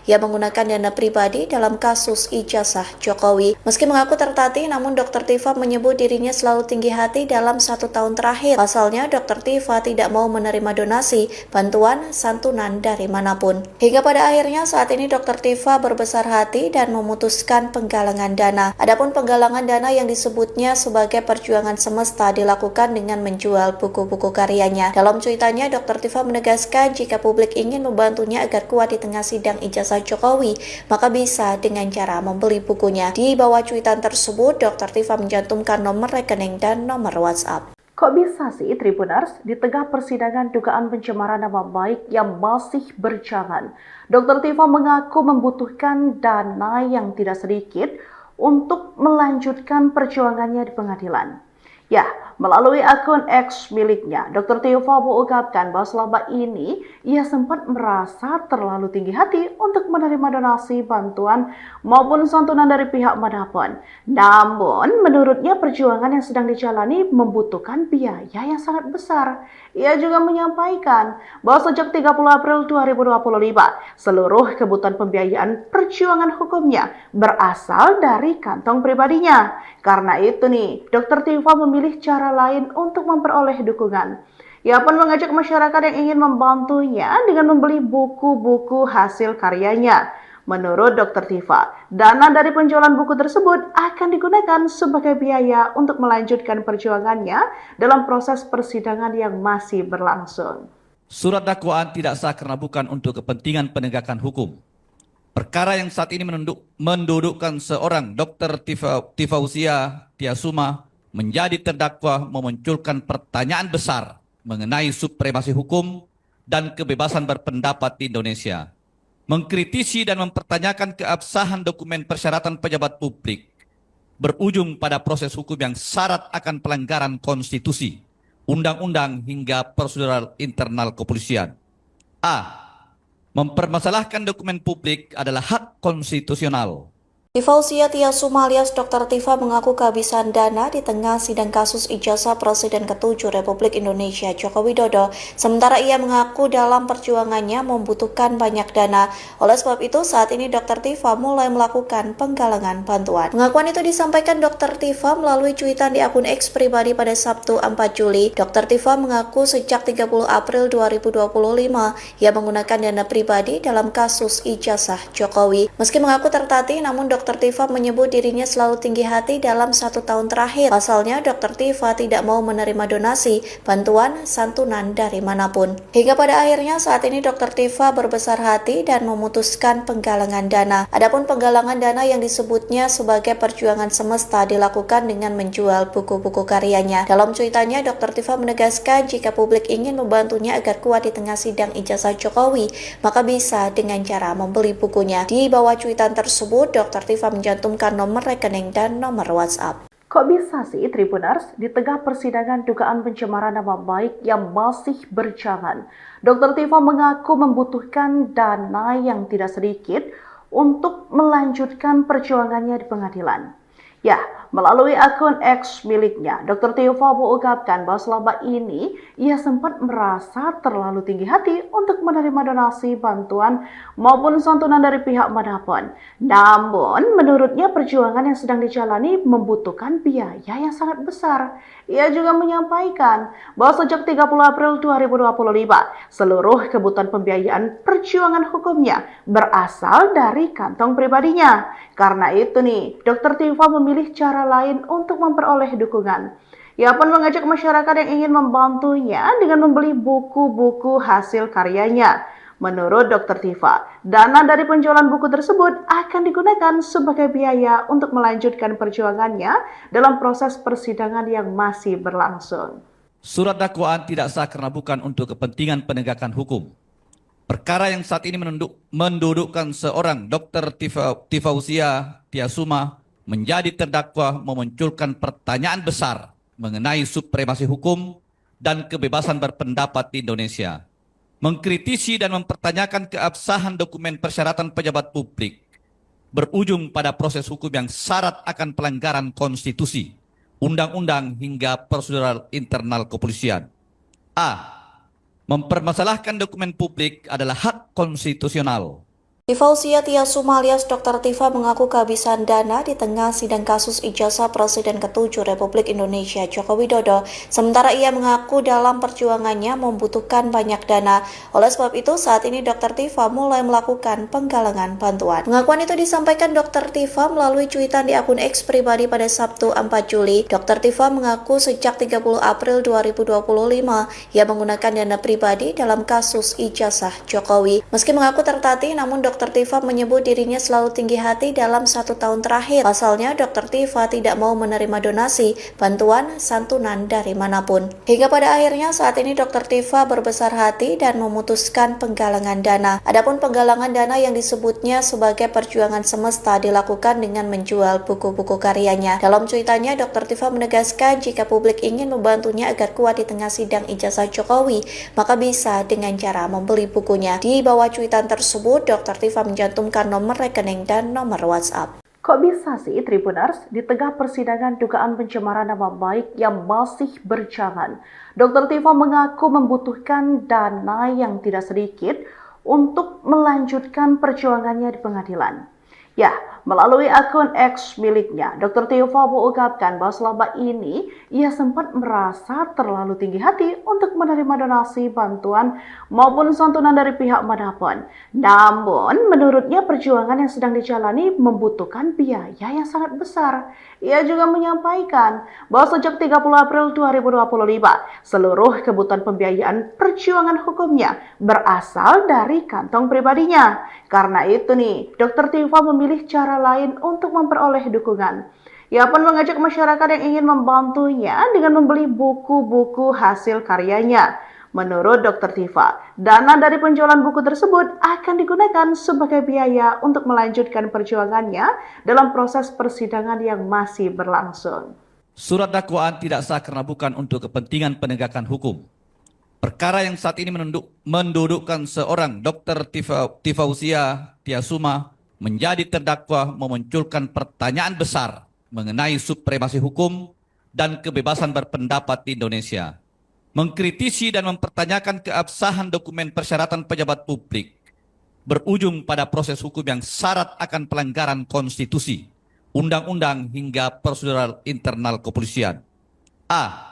S3: ia menggunakan dana pribadi dalam kasus ijazah Jokowi. Meski mengaku tertatih, namun Dr. Tifa menyebut dirinya selalu tinggi hati dalam 1 tahun terakhir. Pasalnya, Dr. Tifa tidak mau menerima donasi, bantuan, santunan dari manapun. Hingga pada akhirnya saat ini Dr. Tifa berbesar hati dan memutuskan penggalangan dana. Adapun penggalangan dana yang disebutnya sebagai perjuangan semesta dilakukan dengan menjual buku-buku karyanya. Dalam cuitannya, Dr. Tifa menegaskan jika publik ingin membantunya agar kuat di tengah sidang ijazah Jokowi, maka bisa dengan cara membeli bukunya. Di bawah cuitan tersebut, Dr. Tifa mencantumkan nomor rekening dan nomor WhatsApp.
S1: Kok bisa sih Tribuners di tengah persidangan dugaan pencemaran nama baik yang masih berjalan? Dr. Tifa mengaku membutuhkan dana yang tidak sedikit untuk melanjutkan perjuangannya di pengadilan. Ya, melalui akun X miliknya, Dr. Tifa mengungkapkan bahwa selama ini ia sempat merasa terlalu tinggi hati untuk menerima donasi, bantuan, maupun santunan dari pihak manapun. Namun, menurutnya perjuangan yang sedang dijalani membutuhkan biaya yang sangat besar. Ia juga menyampaikan bahwa sejak 30 April 2025, seluruh kebutuhan pembiayaan perjuangan hukumnya berasal dari kantong pribadinya. Karena itu nih, Dr. Tifa memilih cara lain untuk memperoleh dukungan. Ia pun mengajak masyarakat yang ingin membantunya dengan membeli buku-buku hasil karyanya. Menurut Dr. Tifa, dana dari penjualan buku tersebut akan digunakan sebagai biaya untuk melanjutkan perjuangannya dalam proses persidangan yang masih berlangsung.
S2: Surat dakwaan tidak sah karena bukan untuk kepentingan penegakan hukum. Perkara yang saat ini mendudukkan seorang Dr. Tifausia Tiasuma menjadi terdakwa memunculkan pertanyaan besar mengenai supremasi hukum dan kebebasan berpendapat di Indonesia. Mengkritisi dan mempertanyakan keabsahan dokumen persyaratan pejabat publik berujung pada proses hukum yang syarat akan pelanggaran konstitusi, undang-undang hingga prosedural internal kepolisian. A. Mempermasalahkan dokumen publik adalah hak konstitusional.
S3: Tifausia Tiasuma alias Dr. Tifa mengaku kehabisan dana di tengah sidang kasus ijazah Presiden ke-7 Republik Indonesia Joko Widodo. Sementara ia mengaku dalam perjuangannya membutuhkan banyak dana. Oleh sebab itu, saat ini Dr. Tifa mulai melakukan penggalangan bantuan. Pengakuan itu disampaikan Dr. Tifa melalui cuitan di akun X pribadi pada Sabtu 4 Juli. Dr. Tifa mengaku sejak 30 April 2025 ia menggunakan dana pribadi dalam kasus ijazah Jokowi. Meski mengaku tertatih, namun Dr. Tifa menyebut dirinya selalu tinggi hati dalam 1 tahun terakhir. Pasalnya, Dr. Tifa tidak mau menerima donasi, bantuan, santunan dari manapun. Hingga pada akhirnya saat ini Dr. Tifa berbesar hati dan memutuskan penggalangan dana. Adapun penggalangan dana yang disebutnya sebagai perjuangan semesta dilakukan dengan menjual buku-buku karyanya. Dalam cuitannya, Dr. Tifa menegaskan jika publik ingin membantunya agar kuat di tengah sidang ijazah Jokowi, maka bisa dengan cara membeli bukunya. Di bawah cuitan tersebut, Dr. Tifa mencantumkan nomor rekening dan nomor WhatsApp.
S1: Kok bisa sih Tribuners di tengah persidangan dugaan pencemaran nama baik yang masih berjalan? Dr. Tifa mengaku membutuhkan dana yang tidak sedikit untuk melanjutkan perjuangannya di pengadilan. Ya, melalui akun X miliknya, Dr. Tiva mengungkapkan bahwa selama ini ia sempat merasa terlalu tinggi hati untuk menerima donasi, bantuan, maupun santunan dari pihak manapun. Namun, menurutnya perjuangan yang sedang dijalani membutuhkan biaya yang sangat besar. Ia juga menyampaikan bahwa sejak 30 April 2025, seluruh kebutuhan pembiayaan perjuangan hukumnya berasal dari kantong pribadinya. Karena itu nih, Dr. Tiva memilih cara lain untuk memperoleh dukungan. Ia pun mengajak masyarakat yang ingin membantunya dengan membeli buku-buku hasil karyanya. Menurut Dr. Tiva, dana dari penjualan buku tersebut akan digunakan sebagai biaya untuk melanjutkan perjuangannya dalam proses persidangan yang masih berlangsung.
S2: Surat dakwaan tidak sah karena bukan untuk kepentingan penegakan hukum. Perkara yang saat ini mendudukkan seorang Dr. Tifausia Tiasuma menjadi terdakwa memunculkan pertanyaan besar mengenai supremasi hukum dan kebebasan berpendapat di Indonesia. Mengkritisi dan mempertanyakan keabsahan dokumen persyaratan pejabat publik berujung pada proses hukum yang syarat akan pelanggaran konstitusi, undang-undang hingga prosedural internal kepolisian. A. Mempermasalahkan dokumen publik adalah hak konstitusional.
S3: Tifausia Tiasuma alias Dr. Tiva mengaku kehabisan dana di tengah sidang kasus ijazah Presiden ke-7 Republik Indonesia Joko Widodo. Sementara ia mengaku dalam perjuangannya membutuhkan banyak dana. Oleh sebab itu, saat ini Dr. Tiva mulai melakukan penggalangan bantuan. Pengakuan itu disampaikan Dr. Tiva melalui cuitan di akun X pribadi pada Sabtu 4 Juli. Dr. Tiva mengaku sejak 30 April 2025 ia menggunakan dana pribadi dalam kasus ijazah Jokowi. Meski mengaku tertatih, namun Dr. Tiva menyebut dirinya selalu tinggi hati dalam 1 tahun terakhir. Pasalnya, Dr. Tiva tidak mau menerima donasi, bantuan, santunan dari manapun. Hingga pada akhirnya saat ini Dr. Tiva berbesar hati dan memutuskan penggalangan dana. Adapun penggalangan dana yang disebutnya sebagai perjuangan semesta dilakukan dengan menjual buku-buku karyanya. Dalam cuitannya, Dr. Tiva menegaskan jika publik ingin membantunya agar kuat di tengah sidang ijazah Jokowi, maka bisa dengan cara membeli bukunya. Di bawah cuitan tersebut, Dr. Tiva mencantumkan nomor rekening dan nomor WhatsApp.
S1: Kok bisa sih Tribuners, di tengah persidangan dugaan pencemaran nama baik yang masih berjalan, Dr. Tiva mengaku membutuhkan dana yang tidak sedikit untuk melanjutkan perjuangannya di pengadilan. Ya, melalui akun X miliknya, Dr. Tiva mengungkapkan bahwa selama ini ia sempat merasa terlalu tinggi hati untuk menerima donasi, bantuan, maupun santunan dari pihak manapun. Namun, menurutnya perjuangan yang sedang dijalani membutuhkan biaya yang sangat besar. Ia juga menyampaikan bahwa sejak 30 April 2025, seluruh kebutuhan pembiayaan perjuangan hukumnya berasal dari kantong pribadinya. Karena itu nih, Dr. Tiva memilih cara lain untuk memperoleh dukungan. Ia pun mengajak masyarakat yang ingin membantunya dengan membeli buku-buku hasil karyanya. Menurut Dr. Tiva, dana dari penjualan buku tersebut akan digunakan sebagai biaya untuk melanjutkan perjuangannya dalam proses persidangan yang masih berlangsung.
S2: Surat dakwaan tidak sah karena bukan untuk kepentingan penegakan hukum. Perkara yang saat ini mendudukkan seorang Dr. Tifausia Tiasuma menjadi terdakwa memunculkan pertanyaan besar mengenai supremasi hukum dan kebebasan berpendapat di Indonesia. Mengkritisi dan mempertanyakan keabsahan dokumen persyaratan pejabat publik berujung pada proses hukum yang syarat akan pelanggaran konstitusi, undang-undang hingga prosedural internal kepolisian. A.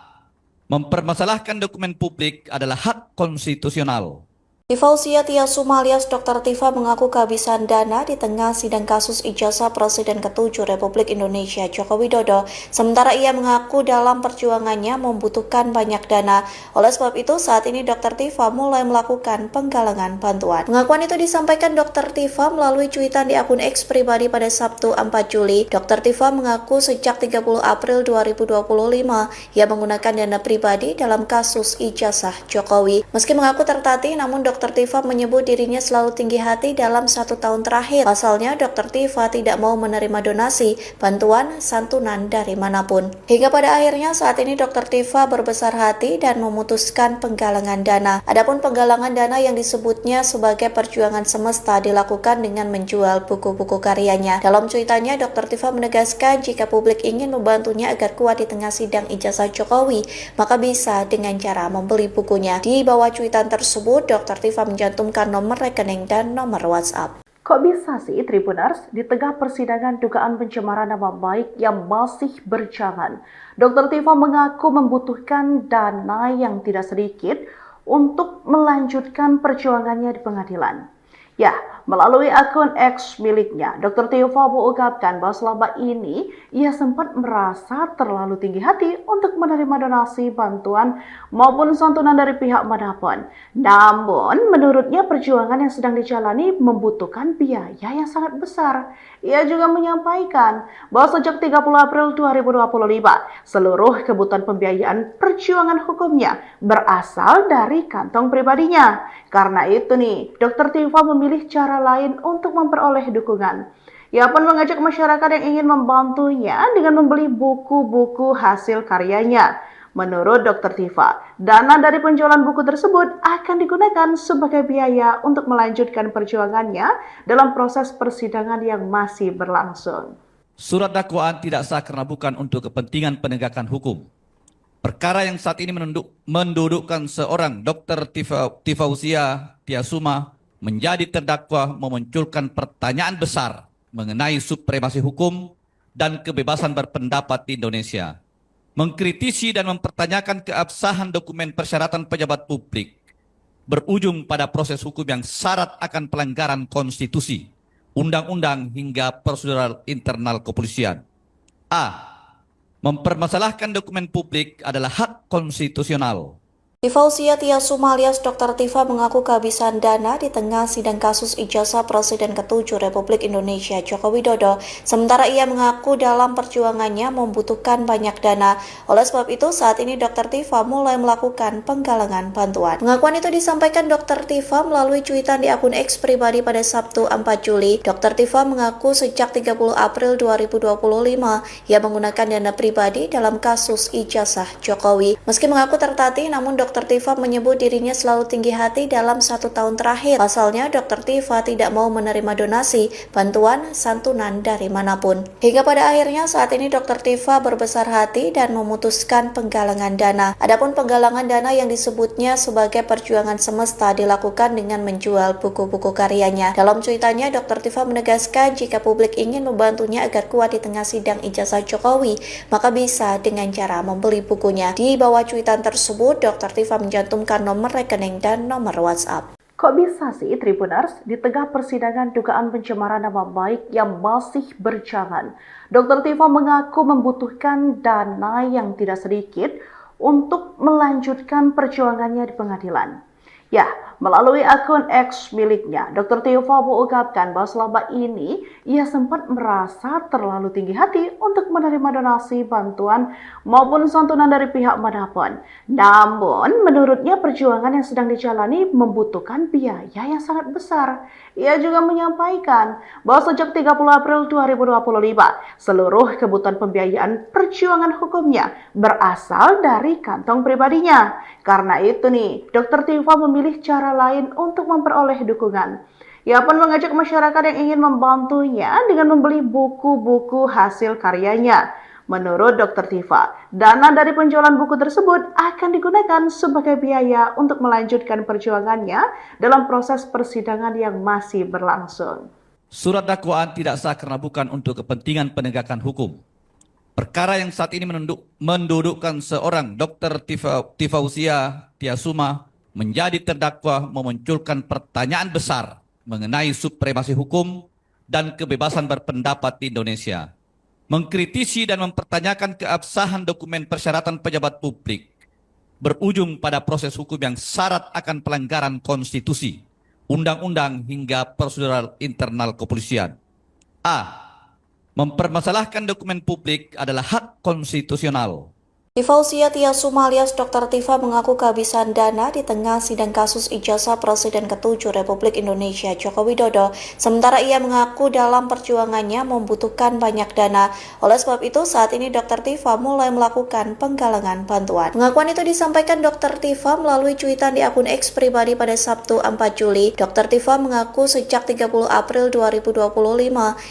S2: Mempermasalahkan dokumen publik adalah hak konstitusional.
S3: Tifausia Tiasuma alias Dr. Tiva mengaku kehabisan dana di tengah sidang kasus ijazah Presiden ke-7 Republik Indonesia Joko Widodo. Sementara ia mengaku dalam perjuangannya membutuhkan banyak dana. Oleh sebab itu, saat ini Dr. Tiva mulai melakukan penggalangan bantuan. Pengakuan itu disampaikan Dr. Tiva melalui cuitan di akun X pribadi pada Sabtu 4 Juli. Dr. Tiva mengaku sejak 30 April 2025 ia menggunakan dana pribadi dalam kasus ijazah Jokowi. Meski mengaku tertatih, namun Dr. Dr. Tifa menyebut dirinya selalu tinggi hati dalam 1 tahun terakhir. Pasalnya, Dr. Tifa tidak mau menerima donasi, bantuan, santunan dari manapun. Hingga pada akhirnya saat ini Dr. Tifa berbesar hati dan memutuskan penggalangan dana. Adapun penggalangan dana yang disebutnya sebagai perjuangan semesta dilakukan dengan menjual buku-buku karyanya. Dalam cuitannya, Dr. Tifa menegaskan jika publik ingin membantunya agar kuat di tengah sidang ijazah Jokowi, maka bisa dengan cara membeli bukunya. Di bawah cuitan tersebut, Dr. Tifa mencantumkan nomor rekening dan nomor WhatsApp.
S1: Kok bisa sih Tribuners, di tengah persidangan dugaan pencemaran nama baik yang masih berjalan, Dr. Tifa mengaku membutuhkan dana yang tidak sedikit untuk melanjutkan perjuangannya di pengadilan. Ya, melalui akun X miliknya, Dr. Tifa mengungkapkan bahwa selama ini ia sempat merasa terlalu tinggi hati untuk menerima donasi, bantuan, maupun santunan dari pihak manapun. Namun, menurutnya perjuangan yang sedang dijalani membutuhkan biaya yang sangat besar. Ia juga menyampaikan bahwa sejak 30 April 2025, seluruh kebutuhan pembiayaan perjuangan hukumnya berasal dari kantong pribadinya. Karena itu nih, Dr. Tifa memilih cara lain untuk memperoleh dukungan. Ia pun mengajak masyarakat yang ingin membantunya dengan membeli buku-buku hasil karyanya. Menurut Dr. Tifa, dana dari penjualan buku tersebut akan digunakan sebagai biaya untuk melanjutkan perjuangannya dalam proses persidangan yang masih berlangsung.
S2: Surat dakwaan tidak sah karena bukan untuk kepentingan penegakan hukum. Perkara yang saat ini mendudukkan seorang Dr. Tifausia Tiasuma menjadi terdakwa memunculkan pertanyaan besar mengenai supremasi hukum dan kebebasan berpendapat di Indonesia. Mengkritisi dan mempertanyakan keabsahan dokumen persyaratan pejabat publik berujung pada proses hukum yang syarat akan pelanggaran konstitusi, undang-undang hingga prosedural internal kepolisian. A. Mempermasalahkan dokumen publik adalah hak konstitusional.
S3: Tifausia Tiasuma alias Dr. Tifa mengaku kehabisan dana di tengah sidang kasus ijazah Presiden ke-7 Republik Indonesia Joko Widodo. Sementara ia mengaku dalam perjuangannya membutuhkan banyak dana. Oleh sebab itu, saat ini Dr. Tifa mulai melakukan penggalangan bantuan. Pengakuan itu disampaikan Dr. Tifa melalui cuitan di akun X pribadi pada Sabtu 4 Juli. Dr. Tifa mengaku sejak 30 April 2025 ia menggunakan dana pribadi dalam kasus ijazah Jokowi. Meski mengaku tertatih, namun Dr. Tifa menyebut dirinya selalu tinggi hati dalam 1 tahun terakhir. Pasalnya, Dr. Tifa tidak mau menerima donasi, bantuan, santunan dari manapun. Hingga pada akhirnya saat ini Dr. Tifa berbesar hati dan memutuskan penggalangan dana. Adapun penggalangan dana yang disebutnya sebagai perjuangan semesta dilakukan dengan menjual buku-buku karyanya. Dalam cuitannya, Dr. Tifa menegaskan jika publik ingin membantunya agar kuat di tengah sidang ijazah Jokowi, maka bisa dengan cara membeli bukunya. Di bawah cuitan tersebut, Dr. Tifa mencantumkan nomor rekening dan nomor WhatsApp.
S1: Kok bisa sih Tribuners, di tengah persidangan dugaan pencemaran nama baik yang masih berjalan, Dr. Tifa mengaku membutuhkan dana yang tidak sedikit untuk melanjutkan perjuangannya di pengadilan. Ya, melalui akun X miliknya, Dr. Tifa mengungkapkan bahwa selama ini ia sempat merasa terlalu tinggi hati untuk menerima donasi, bantuan, maupun santunan dari pihak manapun. Namun, menurutnya perjuangan yang sedang dijalani membutuhkan biaya yang sangat besar. Ia juga menyampaikan bahwa sejak 30 April 2025, seluruh kebutuhan pembiayaan perjuangan hukumnya berasal dari kantong pribadinya. Karena itu nih, Dr. Tifa memilih cara lain untuk memperoleh dukungan. Ia pun mengajak masyarakat yang ingin membantunya dengan membeli buku-buku hasil karyanya. Menurut Dr. Tifa, dana dari penjualan buku tersebut akan digunakan sebagai biaya untuk melanjutkan perjuangannya dalam proses persidangan yang masih berlangsung.
S2: Surat dakwaan tidak sah karena bukan untuk kepentingan penegakan hukum. Perkara yang saat ini mendudukkan seorang Dr. Tifausia Tiasuma menjadi terdakwa memunculkan pertanyaan besar mengenai supremasi hukum dan kebebasan berpendapat di Indonesia. Mengkritisi dan mempertanyakan keabsahan dokumen persyaratan pejabat publik berujung pada proses hukum yang syarat akan pelanggaran konstitusi, undang-undang hingga prosedural internal kepolisian. A. Mempermasalahkan dokumen publik adalah hak konstitusional.
S3: Tifausia Tiasuma alias Dr. Tifa mengaku kehabisan dana di tengah sidang kasus ijazah Presiden ke-7 Republik Indonesia Joko Widodo. Sementara ia mengaku dalam perjuangannya membutuhkan banyak dana. Oleh sebab itu, saat ini Dr. Tifa mulai melakukan penggalangan bantuan. Pengakuan itu disampaikan Dr. Tifa melalui cuitan di akun X pribadi pada Sabtu 4 Juli. Dr. Tifa mengaku sejak 30 April 2025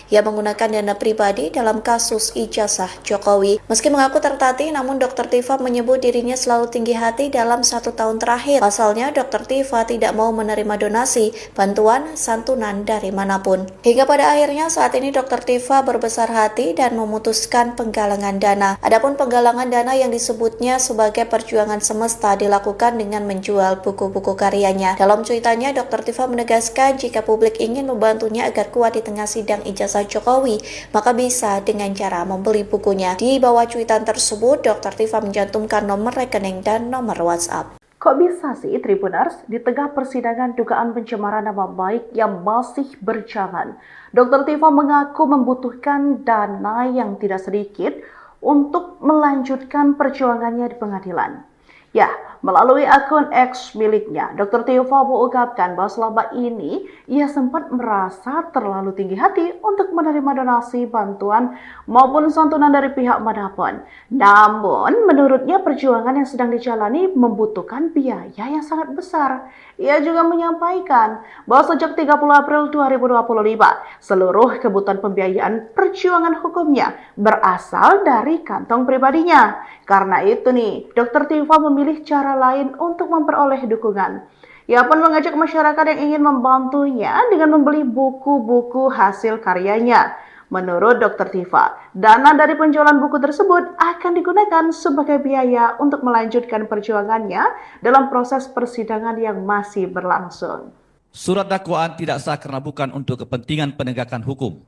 S3: ia menggunakan dana pribadi dalam kasus ijazah Jokowi. Meski mengaku tertatih, namun Dr. Tifa menyebut dirinya selalu tinggi hati dalam 1 tahun terakhir. Pasalnya, Dr. Tifa tidak mau menerima donasi, bantuan, santunan dari manapun. Hingga pada akhirnya saat ini Dr. Tifa berbesar hati dan memutuskan penggalangan dana. Adapun penggalangan dana yang disebutnya sebagai perjuangan semesta dilakukan dengan menjual buku-buku karyanya. Dalam cuitannya, Dr. Tifa menegaskan jika publik ingin membantunya agar kuat di tengah sidang ijazah Jokowi, maka bisa dengan cara membeli bukunya. Di bawah cuitan tersebut, Dr. Tifa mencantumkan nomor rekening dan nomor WhatsApp.
S1: Kok bisa sih Tribuners, di tengah persidangan dugaan pencemaran nama baik yang masih berjalan, Dr. Tifa mengaku membutuhkan dana yang tidak sedikit untuk melanjutkan perjuangannya di pengadilan. Ya, melalui akun X miliknya, Dr. Tifa mengungkapkan bahwa selama ini ia sempat merasa terlalu tinggi hati untuk menerima donasi, bantuan, maupun santunan dari pihak manapun. Namun, menurutnya perjuangan yang sedang dijalani membutuhkan biaya yang sangat besar. Ia juga menyampaikan bahwa sejak 30 April 2025, seluruh kebutuhan pembiayaan perjuangan hukumnya berasal dari kantong pribadinya. Karena itu nih, Dr. Tifa memilih cara lain untuk memperoleh dukungan. Ia pun mengajak masyarakat yang ingin membantunya dengan membeli buku-buku hasil karyanya. Menurut Dr. Tifa, dana dari penjualan buku tersebut akan digunakan sebagai biaya untuk melanjutkan perjuangannya dalam proses persidangan yang masih berlangsung.
S2: Surat dakwaan tidak sah karena bukan untuk kepentingan penegakan hukum.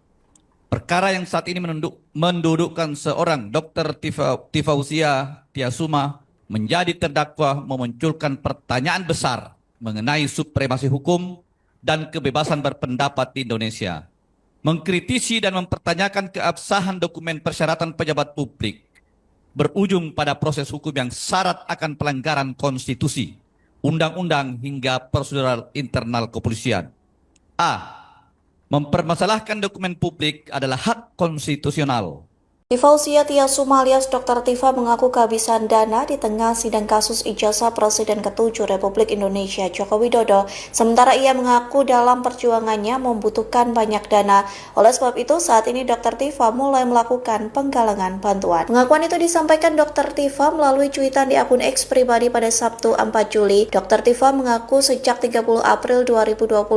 S2: Perkara yang saat ini mendudukkan seorang Dr. Tifausia Tiasuma menjadi terdakwa memunculkan pertanyaan besar mengenai supremasi hukum dan kebebasan berpendapat di Indonesia. Mengkritisi dan mempertanyakan keabsahan dokumen persyaratan pejabat publik berujung pada proses hukum yang syarat akan pelanggaran konstitusi, undang-undang hingga prosedural internal kepolisian. A. Mempermasalahkan dokumen publik adalah hak konstitusional.
S3: Tifausia Tiasuma alias Dr. Tifa mengaku kehabisan dana di tengah sidang kasus ijazah Presiden ke-7 Republik Indonesia Joko Widodo. Sementara ia mengaku dalam perjuangannya membutuhkan banyak dana. Oleh sebab itu, saat ini Dr. Tifa mulai melakukan penggalangan bantuan. Pengakuan itu disampaikan Dr. Tifa melalui cuitan di akun X pribadi pada Sabtu 4 Juli. Dr. Tifa mengaku sejak 30 April 2025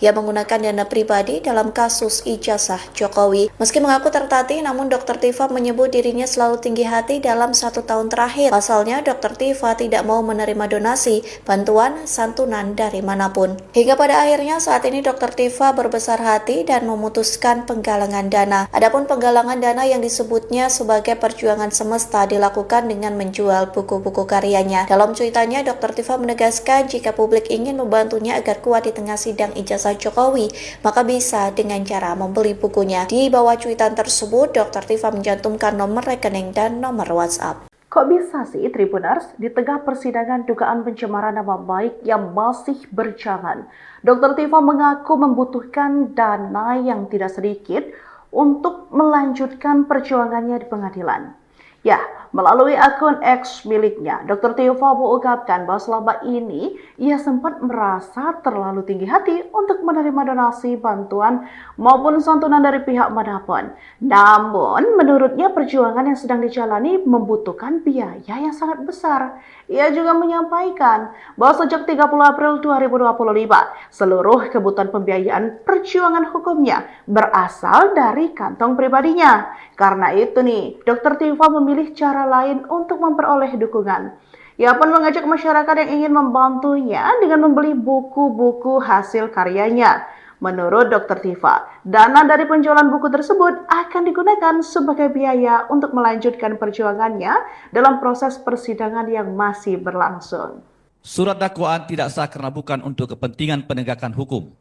S3: ia menggunakan dana pribadi dalam kasus ijazah Jokowi. Meski mengaku tertatih, namun Dr. Tifa menyebut dirinya selalu tinggi hati dalam 1 tahun terakhir. Pasalnya, Dr. Tifa tidak mau menerima donasi, bantuan, santunan dari manapun. Hingga pada akhirnya saat ini Dr. Tifa berbesar hati dan memutuskan penggalangan dana. Adapun penggalangan dana yang disebutnya sebagai perjuangan semesta dilakukan dengan menjual buku-buku karyanya. Dalam cuitannya, Dr. Tifa menegaskan jika publik ingin membantunya agar kuat di tengah sidang ijazah Jokowi, maka bisa dengan cara membeli bukunya. Di bawah cuitan tersebut, Dr. Tifa mencantumkan nomor rekening dan nomor WhatsApp.
S1: Kok bisa sih Tribuners, di tengah persidangan dugaan pencemaran nama baik yang masih berjalan, Dr. Tifa mengaku membutuhkan dana yang tidak sedikit untuk melanjutkan perjuangannya di pengadilan. Ya, melalui akun X miliknya, Dr. Tifa mengungkapkan bahwa selama ini ia sempat merasa terlalu tinggi hati untuk menerima donasi, bantuan, maupun santunan dari pihak manapun. Namun, menurutnya perjuangan yang sedang dijalani membutuhkan biaya yang sangat besar. Ia juga menyampaikan bahwa sejak 30 April 2025, seluruh kebutuhan pembiayaan perjuangan hukumnya berasal dari kantong pribadinya. Karena itu nih, Dr. Tifa memilih cara lain untuk memperoleh dukungan. Ia pun mengajak masyarakat yang ingin membantunya dengan membeli buku-buku hasil karyanya. Menurut Dr. Tifa, dana dari penjualan buku tersebut akan digunakan sebagai biaya untuk melanjutkan perjuangannya dalam proses persidangan yang masih berlangsung.
S2: Surat dakwaan tidak sah karena bukan untuk kepentingan penegakan hukum.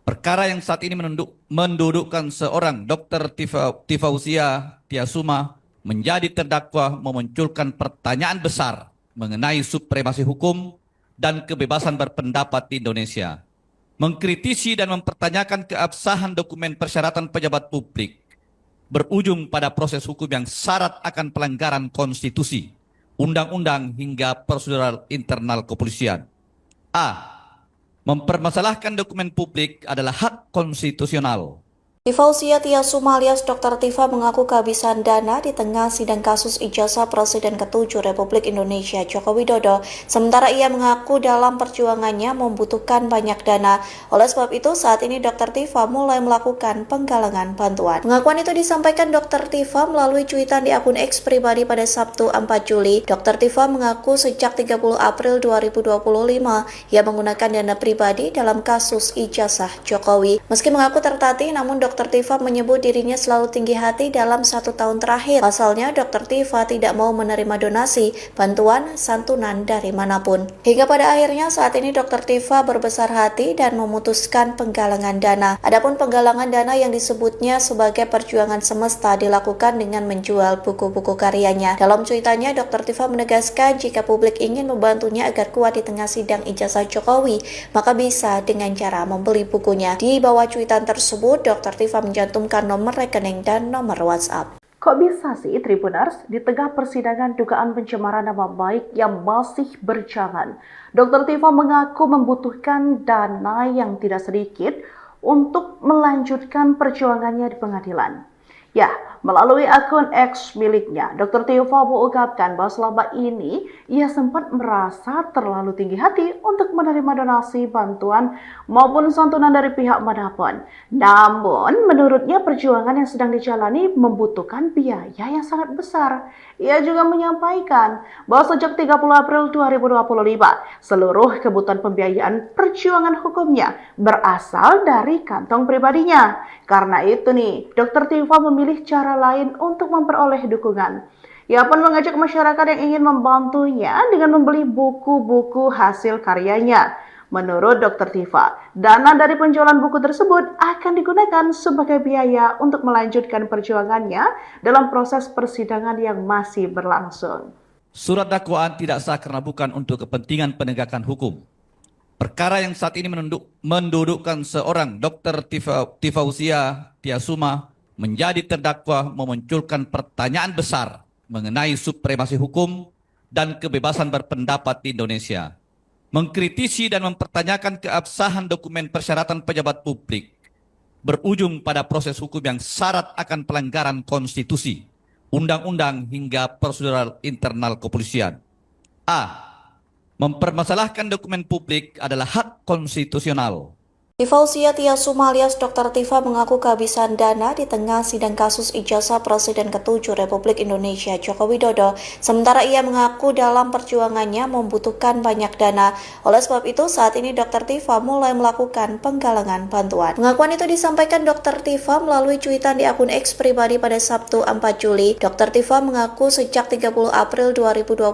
S2: Perkara yang saat ini mendudukkan seorang Dr. Tifausia Tiasuma menjadi terdakwa memunculkan pertanyaan besar mengenai supremasi hukum dan kebebasan berpendapat di Indonesia, mengkritisi dan mempertanyakan keabsahan dokumen persyaratan pejabat publik, berujung pada proses hukum yang syarat akan pelanggaran konstitusi, undang-undang hingga prosedural internal kepolisian. A. Mempermasalahkan dokumen publik adalah hak konstitusional.
S3: Tifausia Tiasuma alias Dr. Tifa mengaku kehabisan dana di tengah sidang kasus ijazah Presiden ke-7 Republik Indonesia Joko Widodo. Sementara ia mengaku dalam perjuangannya membutuhkan banyak dana. Oleh sebab itu, saat ini Dr. Tifa mulai melakukan penggalangan bantuan. Pengakuan itu disampaikan Dr. Tifa melalui cuitan di akun X pribadi pada Sabtu 4 Juli. Dr. Tifa mengaku sejak 30 April 2025 ia menggunakan dana pribadi dalam kasus ijazah Jokowi. Meski mengaku tertatih, namun Dr. Tifa menyebut dirinya selalu tinggi hati dalam 1 tahun terakhir. Pasalnya, Dr. Tifa tidak mau menerima donasi, bantuan, santunan dari manapun. Hingga pada akhirnya saat ini Dr. Tifa berbesar hati dan memutuskan penggalangan dana. Adapun penggalangan dana yang disebutnya sebagai perjuangan semesta dilakukan dengan menjual buku-buku karyanya. Dalam cuitannya, Dr. Tifa menegaskan jika publik ingin membantunya agar kuat di tengah sidang ijazah Jokowi, maka bisa dengan cara membeli bukunya. Di bawah cuitan tersebut, Dr. Tifa mencantumkan nomor rekening dan nomor WhatsApp.
S1: Kok bisa sih Tribuners, di tengah persidangan dugaan pencemaran nama baik yang masih berjalan, Dr. Tifa mengaku membutuhkan dana yang tidak sedikit untuk melanjutkan perjuangannya di pengadilan. Ya, melalui akun X miliknya, Dr. Tifa mengungkapkan bahwa selama ini ia sempat merasa terlalu tinggi hati untuk menerima donasi, bantuan, maupun santunan dari pihak manapun. Namun, menurutnya perjuangan yang sedang dijalani membutuhkan biaya yang sangat besar. Ia juga menyampaikan bahwa sejak 30 April 2025, seluruh kebutuhan pembiayaan perjuangan hukumnya berasal dari kantong pribadinya. Karena itu nih, Dr. Tifa memilih cara lain untuk memperoleh dukungan. Ia pun mengajak masyarakat yang ingin membantunya dengan membeli buku-buku hasil karyanya. Menurut Dr. Tifa, dana dari penjualan buku tersebut akan digunakan sebagai biaya untuk melanjutkan perjuangannya dalam proses persidangan yang masih berlangsung.
S2: Surat dakwaan tidak sah karena bukan untuk kepentingan penegakan hukum. Perkara yang saat ini mendudukkan seorang Dr. Tifausia Tiasuma menjadi terdakwa memunculkan pertanyaan besar mengenai supremasi hukum dan kebebasan berpendapat di Indonesia, mengkritisi dan mempertanyakan keabsahan dokumen persyaratan pejabat publik, berujung pada proses hukum yang syarat akan pelanggaran konstitusi, undang-undang hingga prosedural internal kepolisian. A. Mempermasalahkan dokumen publik adalah hak konstitusional.
S3: Tifausia Tiasuma alias Dr. Tifa mengaku kehabisan dana di tengah sidang kasus ijazah Presiden ke-7 Republik Indonesia Joko Widodo. Sementara ia mengaku dalam perjuangannya membutuhkan banyak dana. Oleh sebab itu, saat ini Dr. Tifa mulai melakukan penggalangan bantuan. Pengakuan itu disampaikan Dr. Tifa melalui cuitan di akun X pribadi pada Sabtu 4 Juli. Dr. Tifa mengaku sejak 30 April 2025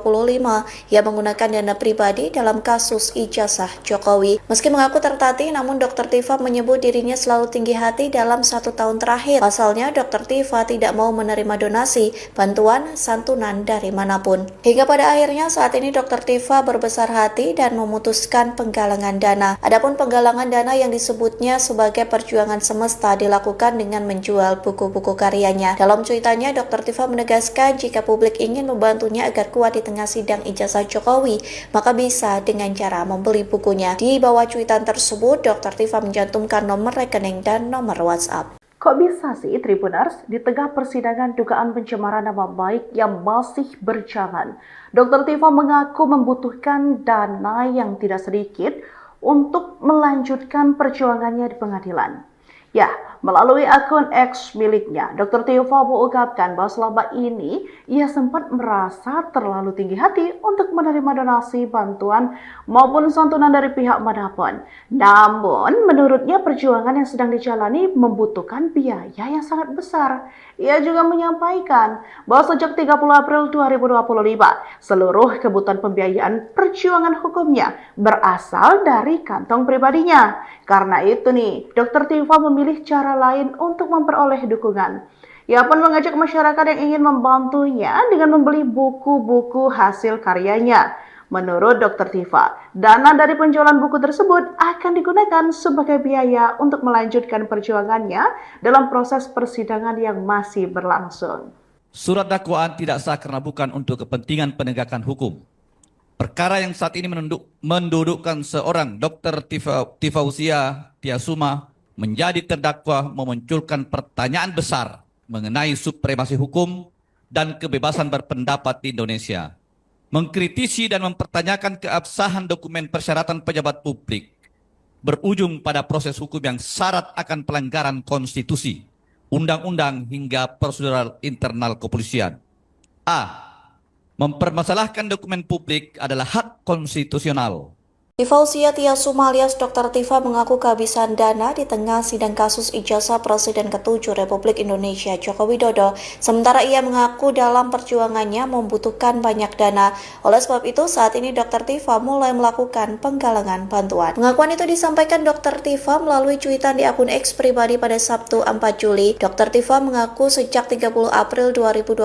S3: ia menggunakan dana pribadi dalam kasus ijazah Jokowi. Meski mengaku tertatih, namun Dr. Tifa menyebut dirinya selalu tinggi hati dalam 1 tahun terakhir. Pasalnya, Dr. Tifa tidak mau menerima donasi, bantuan, santunan dari manapun. Hingga pada akhirnya saat ini Dr. Tifa berbesar hati dan memutuskan penggalangan dana. Adapun penggalangan dana yang disebutnya sebagai perjuangan semesta dilakukan dengan menjual buku-buku karyanya. Dalam cuitannya, Dr. Tifa menegaskan jika publik ingin membantunya agar kuat di tengah sidang ijazah Jokowi, maka bisa dengan cara membeli bukunya. Di bawah cuitan tersebut, Dr. Tifa mencantumkan nomor rekening dan nomor WhatsApp.
S1: Kok bisa sih Tribuners, di tengah persidangan dugaan pencemaran nama baik yang masih berjalan, Dr. Tifa mengaku membutuhkan dana yang tidak sedikit untuk melanjutkan perjuangannya di pengadilan. Ya, melalui akun X miliknya, Dr. Tifa mengungkapkan bahwa selama ini ia sempat merasa terlalu tinggi hati untuk menerima donasi, bantuan, maupun santunan dari pihak manapun. Namun, menurutnya perjuangan yang sedang dijalani membutuhkan biaya yang sangat besar. Ia juga menyampaikan bahwa sejak 30 April 2025, seluruh kebutuhan pembiayaan perjuangan hukumnya berasal dari kantong pribadinya. Karena itu nih, Dr. Tifa memilih cara lain untuk memperoleh dukungan. Ia pun mengajak masyarakat yang ingin membantunya dengan membeli buku-buku hasil karyanya. Menurut Dr. Tifa, dana dari penjualan buku tersebut akan digunakan sebagai biaya untuk melanjutkan perjuangannya dalam proses persidangan yang masih berlangsung.
S2: Surat dakwaan tidak sah karena bukan untuk kepentingan penegakan hukum. Perkara yang saat ini mendudukkan seorang Dr. Tifausia Tiasuma menjadi terdakwa memunculkan pertanyaan besar mengenai supremasi hukum dan kebebasan berpendapat di Indonesia. Mengkritisi dan mempertanyakan keabsahan dokumen persyaratan pejabat publik berujung pada proses hukum yang syarat akan pelanggaran konstitusi, undang-undang hingga prosedural internal kepolisian. A. Mempermasalahkan dokumen publik adalah hak konstitusional.
S3: Tifausia Tiasuma alias Dr. Tifa mengaku kehabisan dana di tengah sidang kasus ijazah Presiden ke-7 Republik Indonesia Joko Widodo. Sementara ia mengaku dalam perjuangannya membutuhkan banyak dana. Oleh sebab itu, saat ini Dr. Tifa mulai melakukan penggalangan bantuan. Pengakuan itu disampaikan Dr. Tifa melalui cuitan di akun X pribadi pada Sabtu 4 Juli. Dr. Tifa mengaku sejak 30 April 2025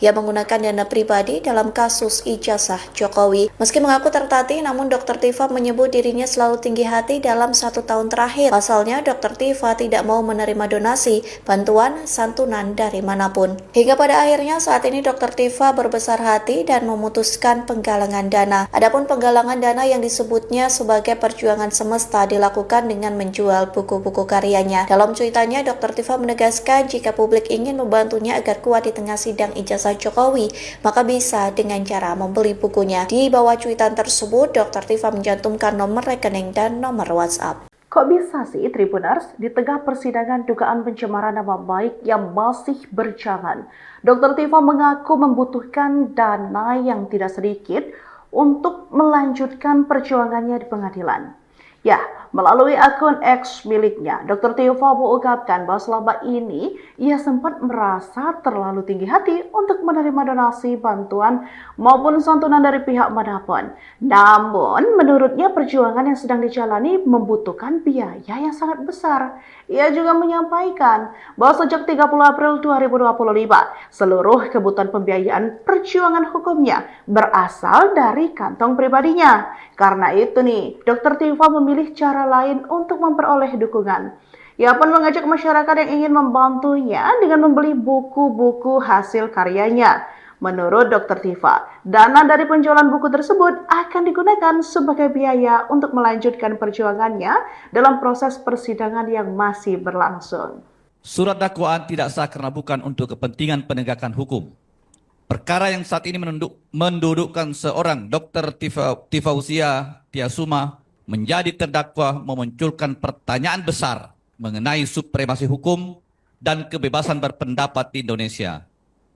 S3: ia menggunakan dana pribadi dalam kasus ijazah Jokowi. Meski mengaku tertatih, namun Dr. Tifa menyebut dirinya selalu tinggi hati dalam 1 tahun terakhir. Pasalnya, Dr. Tifa tidak mau menerima donasi, bantuan, santunan dari manapun. Hingga pada akhirnya saat ini Dr. Tifa berbesar hati dan memutuskan penggalangan dana. Adapun penggalangan dana yang disebutnya sebagai perjuangan semesta dilakukan dengan menjual buku-buku karyanya. Dalam cuitannya, Dr. Tifa menegaskan jika publik ingin membantunya agar kuat di tengah sidang ijazah Jokowi, maka bisa dengan cara membeli bukunya. Di bawah cuitan tersebut, Dr. Tifa mencantumkan nomor rekening dan nomor WhatsApp.
S1: Kok bisa sih Tribuners di tengah persidangan dugaan pencemaran nama baik yang masih berjalan? Dr. Tifa mengaku membutuhkan dana yang tidak sedikit untuk melanjutkan perjuangannya di pengadilan. Ya, melalui akun X miliknya, Dr. Tifa mengungkapkan bahwa selama ini ia sempat merasa terlalu tinggi hati untuk menerima donasi, bantuan, maupun santunan dari pihak manapun. Namun, menurutnya perjuangan yang sedang dijalani membutuhkan biaya yang sangat besar. Ia juga menyampaikan bahwa sejak 30 April 2025, seluruh kebutuhan pembiayaan perjuangan hukumnya berasal dari kantong pribadinya. Karena itu nih, Dr. Tifa memilih cara lain untuk memperoleh dukungan. Ia pun mengajak masyarakat yang ingin membantunya dengan membeli buku-buku hasil karyanya. Menurut Dr. Tifa, dana dari penjualan buku tersebut akan digunakan sebagai biaya untuk melanjutkan perjuangannya dalam proses persidangan yang masih berlangsung.
S2: Surat dakwaan tidak sah karena bukan untuk kepentingan penegakan hukum. Perkara yang saat ini mendudukkan seorang Dr. Tifausia Tiasuma menjadi terdakwa memunculkan pertanyaan besar mengenai supremasi hukum dan kebebasan berpendapat di Indonesia.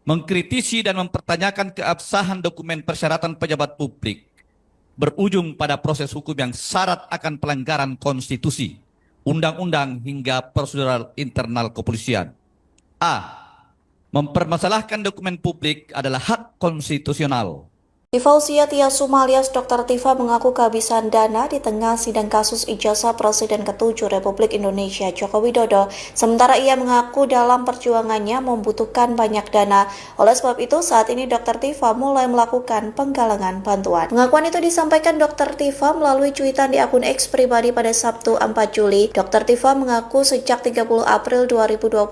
S2: Mengkritisi dan mempertanyakan keabsahan dokumen persyaratan pejabat publik berujung pada proses hukum yang syarat akan pelanggaran konstitusi, undang-undang hingga prosedural internal kepolisian. A. Mempermasalahkan dokumen publik adalah hak konstitusional.
S3: Tifausia Tiasuma alias Dr. Tifa mengaku kehabisan dana di tengah sidang kasus ijazah Presiden ke-7 Republik Indonesia Joko Widodo. Sementara ia mengaku dalam perjuangannya membutuhkan banyak dana. Oleh sebab itu, saat ini Dr. Tifa mulai melakukan penggalangan bantuan. Pengakuan itu disampaikan Dr. Tifa melalui cuitan di akun X pribadi pada Sabtu 4 Juli. Dr. Tifa mengaku sejak 30 April 2025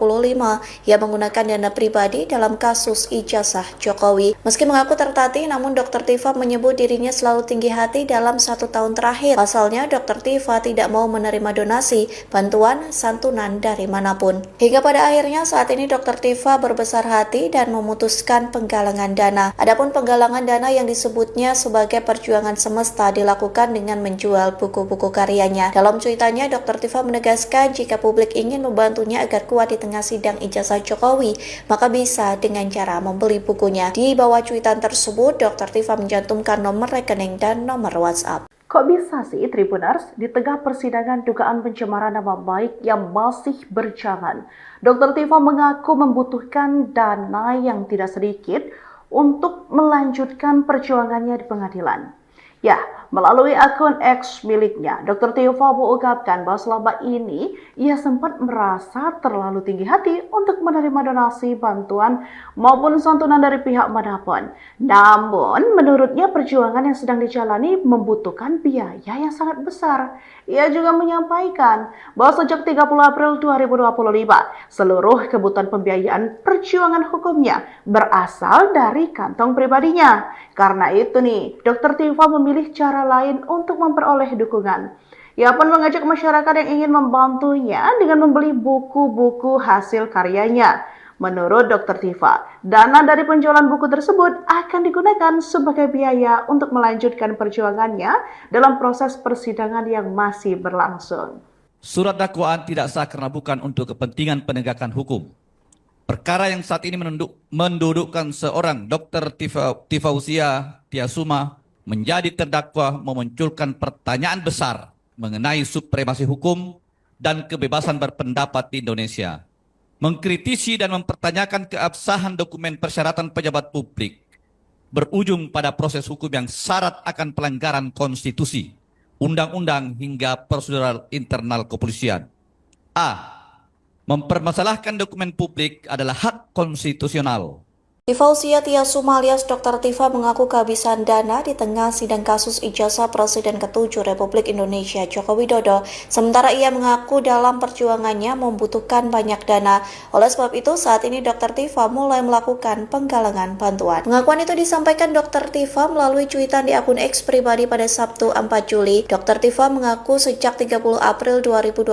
S3: ia menggunakan dana pribadi dalam kasus ijazah Jokowi. Meski mengaku tertatih, namun Dr. Tifa menyebut dirinya selalu tinggi hati dalam 1 tahun terakhir. Pasalnya, Dr. Tifa tidak mau menerima donasi, bantuan, santunan dari manapun. Hingga pada akhirnya saat ini Dr. Tifa berbesar hati dan memutuskan penggalangan dana. Adapun penggalangan dana yang disebutnya sebagai perjuangan semesta dilakukan dengan menjual buku-buku karyanya. Dalam cuitannya, Dr. Tifa menegaskan jika publik ingin membantunya agar kuat di tengah sidang ijazah Jokowi, maka bisa dengan cara membeli bukunya. Di bawah cuitan tersebut, Dr. Tifa mencantumkan nomor rekening dan nomor WhatsApp.
S1: Kok bisa sih Tribuners di tengah persidangan dugaan pencemaran nama baik yang masih berjalan? Dr. Tifa mengaku membutuhkan dana yang tidak sedikit untuk melanjutkan perjuangannya di pengadilan. Ya, melalui akun X miliknya, Dr. Tifa mengungkapkan bahwa selama ini ia sempat merasa terlalu tinggi hati untuk menerima donasi, bantuan, maupun santunan dari pihak manapun. Namun, menurutnya perjuangan yang sedang dijalani membutuhkan biaya yang sangat besar. Ia juga menyampaikan bahwa sejak 30 April 2025, seluruh kebutuhan pembiayaan perjuangan hukumnya berasal dari kantong pribadinya. Karena itu nih, Dr. Tifa memilih cara lain untuk memperoleh dukungan. Ia pun mengajak masyarakat yang ingin membantunya dengan membeli buku-buku hasil karyanya. Menurut Dr. Tifa, dana dari penjualan buku tersebut akan digunakan sebagai biaya untuk melanjutkan perjuangannya dalam proses persidangan yang masih berlangsung.
S2: Surat dakwaan tidak sah karena bukan untuk kepentingan penegakan hukum. Perkara yang saat ini mendudukkan seorang Dr. Tifausia Tiasuma menjadi terdakwa memunculkan pertanyaan besar mengenai supremasi hukum dan kebebasan berpendapat di Indonesia. Mengkritisi dan mempertanyakan keabsahan dokumen persyaratan pejabat publik berujung pada proses hukum yang syarat akan pelanggaran konstitusi, undang-undang hingga prosedural internal kepolisian. A. Mempermasalahkan dokumen publik adalah hak konstitusional.
S3: Tifausia Tiasuma alias Dr. Tifa mengaku kehabisan dana di tengah sidang kasus ijazah Presiden ke-7 Republik Indonesia Joko Widodo. Sementara ia mengaku dalam perjuangannya membutuhkan banyak dana. Oleh sebab itu, saat ini Dr. Tifa mulai melakukan penggalangan bantuan. Pengakuan itu disampaikan Dr. Tifa melalui cuitan di akun X pribadi pada Sabtu 4 Juli. Dr. Tifa mengaku sejak 30 April 2025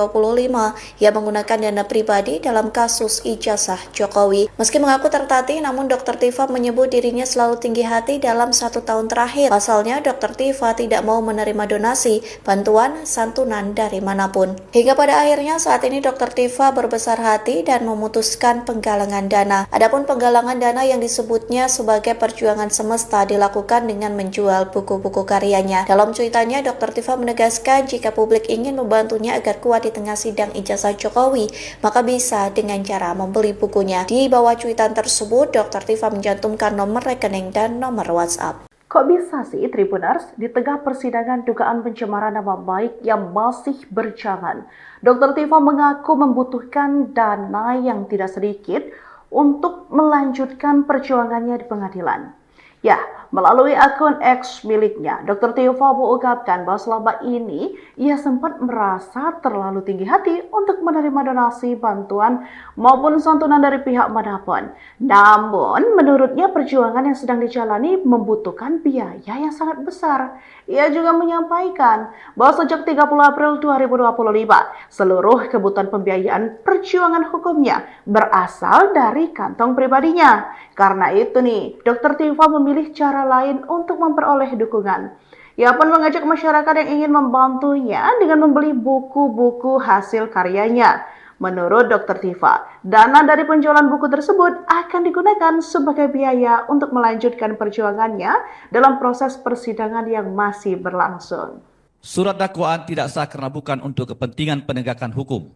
S3: ia menggunakan dana pribadi dalam kasus ijazah Jokowi. Meski mengaku tertatih, namun Dr. Tifa menyebut dirinya selalu tinggi hati dalam 1 tahun terakhir. Pasalnya, Dr. Tifa tidak mau menerima donasi, bantuan, santunan dari manapun. Hingga pada akhirnya saat ini Dr. Tifa berbesar hati dan memutuskan penggalangan dana. Adapun penggalangan dana yang disebutnya sebagai perjuangan semesta dilakukan dengan menjual buku-buku karyanya. Dalam cuitannya, Dr. Tifa menegaskan jika publik ingin membantunya agar kuat di tengah sidang ijazah Jokowi, maka bisa dengan cara membeli bukunya. Di bawah cuitan tersebut, Dr. Tifa mencantumkan nomor rekening dan nomor WhatsApp.
S1: Kok bisa sih Tribuners, di tengah persidangan dugaan pencemaran nama baik yang masih berjalan, Dr. Tifa mengaku membutuhkan dana yang tidak sedikit untuk melanjutkan perjuangannya di pengadilan. Ya, melalui akun X miliknya, Dr. Tifa mengungkapkan bahwa selama ini ia sempat merasa terlalu tinggi hati untuk menerima donasi, bantuan, maupun santunan dari pihak manapun. Namun, menurutnya perjuangan yang sedang dijalani membutuhkan biaya yang sangat besar. Ia juga menyampaikan bahwa sejak 30 April 2025, seluruh kebutuhan pembiayaan perjuangan hukumnya berasal dari kantong pribadinya. Karena itu nih, Dr. Tifa memilih cara lain untuk memperoleh dukungan. Ia pun mengajak masyarakat yang ingin membantunya dengan membeli buku-buku hasil karyanya. Menurut Dr. Tifa, dana dari penjualan buku tersebut akan digunakan sebagai biaya untuk melanjutkan perjuangannya dalam proses persidangan yang masih berlangsung.
S2: Surat dakwaan tidak sah karena bukan untuk kepentingan penegakan hukum.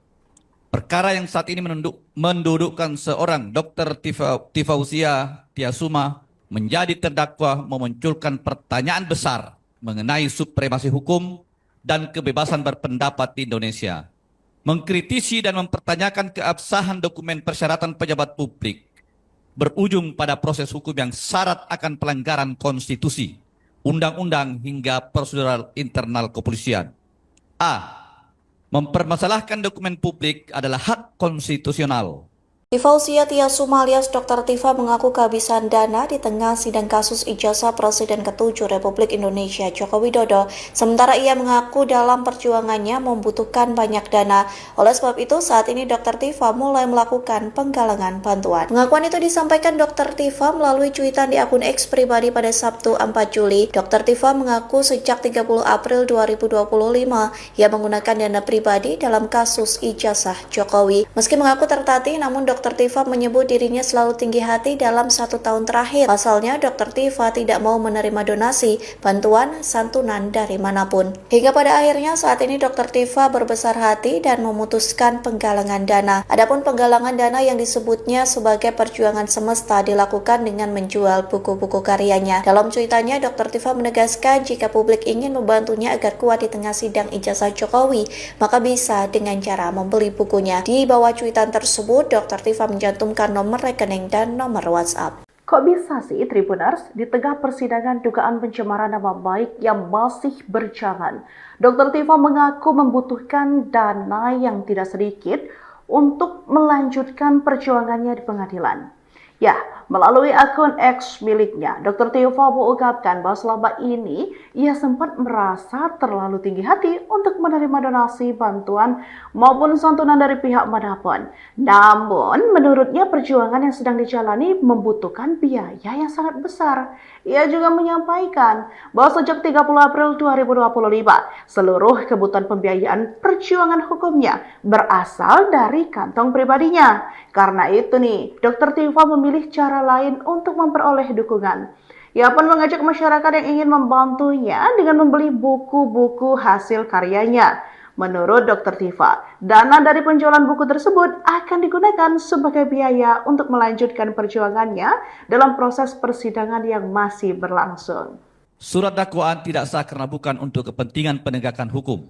S2: Perkara yang saat ini mendudukkan seorang Dr. Tifausia Tiasuma menjadi terdakwa memunculkan pertanyaan besar mengenai supremasi hukum dan kebebasan berpendapat di Indonesia. Mengkritisi dan mempertanyakan keabsahan dokumen persyaratan pejabat publik berujung pada proses hukum yang syarat akan pelanggaran konstitusi, undang-undang hingga prosedural internal kepolisian. A. Mempermasalahkan dokumen publik adalah hak konstitusional.
S3: Tifausia Tiasuma alias Dr. Tifa mengaku kehabisan dana di tengah sidang kasus ijazah Presiden ke-7 Republik Indonesia Joko Widodo. Sementara ia mengaku dalam perjuangannya membutuhkan banyak dana. Oleh sebab itu, saat ini Dr. Tifa mulai melakukan penggalangan bantuan. Pengakuan itu disampaikan Dr. Tifa melalui cuitan di akun X pribadi pada Sabtu 4 Juli. Dr. Tifa mengaku sejak 30 April 2025 ia menggunakan dana pribadi dalam kasus ijazah Jokowi. Meski mengaku tertatih, namun Dr. Dr. Tifa menyebut dirinya selalu tinggi hati dalam 1 tahun terakhir. Pasalnya, Dr. Tifa tidak mau menerima donasi, bantuan, santunan dari manapun. Hingga pada akhirnya saat ini Dr. Tifa berbesar hati dan memutuskan penggalangan dana. Adapun penggalangan dana yang disebutnya sebagai perjuangan semesta dilakukan dengan menjual buku-buku karyanya. Dalam cuitannya, Dr. Tifa menegaskan jika publik ingin membantunya agar kuat di tengah sidang ijazah Jokowi, maka bisa dengan cara membeli bukunya. Di bawah cuitan tersebut, Dr. Tifa mencantumkan nomor rekening dan nomor WhatsApp.
S1: Kok bisa sih Tribuners, di tengah persidangan dugaan pencemaran nama baik yang masih berjalan, Dr. Tifa mengaku membutuhkan dana yang tidak sedikit untuk melanjutkan perjuangannya di pengadilan. Ya, melalui akun X miliknya, Dr. Tifa mengungkapkan bahwa selama ini ia sempat merasa terlalu tinggi hati untuk menerima donasi, bantuan, maupun santunan dari pihak manapun. Namun, menurutnya perjuangan yang sedang dijalani membutuhkan biaya yang sangat besar. Ia juga menyampaikan bahwa sejak 30 April 2025, seluruh kebutuhan pembiayaan perjuangan hukumnya berasal dari kantong pribadinya. Karena itu nih, Dr. Tifa memilih cara lain untuk memperoleh dukungan. Ia pun mengajak masyarakat yang ingin membantunya dengan membeli buku-buku hasil karyanya. Menurut Dr. Tifa, dana dari penjualan buku tersebut akan digunakan sebagai biaya untuk melanjutkan perjuangannya dalam proses persidangan yang masih berlangsung.
S2: Surat dakwaan tidak sah karena bukan untuk kepentingan penegakan hukum.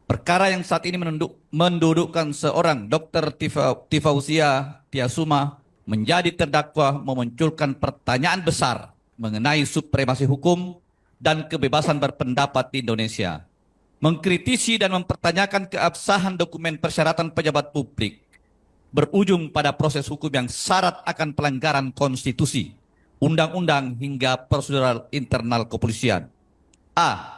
S2: Perkara yang saat ini mendudukkan seorang Dr. Tifausia Tiasuma menjadi terdakwa memunculkan pertanyaan besar mengenai supremasi hukum dan kebebasan berpendapat di Indonesia. Mengkritisi dan mempertanyakan keabsahan dokumen persyaratan pejabat publik berujung pada proses hukum yang syarat akan pelanggaran konstitusi, undang-undang hingga prosedural internal kepolisian. A.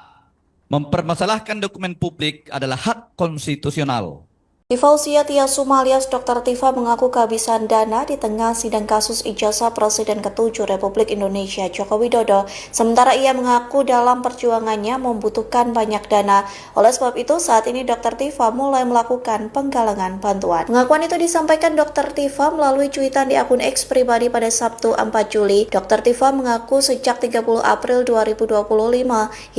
S2: Mempermasalahkan dokumen publik adalah hak konstitusional.
S3: Tifausia Tiasuma alias Dr. Tifa mengaku kehabisan dana di tengah sidang kasus ijazah Presiden ke-7 Republik Indonesia Joko Widodo. Sementara ia mengaku dalam perjuangannya membutuhkan banyak dana. Oleh sebab itu, saat ini Dr. Tifa mulai melakukan penggalangan bantuan. Pengakuan itu disampaikan Dr. Tifa melalui cuitan di akun X pribadi pada Sabtu 4 Juli. Dr. Tifa mengaku sejak 30 April 2025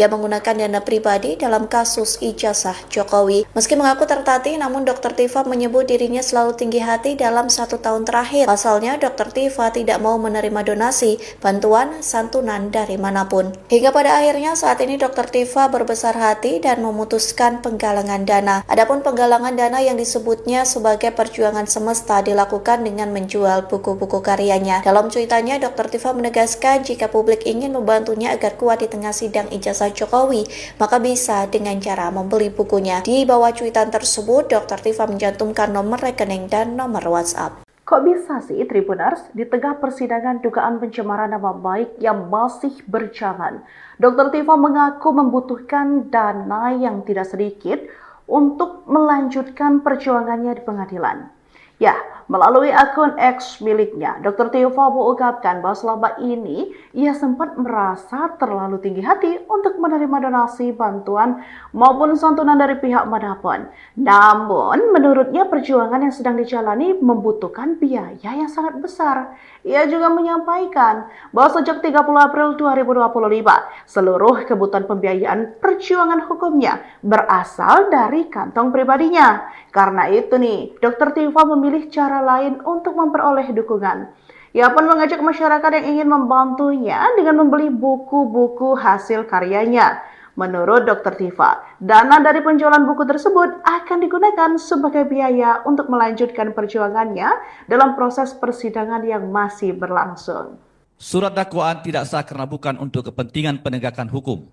S3: ia menggunakan dana pribadi dalam kasus ijazah Jokowi. Meski mengaku tertatih, namun Dr. Tifa menyebut dirinya selalu tinggi hati dalam 1 tahun terakhir. Pasalnya, Dr. Tifa tidak mau menerima donasi, bantuan, santunan dari manapun. Hingga pada akhirnya saat ini Dr. Tifa berbesar hati dan memutuskan penggalangan dana. Adapun penggalangan dana yang disebutnya sebagai perjuangan semesta dilakukan dengan menjual buku-buku karyanya. Dalam cuitannya, Dr. Tifa menegaskan jika publik ingin membantunya agar kuat di tengah sidang ijazah Jokowi, maka bisa dengan cara membeli bukunya. Di bawah cuitan tersebut, Dr. Tifa mencantumkan nomor rekening dan nomor WhatsApp.
S1: Kok bisa sih Tribuners, di tengah persidangan dugaan pencemaran nama baik yang masih berjalan, Dr. Tifa mengaku membutuhkan dana yang tidak sedikit untuk melanjutkan perjuangannya di pengadilan. Ya, melalui akun X miliknya, Dr. Tifa mengungkapkan bahwa selama ini ia sempat merasa terlalu tinggi hati untuk menerima donasi, bantuan, maupun santunan dari pihak manapun. Namun, menurutnya perjuangan yang sedang dijalani membutuhkan biaya yang sangat besar. Ia juga menyampaikan bahwa sejak 30 April 2025, seluruh kebutuhan pembiayaan perjuangan hukumnya berasal dari kantong pribadinya. Karena itu nih, Dr. Tifa memilih cara lain untuk memperoleh dukungan. Ia pun mengajak masyarakat yang ingin membantunya dengan membeli buku-buku hasil karyanya. Menurut Dr. Tifa, dana dari penjualan buku tersebut akan digunakan sebagai biaya untuk melanjutkan perjuangannya dalam proses persidangan yang masih berlangsung.
S2: Surat dakwaan tidak sah karena bukan untuk kepentingan penegakan hukum.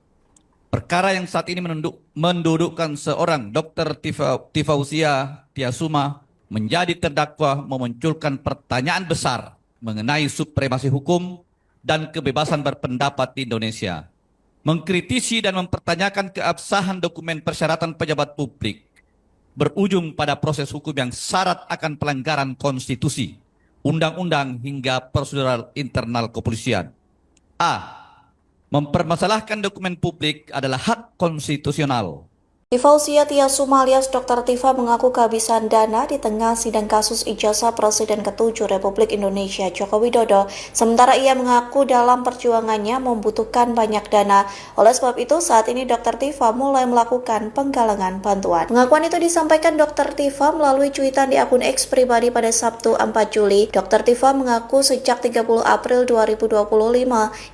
S2: Perkara yang saat ini mendudukkan seorang Dr. Tifausia Tiasuma menjadi terdakwa memunculkan pertanyaan besar mengenai supremasi hukum dan kebebasan berpendapat di Indonesia. Mengkritisi dan mempertanyakan keabsahan dokumen persyaratan pejabat publik berujung pada proses hukum yang syarat akan pelanggaran konstitusi, undang-undang hingga prosedural internal kepolisian. A. Mempermasalahkan dokumen publik adalah hak konstitusional.
S3: Tifausia Tiasuma alias Dr. Tifa mengaku kehabisan dana di tengah sidang kasus ijazah Presiden ke-7 Republik Indonesia Joko Widodo. Sementara ia mengaku dalam perjuangannya membutuhkan banyak dana. Oleh sebab itu, saat ini Dr. Tifa mulai melakukan penggalangan bantuan. Pengakuan itu disampaikan Dr. Tifa melalui cuitan di akun X pribadi pada Sabtu 4 Juli. Dr. Tifa mengaku sejak 30 April 2025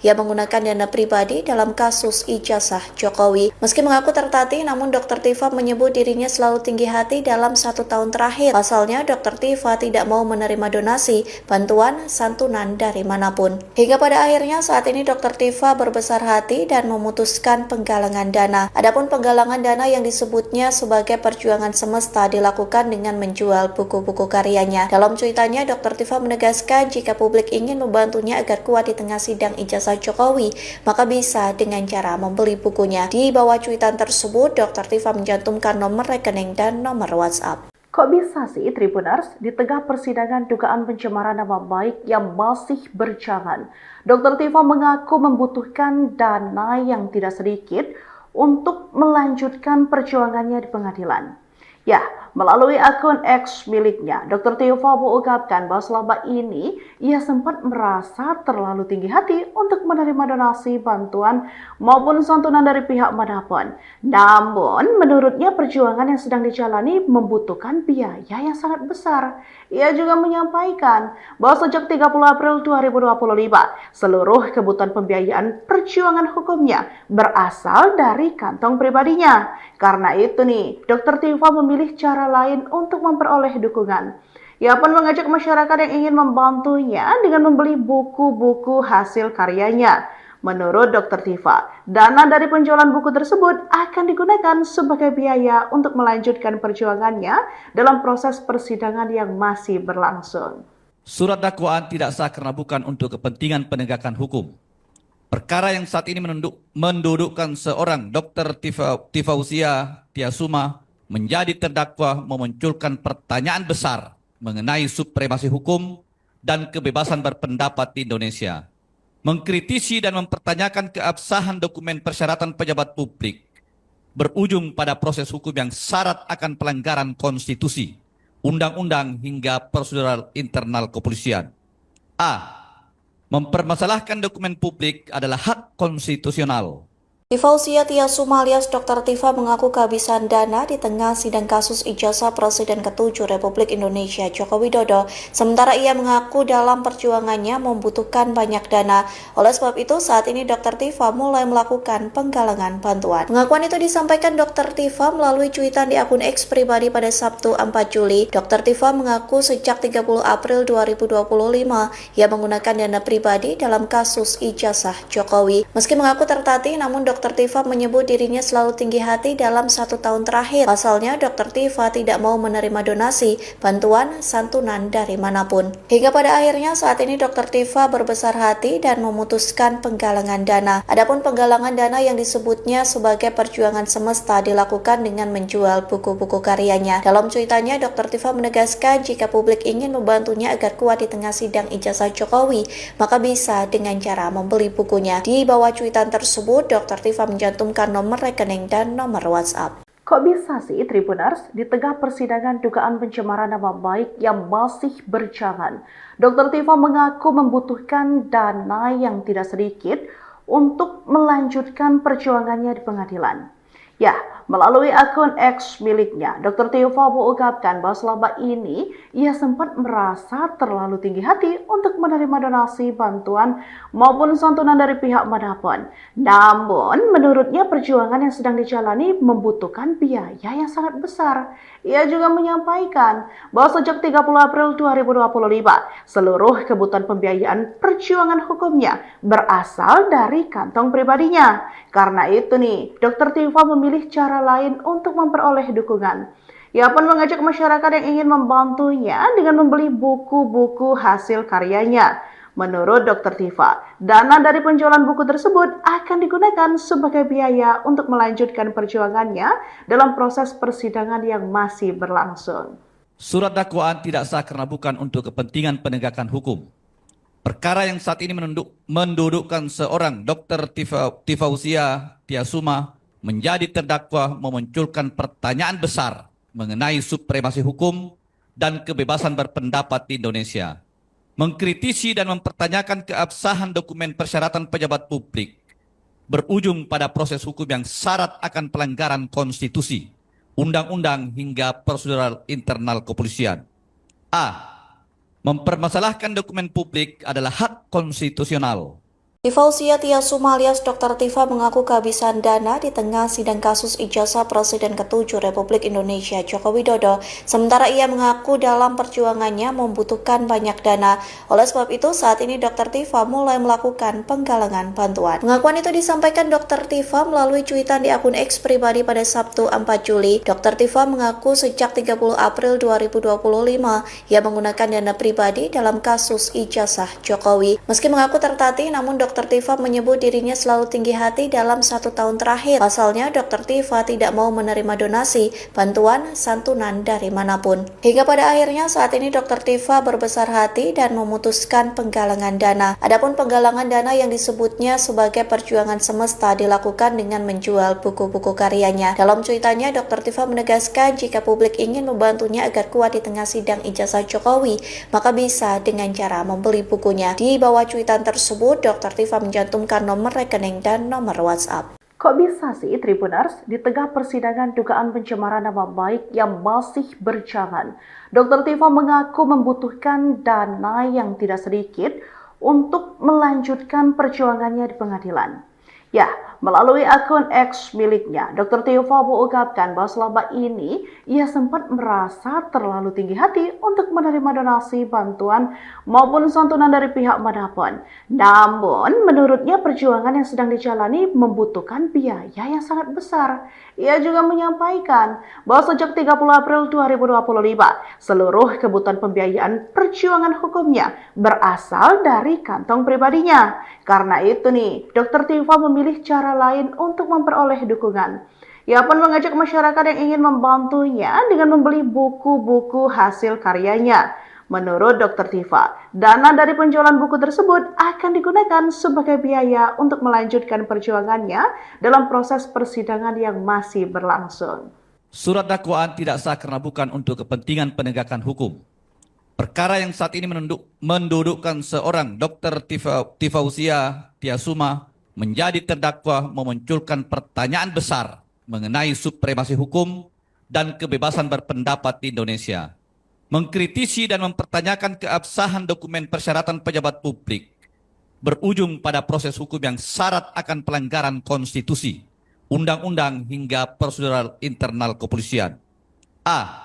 S3: ia menggunakan dana pribadi dalam kasus ijazah Jokowi. Meski mengaku tertatih, namun Dr. Tifa menyebut dirinya selalu tinggi hati dalam 1 tahun terakhir. Pasalnya, Dr. Tifa tidak mau menerima donasi, bantuan, santunan dari manapun. Hingga pada akhirnya saat ini Dr. Tifa berbesar hati dan memutuskan penggalangan dana. Adapun penggalangan dana yang disebutnya sebagai perjuangan semesta dilakukan dengan menjual buku-buku karyanya. Dalam cuitannya, Dr. Tifa menegaskan jika publik ingin membantunya agar kuat di tengah sidang ijazah Jokowi, maka bisa dengan cara membeli bukunya. Di bawah cuitan tersebut, Dr. Tifa mencantumkan nomor rekening dan nomor WhatsApp.
S1: Kok bisa sih Tribuners di tengah persidangan dugaan pencemaran nama baik yang masih berjalan? Dr. Tifa mengaku membutuhkan dana yang tidak sedikit untuk melanjutkan perjuangannya di pengadilan. Ya, melalui akun X miliknya, Dr. Tifa mengungkapkan bahwa selama ini ia sempat merasa terlalu tinggi hati untuk menerima donasi, bantuan, maupun santunan dari pihak manapun. Namun, menurutnya perjuangan yang sedang dijalani membutuhkan biaya yang sangat besar. Ia juga menyampaikan bahwa sejak 30 April 2025, seluruh kebutuhan pembiayaan perjuangan hukumnya berasal dari kantong pribadinya. Karena itu nih, Dr. Tifa memilih cara lain untuk memperoleh dukungan. Ia pun mengajak masyarakat yang ingin membantunya dengan membeli buku-buku hasil karyanya. Menurut Dr. Tifa, dana dari penjualan buku tersebut akan digunakan sebagai biaya untuk melanjutkan perjuangannya dalam proses persidangan yang masih berlangsung.
S2: Surat dakwaan tidak sah karena bukan untuk kepentingan penegakan hukum. Perkara yang saat ini mendudukkan seorang Dr. Tifausia Tiasuma menjadi terdakwa memunculkan pertanyaan besar mengenai supremasi hukum dan kebebasan berpendapat di Indonesia. Mengkritisi dan mempertanyakan keabsahan dokumen persyaratan pejabat publik berujung pada proses hukum yang syarat akan pelanggaran konstitusi, undang-undang hingga prosedural internal kepolisian. A. Mempermasalahkan dokumen publik adalah hak konstitusional.
S3: Tifausia Tiasuma alias Dr. Tifa mengaku kehabisan dana di tengah sidang kasus ijazah Presiden ke-7 Republik Indonesia Joko Widodo. Sementara ia mengaku dalam perjuangannya membutuhkan banyak dana. Oleh sebab itu, saat ini Dr. Tifa mulai melakukan penggalangan bantuan. Pengakuan itu disampaikan Dr. Tifa melalui cuitan di akun X pribadi pada Sabtu 4 Juli. Dr. Tifa mengaku sejak 30 April 2025 ia menggunakan dana pribadi dalam kasus ijazah Jokowi. Meski mengaku tertatih, namun Dr. Tifa menyebut dirinya selalu tinggi hati dalam 1 tahun terakhir. Pasalnya, Dr. Tifa tidak mau menerima donasi, bantuan, santunan dari manapun. Hingga pada akhirnya saat ini Dr. Tifa berbesar hati dan memutuskan penggalangan dana. Adapun penggalangan dana yang disebutnya sebagai perjuangan semesta dilakukan dengan menjual buku-buku karyanya. Dalam cuitannya, Dr. Tifa menegaskan jika publik ingin membantunya agar kuat di tengah sidang ijazah Jokowi, maka bisa dengan cara membeli bukunya. Di bawah cuitan tersebut, Dr. Tifa mencantumkan nomor rekening dan nomor WhatsApp.
S1: Kok bisa sih Tribuners di tengah persidangan dugaan pencemaran nama baik yang masih berjalan? Dr. Tifa mengaku membutuhkan dana yang tidak sedikit untuk melanjutkan perjuangannya di pengadilan. Ya, melalui akun X miliknya, Dr. Tifa mengungkapkan bahwa selama ini ia sempat merasa terlalu tinggi hati untuk menerima donasi, bantuan, maupun santunan dari pihak manapun. Namun, menurutnya perjuangan yang sedang dijalani membutuhkan biaya yang sangat besar. Ia juga menyampaikan bahwa sejak 30 April 2025, seluruh kebutuhan pembiayaan perjuangan hukumnya berasal dari kantong pribadinya. Karena itu nih, Dr. Tifa memilih cara lain untuk memperoleh dukungan. Ia pun mengajak masyarakat yang ingin membantunya dengan membeli buku-buku hasil karyanya. Menurut Dr. Tifa, dana dari penjualan buku tersebut akan digunakan sebagai biaya untuk melanjutkan perjuangannya dalam proses persidangan yang masih berlangsung.
S2: Surat dakwaan tidak sah karena bukan untuk kepentingan penegakan hukum. Perkara yang saat ini mendudukkan seorang Dr. Tifausia Tiasuma menjadi terdakwa memunculkan pertanyaan besar mengenai supremasi hukum dan kebebasan berpendapat di Indonesia, mengkritisi dan mempertanyakan keabsahan dokumen persyaratan pejabat publik, berujung pada proses hukum yang syarat akan pelanggaran konstitusi, undang-undang hingga prosedural internal kepolisian. A. Mempermasalahkan dokumen publik adalah hak konstitusional.
S3: Tifausia Tiasuma alias Dr. Tifa mengaku kehabisan dana di tengah sidang kasus ijazah Presiden ke-7 Republik Indonesia Joko Widodo. Sementara ia mengaku dalam perjuangannya membutuhkan banyak dana. Oleh sebab itu, saat ini Dr. Tifa mulai melakukan penggalangan bantuan. Pengakuan itu disampaikan Dr. Tifa melalui cuitan di akun X pribadi pada Sabtu 4 Juli. Dr. Tifa mengaku sejak 30 April 2025 ia menggunakan dana pribadi dalam kasus ijazah Jokowi. Meski mengaku tertatih, namun Dr. Tifa menyebut dirinya selalu tinggi hati dalam 1 tahun terakhir. Pasalnya, Dr. Tifa tidak mau menerima donasi, bantuan, santunan dari manapun. Hingga pada akhirnya saat ini Dr. Tifa berbesar hati dan memutuskan penggalangan dana. Adapun penggalangan dana yang disebutnya sebagai perjuangan semesta dilakukan dengan menjual buku-buku karyanya. Dalam cuitannya, Dr. Tifa menegaskan jika publik ingin membantunya agar kuat di tengah sidang ijazah Jokowi, maka bisa dengan cara membeli bukunya. Di bawah cuitan tersebut, Dr. Tifa mencantumkan nomor rekening dan nomor WhatsApp.
S1: Kok bisa sih Tribuners, di tengah persidangan dugaan pencemaran nama baik yang masih berjalan, Dr. Tifa mengaku membutuhkan dana yang tidak sedikit untuk melanjutkan perjuangannya di pengadilan. Ya, melalui akun X miliknya, Dr. Tifa mengungkapkan bahwa selama ini ia sempat merasa terlalu tinggi hati untuk menerima donasi, bantuan, maupun santunan dari pihak manapun. Namun, menurutnya perjuangan yang sedang dijalani membutuhkan biaya yang sangat besar. Ia juga menyampaikan bahwa sejak 30 April 2025, seluruh kebutuhan pembiayaan perjuangan hukumnya berasal dari kantong pribadinya. Karena itu nih, Dr. Tifa memilih cara lain untuk memperoleh dukungan. Ia pun mengajak masyarakat yang ingin membantunya dengan membeli buku-buku hasil karyanya. Menurut Dr. Tifa, dana dari penjualan buku tersebut akan digunakan sebagai biaya untuk melanjutkan perjuangannya dalam proses persidangan yang masih berlangsung.
S2: Surat dakwaan tidak sah karena bukan untuk kepentingan penegakan hukum. Perkara yang saat ini mendudukkan seorang Dr. Tifausia Tiasuma menjadi terdakwa memunculkan pertanyaan besar mengenai supremasi hukum dan kebebasan berpendapat di Indonesia, mengkritisi dan mempertanyakan keabsahan dokumen persyaratan pejabat publik, berujung pada proses hukum yang syarat akan pelanggaran konstitusi, undang-undang hingga prosedural internal kepolisian. A.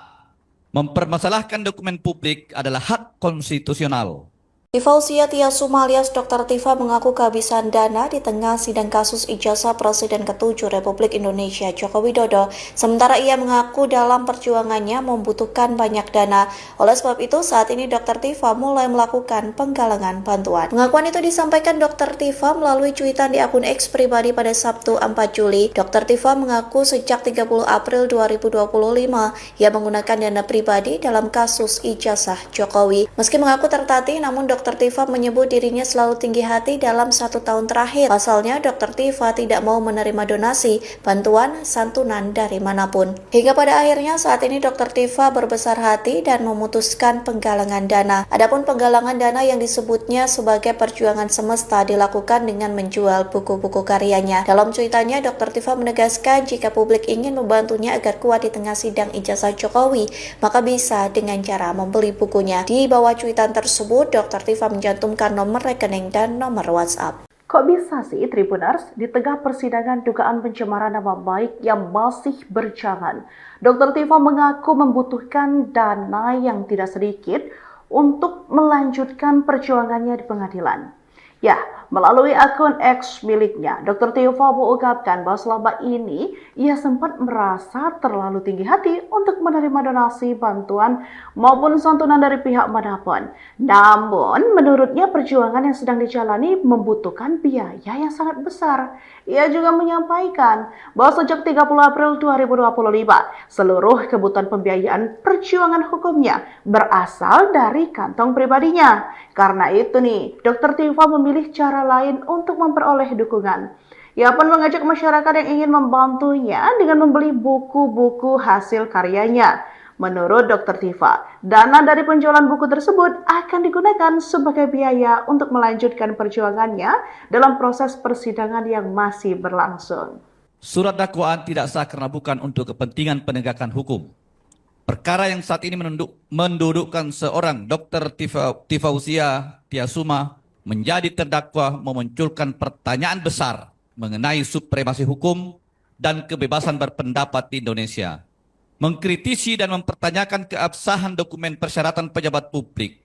S2: Mempermasalahkan dokumen publik adalah hak konstitusional.
S3: Tifausia Tiasuma alias Dr. Tifa mengaku kehabisan dana di tengah sidang kasus ijazah Presiden ke-7 Republik Indonesia Joko Widodo. Sementara ia mengaku dalam perjuangannya membutuhkan banyak dana. Oleh sebab itu, saat ini Dr. Tifa mulai melakukan penggalangan bantuan. Pengakuan itu disampaikan Dr. Tifa melalui cuitan di akun X pribadi pada Sabtu 4 Juli. Dr. Tifa mengaku sejak 30 April 2025 ia menggunakan dana pribadi dalam kasus ijazah Jokowi. Meski mengaku tertatih, namun Dr. Tifa menyebut dirinya selalu tinggi hati dalam 1 tahun terakhir. Pasalnya, Dr. Tifa tidak mau menerima donasi, bantuan, santunan dari manapun. Hingga pada akhirnya saat ini Dr. Tifa berbesar hati dan memutuskan penggalangan dana. Adapun penggalangan dana yang disebutnya sebagai perjuangan semesta dilakukan dengan menjual buku-buku karyanya. Dalam cuitannya, Dr. Tifa menegaskan jika publik ingin membantunya agar kuat di tengah sidang ijazah Jokowi, maka bisa dengan cara membeli bukunya. Di bawah cuitan tersebut, Dr. Tifa mencantumkan nomor rekening dan nomor WhatsApp.
S1: Kok bisa sih Tribuners, di tengah persidangan dugaan pencemaran nama baik yang masih berjalan, Dr. Tifa mengaku membutuhkan dana yang tidak sedikit untuk melanjutkan perjuangannya di pengadilan. Ya, melalui akun X miliknya, Dr. Tifa mengungkapkan bahwa selama ini ia sempat merasa terlalu tinggi hati untuk menerima donasi, bantuan, maupun santunan dari pihak manapun. Namun, menurutnya perjuangan yang sedang dijalani membutuhkan biaya yang sangat besar. Ia juga menyampaikan bahwa sejak 30 April 2025, seluruh kebutuhan pembiayaan perjuangan hukumnya berasal dari kantong pribadinya. Karena itu nih, Dr. Tifa memilih cara lain untuk memperoleh dukungan. Ia pun mengajak masyarakat yang ingin membantunya dengan membeli buku-buku hasil karyanya. Menurut Dr. Tifa, dana dari penjualan buku tersebut akan digunakan sebagai biaya untuk melanjutkan perjuangannya dalam proses persidangan yang masih berlangsung.
S2: Surat dakwaan tidak sah karena bukan untuk kepentingan penegakan hukum. Perkara yang saat ini mendudukkan seorang Dr. Tifausia Tiasuma menjadi terdakwa memunculkan pertanyaan besar mengenai supremasi hukum dan kebebasan berpendapat di Indonesia. Mengkritisi dan mempertanyakan keabsahan dokumen persyaratan pejabat publik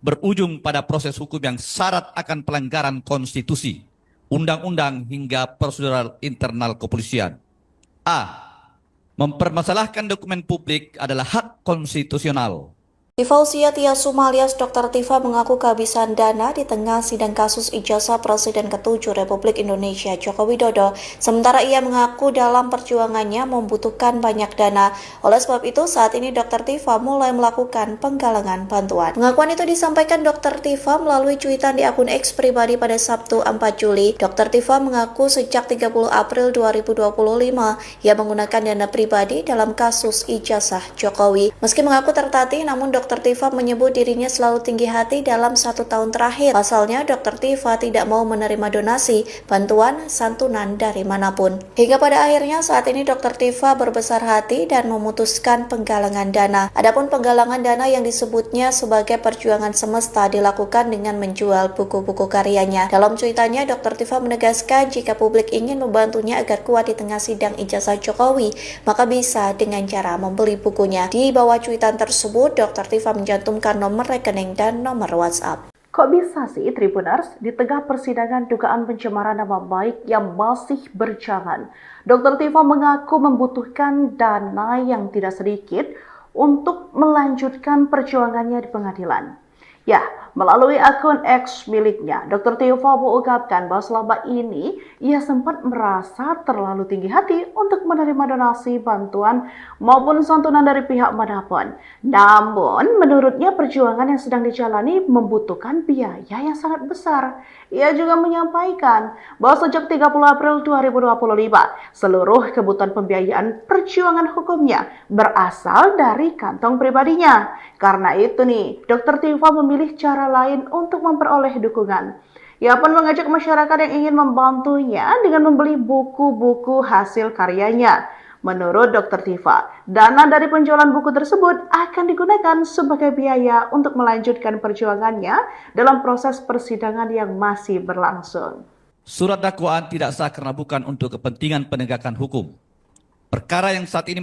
S2: berujung pada proses hukum yang syarat akan pelanggaran konstitusi, undang-undang hingga prosedural internal kepolisian. A. Mempermasalahkan dokumen publik adalah hak konstitusional.
S3: Tifausia Tiasuma alias Dr. Tifa mengaku kehabisan dana di tengah sidang kasus ijazah Presiden ke-7 Republik Indonesia Joko Widodo. Sementara ia mengaku dalam perjuangannya membutuhkan banyak dana. Oleh sebab itu, saat ini Dr. Tifa mulai melakukan penggalangan bantuan. Pengakuan itu disampaikan Dr. Tifa melalui cuitan di akun X pribadi pada Sabtu 4 Juli. Dr. Tifa mengaku sejak 30 April 2025 ia menggunakan dana pribadi dalam kasus ijazah Jokowi. Meski mengaku tertatih, namun Dr. Tifa menyebut dirinya selalu tinggi hati dalam 1 tahun terakhir. Pasalnya, Dr. Tifa tidak mau menerima donasi, bantuan, santunan dari manapun. Hingga pada akhirnya saat ini Dr. Tifa berbesar hati dan memutuskan penggalangan dana. Adapun penggalangan dana yang disebutnya sebagai perjuangan semesta dilakukan dengan menjual buku-buku karyanya. Dalam cuitannya, Dr. Tifa menegaskan jika publik ingin membantunya agar kuat di tengah sidang ijazah Jokowi, maka bisa dengan cara membeli bukunya. Di bawah cuitan tersebut, Dr. Tifa mencantumkan nomor rekening dan nomor WhatsApp.
S1: Kok bisa sih Tribuners, di tengah persidangan dugaan pencemaran nama baik yang masih berjalan, Dr. Tifa mengaku membutuhkan dana yang tidak sedikit untuk melanjutkan perjuangannya di pengadilan. Ya, melalui akun X miliknya, Dr. Tifa mengungkapkan bahwa selama ini ia sempat merasa terlalu tinggi hati untuk menerima donasi, bantuan, maupun santunan dari pihak manapun. Namun, menurutnya perjuangan yang sedang dijalani membutuhkan biaya yang sangat besar. Ia juga menyampaikan bahwa sejak 30 April 2025, seluruh kebutuhan pembiayaan perjuangan hukumnya berasal dari kantong pribadinya. Karena itu nih, Dr. Tifa memilih cara lain untuk memperoleh dukungan. Ia pun mengajak masyarakat yang ingin membantunya dengan membeli buku-buku hasil karyanya. Menurut Dr. Tifa, dana dari penjualan buku tersebut akan digunakan sebagai biaya untuk melanjutkan perjuangannya dalam proses persidangan yang masih berlangsung.
S2: Surat dakwaan tidak sah karena bukan untuk kepentingan penegakan hukum. Perkara yang saat ini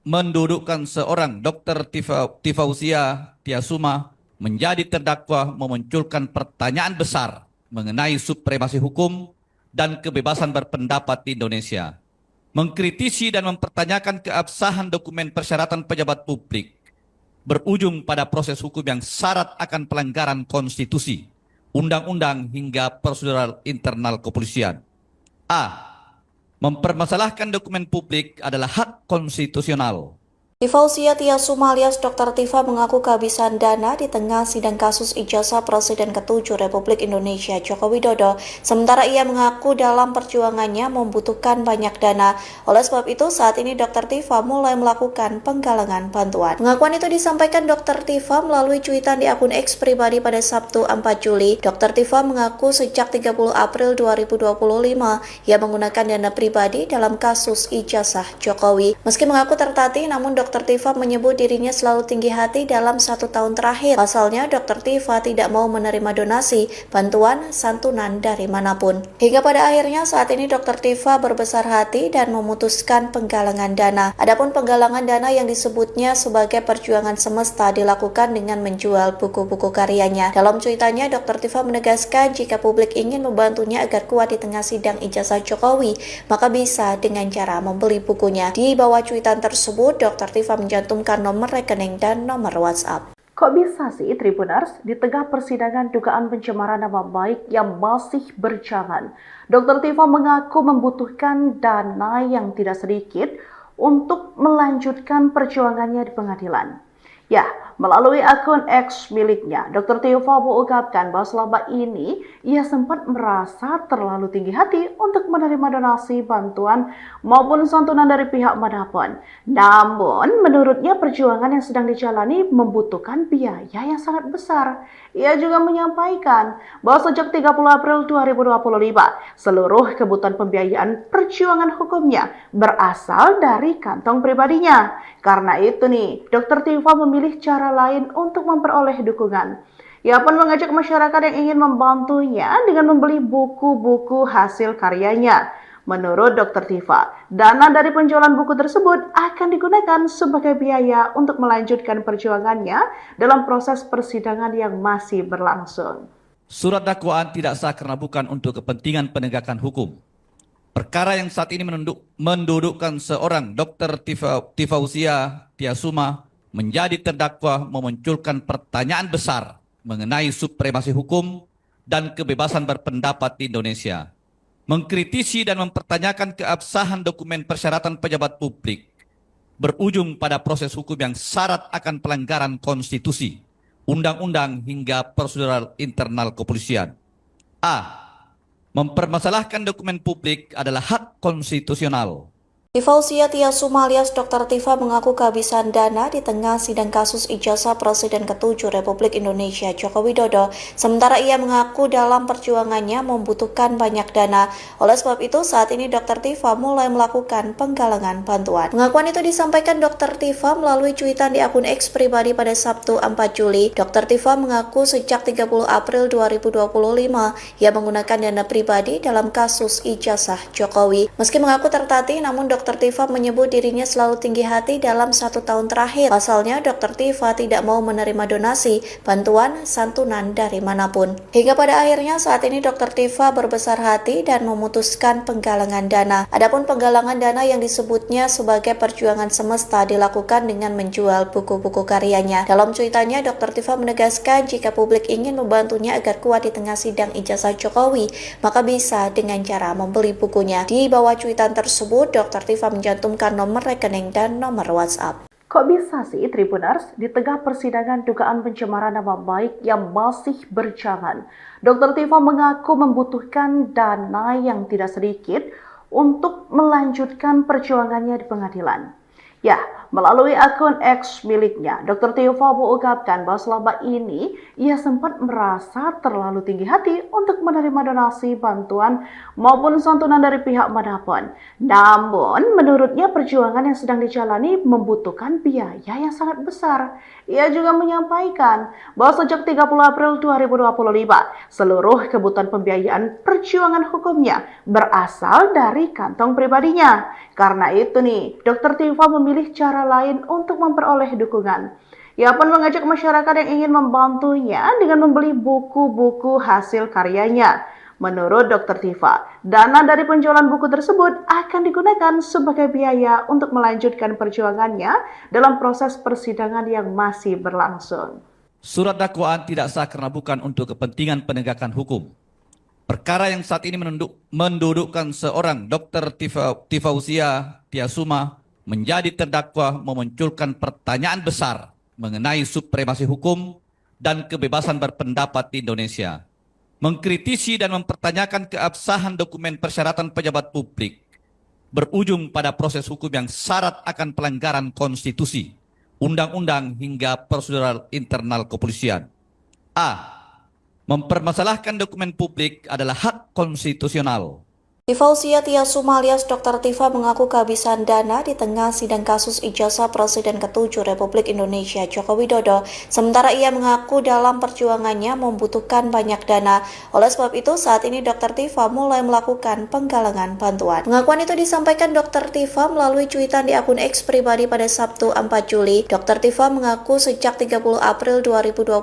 S2: mendudukkan seorang Dr. Tifausia Tiasuma menjadi terdakwa memunculkan pertanyaan besar mengenai supremasi hukum dan kebebasan berpendapat di Indonesia. Mengkritisi dan mempertanyakan keabsahan dokumen persyaratan pejabat publik berujung pada proses hukum yang syarat akan pelanggaran konstitusi, undang-undang hingga prosedural internal kepolisian. A. Mempermasalahkan dokumen publik adalah hak konstitusional.
S3: Tifausia Tiasuma alias Dr. Tifa mengaku kehabisan dana di tengah sidang kasus ijazah Presiden ke-7 Republik Indonesia Joko Widodo. Sementara ia mengaku dalam perjuangannya membutuhkan banyak dana. Oleh sebab itu, saat ini Dr. Tifa mulai melakukan penggalangan bantuan. Pengakuan itu disampaikan Dr. Tifa melalui cuitan di akun X pribadi pada Sabtu 4 Juli. Dr. Tifa mengaku sejak 30 April 2025 ia menggunakan dana pribadi dalam kasus ijazah Jokowi. Meski mengaku tertatih, namun Dr. Tifa menyebut dirinya selalu tinggi hati dalam 1 tahun terakhir. Pasalnya, Dr. Tifa tidak mau menerima donasi, bantuan, santunan dari manapun. Hingga pada akhirnya saat ini Dr. Tifa berbesar hati dan memutuskan penggalangan dana. Adapun penggalangan dana yang disebutnya sebagai perjuangan semesta dilakukan dengan menjual buku-buku karyanya. Dalam cuitannya, Dr. Tifa menegaskan jika publik ingin membantunya agar kuat di tengah sidang ijazah Jokowi, maka bisa dengan cara membeli bukunya. Di bawah cuitan tersebut, Dr. Tifa mencantumkan nomor rekening dan nomor WhatsApp.
S1: Kok bisa sih Tribuners, di tengah persidangan dugaan pencemaran nama baik yang masih berjalan, Dr. Tifa mengaku membutuhkan dana yang tidak sedikit untuk melanjutkan perjuangannya di pengadilan. Ya, Melalui akun X miliknya, Dr. Tiva mengungkapkan bahwa selama ini ia sempat merasa terlalu tinggi hati untuk menerima donasi, bantuan, maupun santunan dari pihak manapun. Namun, menurutnya perjuangan yang sedang dijalani membutuhkan biaya yang sangat besar. Ia juga menyampaikan bahwa sejak 30 April 2025, seluruh kebutuhan pembiayaan perjuangan hukumnya berasal dari kantong pribadinya. Karena itu nih, Dr. Tiva memilih cara lain untuk memperoleh dukungan. Ia pun mengajak masyarakat yang ingin membantunya dengan membeli buku-buku hasil karyanya. Menurut Dr. Tiva, dana dari penjualan buku tersebut akan digunakan sebagai biaya untuk melanjutkan perjuangannya dalam proses persidangan yang masih berlangsung.
S2: Surat dakwaan tidak sah karena bukan untuk kepentingan penegakan hukum. Perkara yang saat ini mendudukkan seorang Dr. Tifausia Tiasuma menjadi terdakwa memunculkan pertanyaan besar mengenai supremasi hukum dan kebebasan berpendapat di Indonesia. Mengkritisi dan mempertanyakan keabsahan dokumen persyaratan pejabat publik berujung pada proses hukum yang syarat akan pelanggaran konstitusi, undang-undang hingga prosedural internal kepolisian. A. Mempermasalahkan dokumen publik adalah hak konstitusional.
S3: Tifausia Tiasuma alias Dr. Tiva mengaku kehabisan dana di tengah sidang kasus ijazah Presiden ke-7 Republik Indonesia Joko Widodo. Sementara ia mengaku dalam perjuangannya membutuhkan banyak dana. Oleh sebab itu, saat ini Dr. Tiva mulai melakukan penggalangan bantuan. Pengakuan itu disampaikan Dr. Tiva melalui cuitan di akun X pribadi pada Sabtu 4 Juli. Dr. Tiva mengaku sejak 30 April 2025 ia menggunakan dana pribadi dalam kasus ijazah Jokowi. Meski mengaku tertatih, namun Dr. Tiva menyebut dirinya selalu tinggi hati dalam 1 tahun terakhir. Pasalnya, Dr. Tiva tidak mau menerima donasi, bantuan, santunan dari manapun. Hingga pada akhirnya saat ini Dr. Tiva berbesar hati dan memutuskan penggalangan dana. Adapun penggalangan dana yang disebutnya sebagai perjuangan semesta dilakukan dengan menjual buku-buku karyanya. Dalam cuitannya, Dr. Tiva menegaskan jika publik ingin membantunya agar kuat di tengah sidang ijazah Jokowi, maka bisa dengan cara membeli bukunya. Di bawah cuitan tersebut, Dr. Tiva mencantumkan nomor rekening dan nomor WhatsApp.
S1: Kok bisa sih Tribuners di tengah persidangan dugaan pencemaran nama baik yang masih berjalan? Dr. Tiva mengaku membutuhkan dana yang tidak sedikit untuk melanjutkan perjuangannya di pengadilan. Ya, melalui akun X miliknya, Dr. Tiva mengungkapkan bahwa selama ini ia sempat merasa terlalu tinggi hati untuk menerima donasi, bantuan, maupun santunan dari pihak manapun. Namun, menurutnya perjuangan yang sedang dijalani membutuhkan biaya yang sangat besar. Ia juga menyampaikan bahwa sejak 30 April 2025, seluruh kebutuhan pembiayaan perjuangan hukumnya berasal dari kantong pribadinya. Karena itu nih, Dr. Tiva memilih cara lain untuk memperoleh dukungan. Ia pun mengajak masyarakat yang ingin membantunya dengan membeli buku-buku hasil karyanya. Menurut Dr. Tiva, dana dari penjualan buku tersebut akan digunakan sebagai biaya untuk melanjutkan perjuangannya dalam proses persidangan yang masih berlangsung.
S2: Surat dakwaan tidak sah karena bukan untuk kepentingan penegakan hukum. Perkara yang saat ini mendudukkan seorang Dr. Tifausia Tiasuma menjadi terdakwa memunculkan pertanyaan besar mengenai supremasi hukum dan kebebasan berpendapat di Indonesia. Mengkritisi dan mempertanyakan keabsahan dokumen persyaratan pejabat publik berujung pada proses hukum yang syarat akan pelanggaran konstitusi, undang-undang hingga prosedural internal kepolisian. A. Mempermasalahkan dokumen publik adalah hak konstitusional.
S3: Tifausia Tiasuma alias Dr. Tiva mengaku kehabisan dana di tengah sidang kasus ijazah Presiden ke-7 Republik Indonesia Joko Widodo. Sementara ia mengaku dalam perjuangannya membutuhkan banyak dana. Oleh sebab itu, saat ini Dr. Tiva mulai melakukan penggalangan bantuan. Pengakuan itu disampaikan Dr. Tiva melalui cuitan di akun X pribadi pada Sabtu 4 Juli. Dr. Tiva mengaku sejak 30 April 2025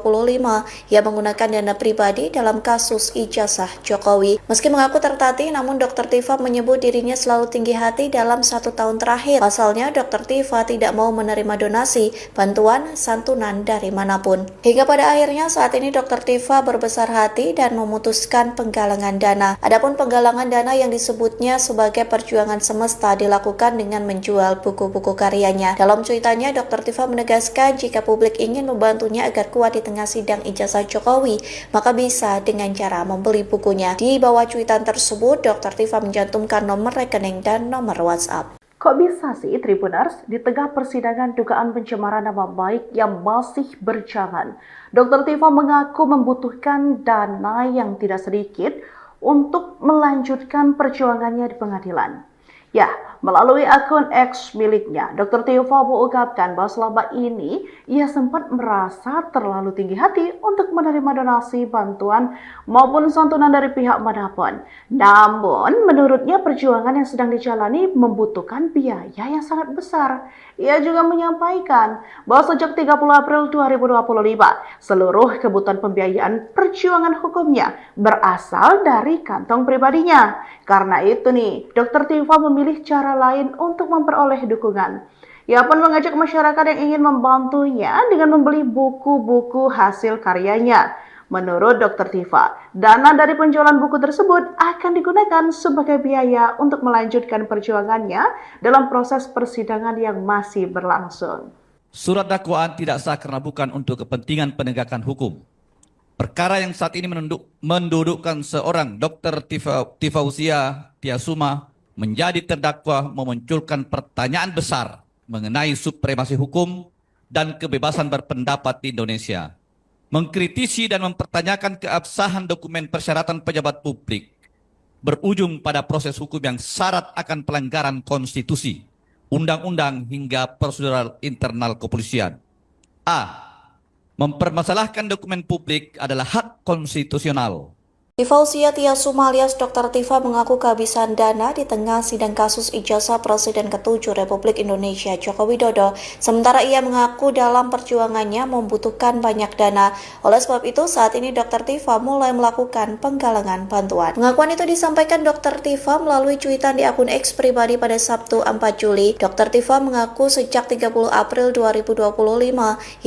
S3: ia menggunakan dana pribadi dalam kasus ijazah Jokowi. Meski mengaku tertatih, namun Dr. Dr. Tifa menyebut dirinya selalu tinggi hati dalam 1 tahun terakhir. Pasalnya, Dr. Tifa tidak mau menerima donasi, bantuan, santunan dari manapun. Hingga pada akhirnya saat ini Dr. Tifa berbesar hati dan memutuskan penggalangan dana. Adapun penggalangan dana yang disebutnya sebagai perjuangan semesta dilakukan dengan menjual buku-buku karyanya. Dalam cuitannya, Dr. Tifa menegaskan jika publik ingin membantunya agar kuat di tengah sidang ijazah Jokowi, maka bisa dengan cara membeli bukunya. Di bawah cuitan tersebut, Dr. Tifa mencantumkan nomor rekening dan nomor WhatsApp.
S1: Kok bisa sih Tribuners, di tengah persidangan dugaan pencemaran nama baik yang masih berjalan, Dr. Tifa mengaku membutuhkan dana yang tidak sedikit untuk melanjutkan perjuangannya di pengadilan. Ya, melalui akun X miliknya, Dr. Tifa mengungkapkan bahwa selama ini ia sempat merasa terlalu tinggi hati untuk menerima donasi, bantuan, maupun santunan dari pihak manapun. Namun, menurutnya perjuangan yang sedang dijalani membutuhkan biaya yang sangat besar. Ia juga menyampaikan bahwa sejak 30 April 2025, seluruh kebutuhan pembiayaan perjuangan hukumnya berasal dari kantong pribadinya. Karena itu nih, Dr. Tifa memilih cara lain untuk memperoleh dukungan. Ia pun mengajak masyarakat yang ingin membantunya dengan membeli buku-buku hasil karyanya. Menurut Dr. Tifa, dana dari penjualan buku tersebut akan digunakan sebagai biaya untuk melanjutkan perjuangannya dalam proses persidangan yang masih berlangsung.
S2: Surat dakwaan tidak sah karena bukan untuk kepentingan penegakan hukum. Perkara yang saat ini mendudukkan seorang Dr. Tifausia Tiasuma menjadi terdakwa memunculkan pertanyaan besar mengenai supremasi hukum dan kebebasan berpendapat di Indonesia. Mengkritisi dan mempertanyakan keabsahan dokumen persyaratan pejabat publik berujung pada proses hukum yang syarat akan pelanggaran konstitusi, undang-undang hingga prosedural internal kepolisian. A. Mempermasalahkan dokumen publik adalah hak konstitusional.
S3: Tifausia Tiasuma alias Dr. Tifa mengaku kehabisan dana di tengah sidang kasus ijazah Presiden ke-7 Republik Indonesia Joko Widodo. Sementara ia mengaku dalam perjuangannya membutuhkan banyak dana. Oleh sebab itu, saat ini Dr. Tifa mulai melakukan penggalangan bantuan. Pengakuan itu disampaikan Dr. Tifa melalui cuitan di akun X pribadi pada Sabtu 4 Juli. Dr. Tifa mengaku sejak 30 April 2025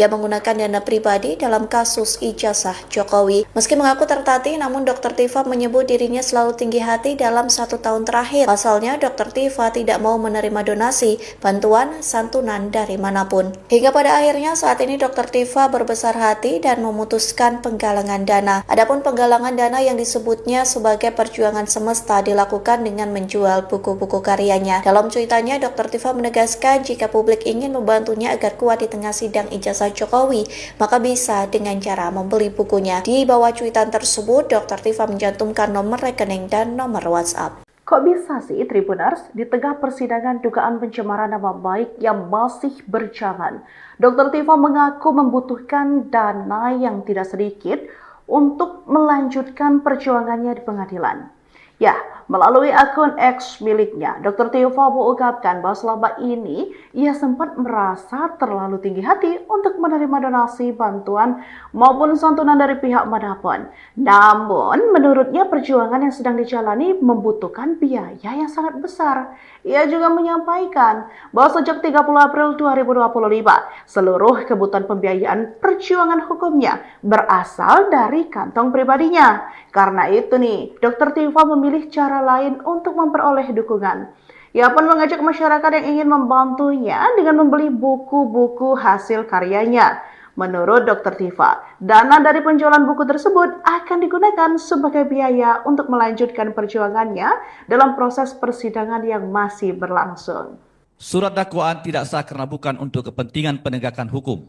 S3: ia menggunakan dana pribadi dalam kasus ijazah Jokowi. Meski mengaku tertatih, namun Dr. Tifa menyebut dirinya selalu tinggi hati dalam 1 tahun terakhir. Pasalnya, Dr. Tifa tidak mau menerima donasi, bantuan, santunan dari manapun. Hingga pada akhirnya saat ini Dr. Tifa berbesar hati dan memutuskan penggalangan dana. Adapun penggalangan dana yang disebutnya sebagai perjuangan semesta dilakukan dengan menjual buku-buku karyanya. Dalam cuitannya, Dr. Tifa menegaskan jika publik ingin membantunya agar kuat di tengah sidang ijazah Jokowi, maka bisa dengan cara membeli bukunya. Di bawah cuitan tersebut, Dr. Tifa mencantumkan nomor rekening dan nomor WhatsApp.
S1: Kok bisa sih Tribuners, di tengah persidangan dugaan pencemaran nama baik yang masih berjalan, Dr. Tifa mengaku membutuhkan dana yang tidak sedikit untuk melanjutkan perjuangannya di pengadilan. Ya, melalui akun X miliknya, Dr. Tifa mengungkapkan bahwa selama ini ia sempat merasa terlalu tinggi hati untuk menerima donasi, bantuan, maupun santunan dari pihak manapun. Namun, menurutnya perjuangan yang sedang dijalani membutuhkan biaya yang sangat besar. Ia juga menyampaikan bahwa sejak 30 April 2025, seluruh kebutuhan pembiayaan perjuangan hukumnya berasal dari kantong pribadinya. Karena itu nih, Dr. Tifa memilih cara lain untuk memperoleh dukungan. Ia pun mengajak masyarakat yang ingin membantunya dengan membeli buku-buku hasil karyanya. Menurut Dr. Tifa, dana dari penjualan buku tersebut akan digunakan sebagai biaya untuk melanjutkan perjuangannya dalam proses persidangan yang masih berlangsung.
S2: Surat dakwaan tidak sah karena bukan untuk kepentingan penegakan hukum.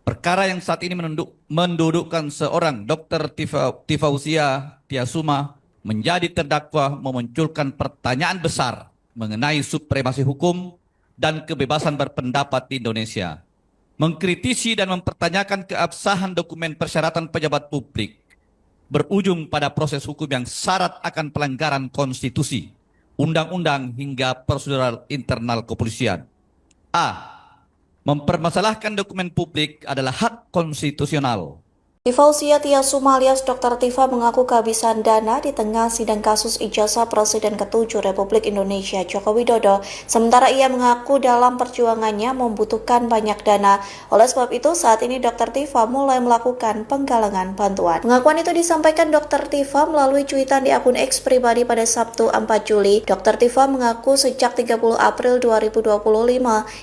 S2: Perkara yang saat ini mendudukkan seorang Dr. Tifausia Tiasuma menjadi terdakwa memunculkan pertanyaan besar mengenai supremasi hukum dan kebebasan berpendapat di Indonesia. Mengkritisi dan mempertanyakan keabsahan dokumen persyaratan pejabat publik berujung pada proses hukum yang syarat akan pelanggaran konstitusi, undang-undang hingga prosedural internal kepolisian. A. Mempermasalahkan dokumen publik adalah hak konstitusional.
S3: Tifausia Tiasuma alias Dr. Tifa mengaku kehabisan dana di tengah sidang kasus ijazah Presiden ke-7 Republik Indonesia Joko Widodo. Sementara ia mengaku dalam perjuangannya membutuhkan banyak dana. Oleh sebab itu, saat ini Dr. Tifa mulai melakukan penggalangan bantuan. Pengakuan itu disampaikan Dr. Tifa melalui cuitan di akun X pribadi pada Sabtu 4 Juli. Dr. Tifa mengaku sejak 30 April 2025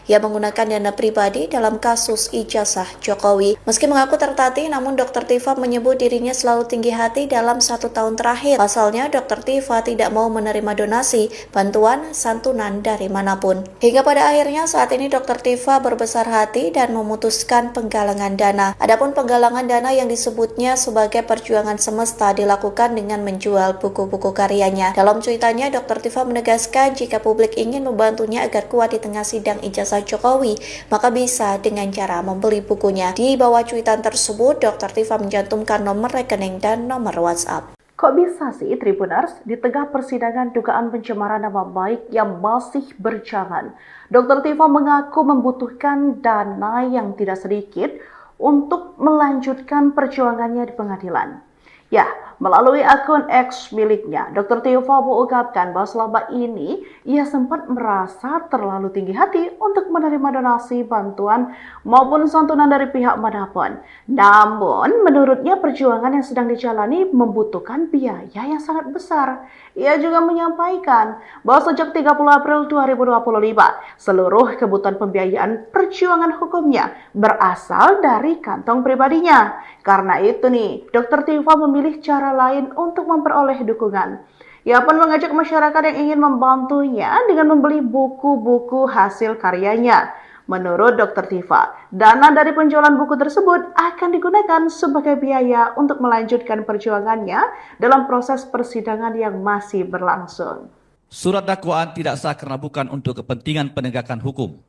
S3: ia menggunakan dana pribadi dalam kasus ijazah Jokowi. Meski mengaku tertatih, namun Dr. Tifa menyebut dirinya selalu tinggi hati dalam 1 tahun terakhir. Pasalnya, Dr. Tifa tidak mau menerima donasi, bantuan, santunan dari manapun. Hingga pada akhirnya saat ini Dr. Tifa berbesar hati dan memutuskan penggalangan dana. Adapun penggalangan dana yang disebutnya sebagai perjuangan semesta dilakukan dengan menjual buku-buku karyanya. Dalam cuitannya, Dr. Tifa menegaskan jika publik ingin membantunya agar kuat di tengah sidang ijazah Jokowi, maka bisa dengan cara membeli bukunya. Di bawah cuitan tersebut, Dr. Tifa mencantumkan nomor rekening dan nomor WhatsApp.
S1: Kok bisa sih Tribuners di tengah persidangan dugaan pencemaran nama baik yang masih berjalan? Dr. Tifa mengaku membutuhkan dana yang tidak sedikit untuk melanjutkan perjuangannya di pengadilan. Ya, melalui akun X miliknya, Dr. Tifa mengungkapkan bahwa selama ini ia sempat merasa terlalu tinggi hati untuk menerima donasi, bantuan, maupun santunan dari pihak manapun. Namun, menurutnya perjuangan yang sedang dijalani membutuhkan biaya yang sangat besar. Ia juga menyampaikan bahwa sejak 30 April 2025, seluruh kebutuhan pembiayaan perjuangan hukumnya berasal dari kantong pribadinya. Karena itu nih, Dr. Tifa memilih cara lain untuk memperoleh dukungan. Ia pun mengajak masyarakat yang ingin membantunya dengan membeli buku-buku hasil karyanya. Menurut Dr. Tifa, dana dari penjualan buku tersebut akan digunakan sebagai biaya untuk melanjutkan perjuangannya dalam proses persidangan yang masih berlangsung.
S2: Surat dakwaan tidak sah karena bukan untuk kepentingan penegakan hukum.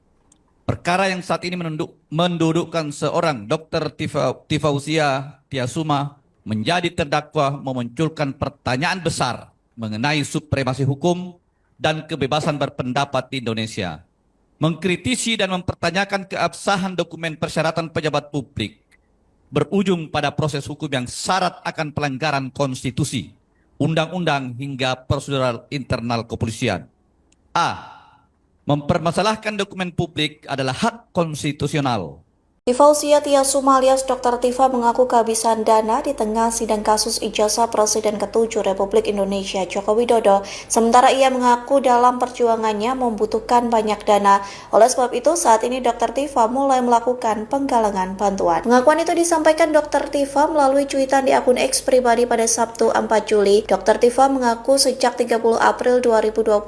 S2: Perkara yang saat ini mendudukkan seorang Dr. Tifausia Tiasuma menjadi terdakwa memunculkan pertanyaan besar mengenai supremasi hukum dan kebebasan berpendapat di Indonesia. Mengkritisi dan mempertanyakan keabsahan dokumen persyaratan pejabat publik berujung pada proses hukum yang syarat akan pelanggaran konstitusi, undang-undang hingga prosedural internal kepolisian. A. Mempermasalahkan dokumen publik adalah hak konstitusional.
S3: Tifausia Tiasuma alias Dr. Tifa mengaku kehabisan dana di tengah sidang kasus ijazah Presiden ke-7 Republik Indonesia Joko Widodo. Sementara ia mengaku dalam perjuangannya membutuhkan banyak dana. Oleh sebab itu, saat ini Dr. Tifa mulai melakukan penggalangan bantuan. Pengakuan itu disampaikan Dr. Tifa melalui cuitan di akun X pribadi pada Sabtu 4 Juli. Dr. Tifa mengaku sejak 30 April 2025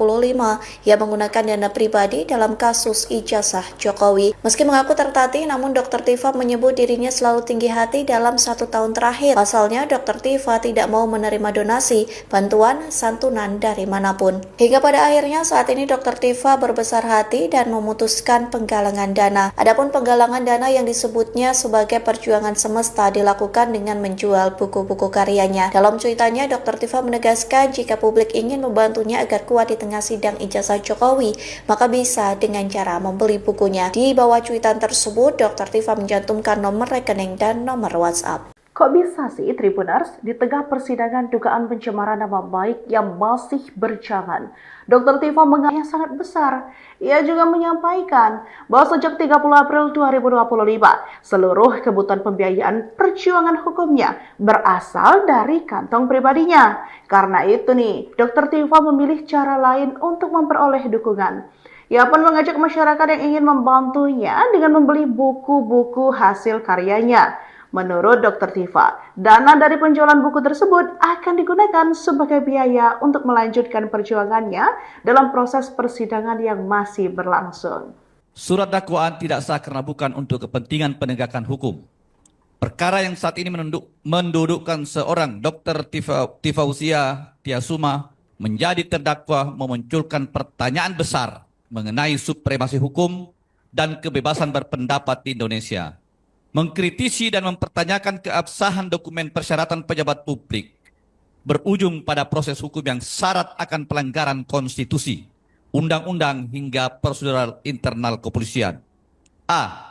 S3: ia menggunakan dana pribadi dalam kasus ijazah Jokowi. Meski mengaku tertatih, namun Dr. Tifa menyebut dirinya selalu tinggi hati dalam 1 tahun terakhir. Pasalnya, Dr. Tifa tidak mau menerima donasi, bantuan, santunan dari manapun. Hingga pada akhirnya saat ini Dr. Tifa berbesar hati dan memutuskan penggalangan dana. Adapun penggalangan dana yang disebutnya sebagai perjuangan semesta dilakukan dengan menjual buku-buku karyanya. Dalam cuitannya, Dr. Tifa menegaskan jika publik ingin membantunya agar kuat di tengah sidang ijazah Jokowi, maka bisa dengan cara membeli bukunya. Di bawah cuitan tersebut, Dr. Tifa mencantumkan nomor rekening dan nomor WhatsApp.
S1: Kok bisa sih Tribuners di tengah persidangan dugaan pencemaran nama baik yang masih berjalan? Dr. Tifa mengaku yang sangat besar. Ia juga menyampaikan bahwa sejak 30 April 2025, seluruh kebutuhan pembiayaan perjuangan hukumnya berasal dari kantong pribadinya. Karena itu nih, Dr. Tifa memilih cara lain untuk memperoleh dukungan. Ia pun mengajak masyarakat yang ingin membantunya dengan membeli buku-buku hasil karyanya. Menurut Dr. Tifa, dana dari penjualan buku tersebut akan digunakan sebagai biaya untuk melanjutkan perjuangannya dalam proses persidangan yang masih berlangsung.
S2: Surat dakwaan tidak sah karena bukan untuk kepentingan penegakan hukum. Perkara yang saat ini mendudukkan seorang Dr. Tifausia Tiasuma menjadi terdakwa memunculkan pertanyaan besar mengenai supremasi hukum dan kebebasan berpendapat di Indonesia. Mengkritisi dan mempertanyakan keabsahan dokumen persyaratan pejabat publik berujung pada proses hukum yang syarat akan pelanggaran konstitusi, undang-undang hingga prosedural internal kepolisian. A.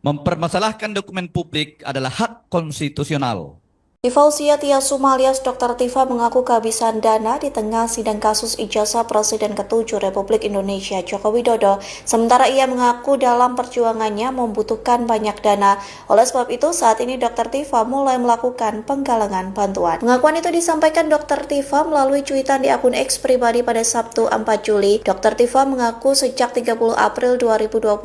S2: Mempermasalahkan dokumen publik adalah hak konstitusional.
S3: Tifausia Tiasuma alias Dr. Tifa mengaku kehabisan dana di tengah sidang kasus ijazah Presiden ke-7 Republik Indonesia Joko Widodo. Sementara ia mengaku dalam perjuangannya membutuhkan banyak dana. Oleh sebab itu, saat ini Dr. Tifa mulai melakukan penggalangan bantuan. Pengakuan itu disampaikan Dr. Tifa melalui cuitan di akun X pribadi pada Sabtu 4 Juli. Dr. Tifa mengaku sejak 30 April 2025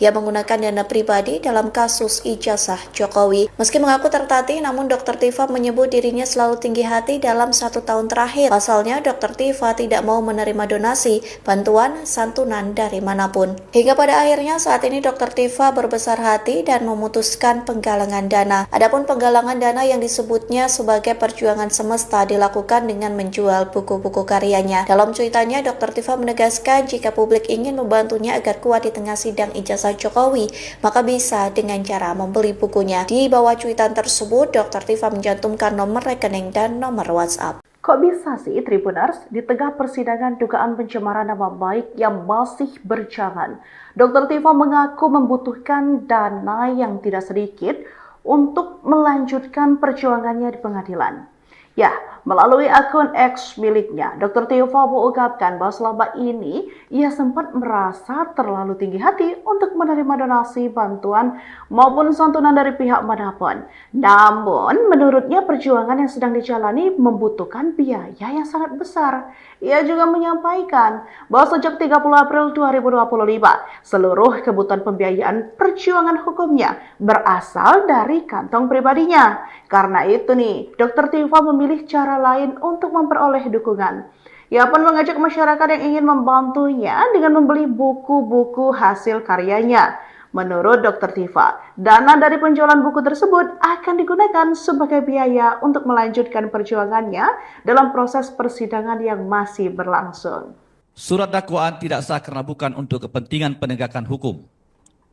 S3: ia menggunakan dana pribadi dalam kasus ijazah Jokowi. Meski mengaku tertatih, namun Dr. Tifa menyebut dirinya selalu tinggi hati dalam 1 tahun terakhir. Pasalnya, Dr. Tifa tidak mau menerima donasi, bantuan, santunan dari manapun. Hingga pada akhirnya saat ini Dr. Tifa berbesar hati dan memutuskan penggalangan dana. Adapun penggalangan dana yang disebutnya sebagai perjuangan semesta dilakukan dengan menjual buku-buku karyanya. Dalam cuitannya, Dr. Tifa menegaskan jika publik ingin membantunya agar kuat di tengah sidang ijazah Jokowi, maka bisa dengan cara membeli bukunya. Di bawah cuitan tersebut, Dr. Tifa mencantumkan nomor rekening dan nomor WhatsApp.
S1: Kok bisa sih Tribuners di tengah persidangan dugaan pencemaran nama baik yang masih berjalan? Dr. Tifa mengaku membutuhkan dana yang tidak sedikit untuk melanjutkan perjuangannya di pengadilan. Ya, melalui akun X miliknya, Dr. Tifa mengungkapkan bahwa selama ini ia sempat merasa terlalu tinggi hati untuk menerima donasi, bantuan, maupun santunan dari pihak manapun. Namun, menurutnya perjuangan yang sedang dijalani membutuhkan biaya yang sangat besar. Ia juga menyampaikan bahwa sejak 30 April 2025, seluruh kebutuhan pembiayaan perjuangan hukumnya berasal dari kantong pribadinya. Karena itu nih, Dr. Tifa memilih cara lain untuk memperoleh dukungan. Ia pun mengajak masyarakat yang ingin membantunya dengan membeli buku-buku hasil karyanya. Menurut Dr. Tifa, dana dari penjualan buku tersebut akan digunakan sebagai biaya untuk melanjutkan perjuangannya dalam proses persidangan yang masih berlangsung.
S2: Surat dakwaan tidak sah karena bukan untuk kepentingan penegakan hukum.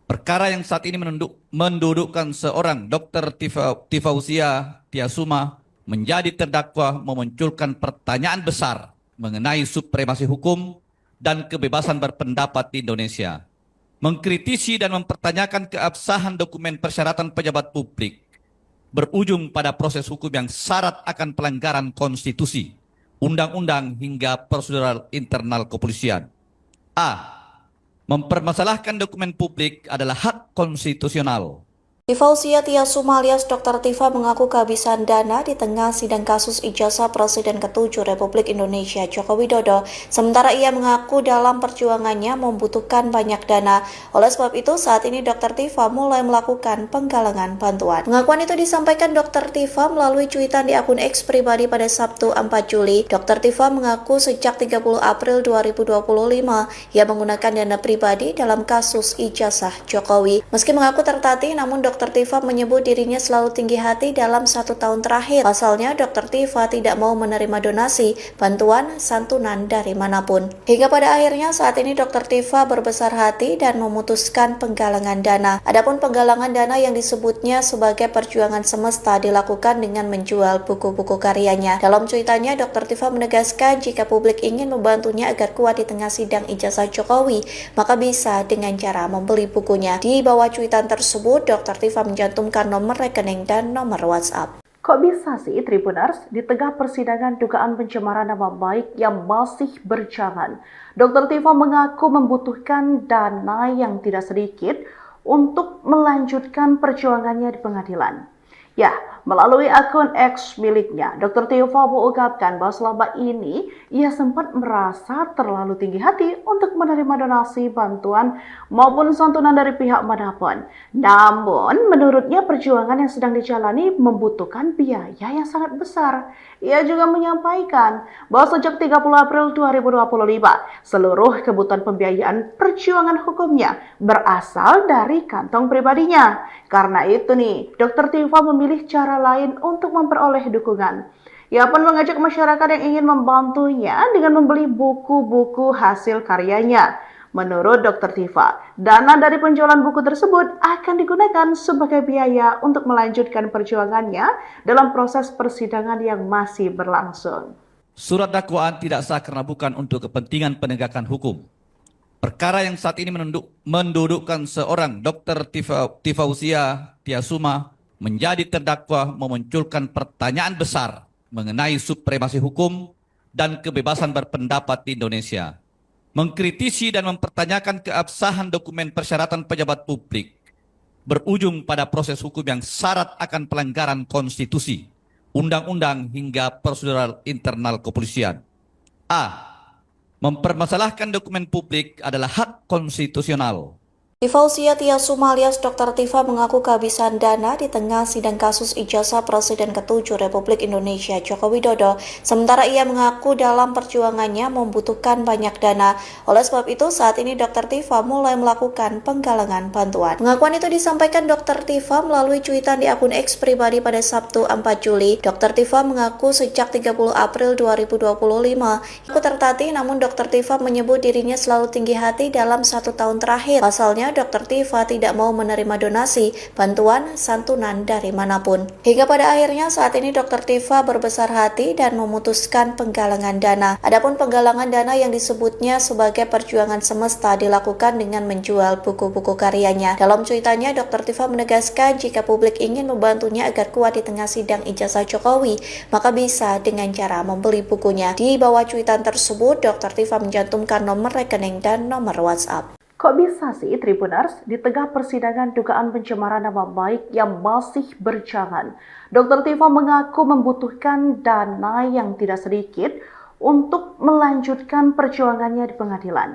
S2: Perkara yang saat ini mendudukkan seorang Dr. Tifausia Tiasuma menjadi terdakwa memunculkan pertanyaan besar mengenai supremasi hukum dan kebebasan berpendapat di Indonesia. Mengkritisi dan mempertanyakan keabsahan dokumen persyaratan pejabat publik berujung pada proses hukum yang syarat akan pelanggaran konstitusi, undang-undang hingga prosedural internal kepolisian. A. Mempermasalahkan dokumen publik adalah hak konstitusional.
S3: Tifausia Tiasuma alias Dr. Tifa mengaku kehabisan dana di tengah sidang kasus ijazah Presiden ke-7 Republik Indonesia Joko Widodo. Sementara ia mengaku dalam perjuangannya membutuhkan banyak dana. Oleh sebab itu, saat ini Dr. Tifa mulai melakukan penggalangan bantuan. Pengakuan itu disampaikan Dr. Tifa melalui cuitan di akun X pribadi pada Sabtu 4 Juli. Dr. Tifa mengaku sejak 30 April 2025 ia menggunakan dana pribadi dalam kasus ijazah Jokowi. Meski mengaku tertatih, namun Dr. Tifa menyebut dirinya selalu tinggi hati dalam 1 tahun terakhir. Pasalnya, Dr. Tifa tidak mau menerima donasi, bantuan, santunan dari manapun. Hingga pada akhirnya saat ini Dr. Tifa berbesar hati dan memutuskan penggalangan dana. Adapun penggalangan dana yang disebutnya sebagai perjuangan semesta dilakukan dengan menjual buku-buku karyanya. Dalam cuitannya, Dr. Tifa menegaskan jika publik ingin membantunya agar kuat di tengah sidang ijazah Jokowi, maka bisa dengan cara membeli bukunya. Di bawah cuitan tersebut, Dr. Tifa mencantumkan nomor rekening dan nomor WhatsApp.
S1: Kok bisa sih Tribuners di tengah persidangan dugaan pencemaran nama baik yang masih berjalan? Dr. Tifa mengaku membutuhkan dana yang tidak sedikit untuk melanjutkan perjuangannya di pengadilan. Ya, melalui akun X miliknya, Dr. Tifa mengungkapkan bahwa selama ini ia sempat merasa terlalu tinggi hati untuk menerima donasi, bantuan, maupun santunan dari pihak manapun. Namun, menurutnya perjuangan yang sedang dijalani membutuhkan biaya yang sangat besar. Ia juga menyampaikan bahwa sejak 30 April 2025, seluruh kebutuhan pembiayaan perjuangan hukumnya berasal dari kantong pribadinya. Karena itu nih, Dr. Tifa memilih cara lain untuk memperoleh dukungan. Ia pun mengajak masyarakat yang ingin membantunya dengan membeli buku-buku hasil karyanya. Menurut Dr. Tifa, dana dari penjualan buku tersebut akan digunakan sebagai biaya untuk melanjutkan perjuangannya dalam proses persidangan yang masih berlangsung.
S2: Surat dakwaan tidak sah karena bukan untuk kepentingan penegakan hukum. Perkara yang saat ini mendudukkan seorang Dr. Tifausia Tiasuma menjadi terdakwa memunculkan pertanyaan besar mengenai supremasi hukum dan kebebasan berpendapat di Indonesia. Mengkritisi dan mempertanyakan keabsahan dokumen persyaratan pejabat publik berujung pada proses hukum yang syarat akan pelanggaran konstitusi, undang-undang hingga prosedural internal kepolisian. A. Mempermasalahkan dokumen publik adalah hak konstitusional.
S3: Tifausia Tiasuma alias Dr. Tifa mengaku kehabisan dana di tengah sidang kasus ijazah Presiden ke-7 Republik Indonesia Joko Widodo. Sementara ia mengaku dalam perjuangannya membutuhkan banyak dana. Oleh sebab itu saat ini Dr. Tifa mulai melakukan penggalangan bantuan. Pengakuan itu disampaikan Dr. Tifa melalui cuitan di akun X pribadi pada Sabtu 4 Juli. Dr. Tifa mengaku sejak 30 April 2025 aku tertatih, namun Dr. Tifa menyebut dirinya selalu tinggi hati dalam 1 tahun terakhir. Pasalnya Dr. Tifa tidak mau menerima donasi, bantuan, santunan dari manapun. Hingga pada akhirnya saat ini Dr. Tifa berbesar hati dan memutuskan penggalangan dana. Adapun penggalangan dana yang disebutnya sebagai perjuangan semesta dilakukan dengan menjual buku-buku karyanya. Dalam cuitannya, Dr. Tifa menegaskan jika publik ingin membantunya agar kuat di tengah sidang ijazah Jokowi, maka bisa dengan cara membeli bukunya. Di bawah cuitan tersebut, Dr. Tifa mencantumkan nomor rekening dan nomor WhatsApp.
S1: Kok bisa sih Tribuners di tengah persidangan dugaan pencemaran nama baik yang masih berjalan, Dr. Tifa mengaku membutuhkan dana yang tidak sedikit untuk melanjutkan perjuangannya di pengadilan.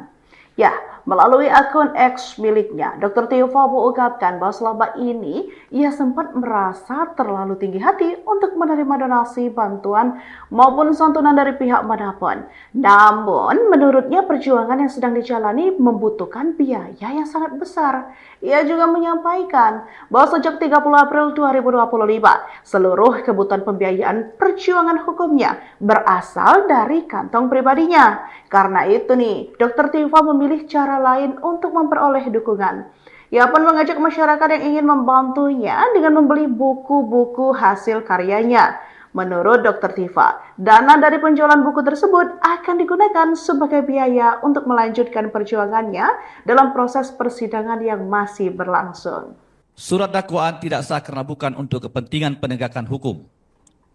S1: Ya, melalui akun X miliknya, Dr. Tifa mengungkapkan bahwa selama ini ia sempat merasa terlalu tinggi hati untuk menerima donasi, bantuan, maupun santunan dari pihak manapun. Namun, menurutnya perjuangan yang sedang dijalani membutuhkan biaya yang sangat besar. Ia juga menyampaikan bahwa sejak 30 April 2025, seluruh kebutuhan pembiayaan perjuangan hukumnya berasal dari kantong pribadinya. Karena itu nih, Dr. Tifa memilih cara lain untuk memperoleh dukungan. Ia pun mengajak masyarakat yang ingin membantunya dengan membeli buku-buku hasil karyanya. Menurut Dr. Tifa, dana dari penjualan buku tersebut akan digunakan sebagai biaya untuk melanjutkan perjuangannya dalam proses persidangan yang masih berlangsung.
S2: Surat dakwaan tidak sah karena bukan untuk kepentingan penegakan hukum.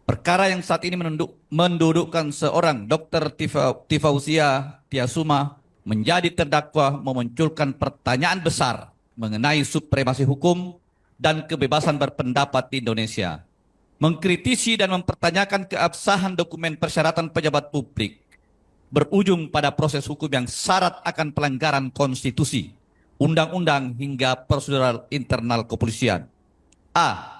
S2: Perkara yang saat ini mendudukkan seorang Dr. Tifausia Tiasuma menjadi terdakwa memunculkan pertanyaan besar mengenai supremasi hukum dan kebebasan berpendapat di Indonesia. Mengkritisi dan mempertanyakan keabsahan dokumen persyaratan pejabat publik berujung pada proses hukum yang syarat akan pelanggaran konstitusi, undang-undang hingga prosedural internal kepolisian. A.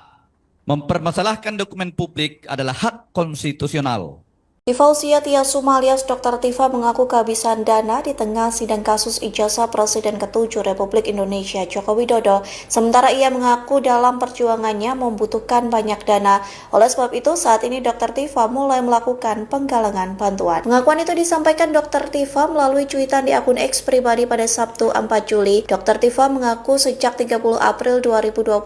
S2: Mempermasalahkan dokumen publik adalah hak konstitusional.
S3: Tifausia Tiasuma alias Dr. Tifa mengaku kehabisan dana di tengah sidang kasus ijazah Presiden ke-7 Republik Indonesia Joko Widodo. Sementara ia mengaku dalam perjuangannya membutuhkan banyak dana. Oleh sebab itu saat ini Dr. Tifa mulai melakukan penggalangan bantuan. Pengakuan itu disampaikan Dr. Tifa melalui cuitan di akun X pribadi pada Sabtu 4 Juli. Dr. Tifa mengaku sejak 30 April 2025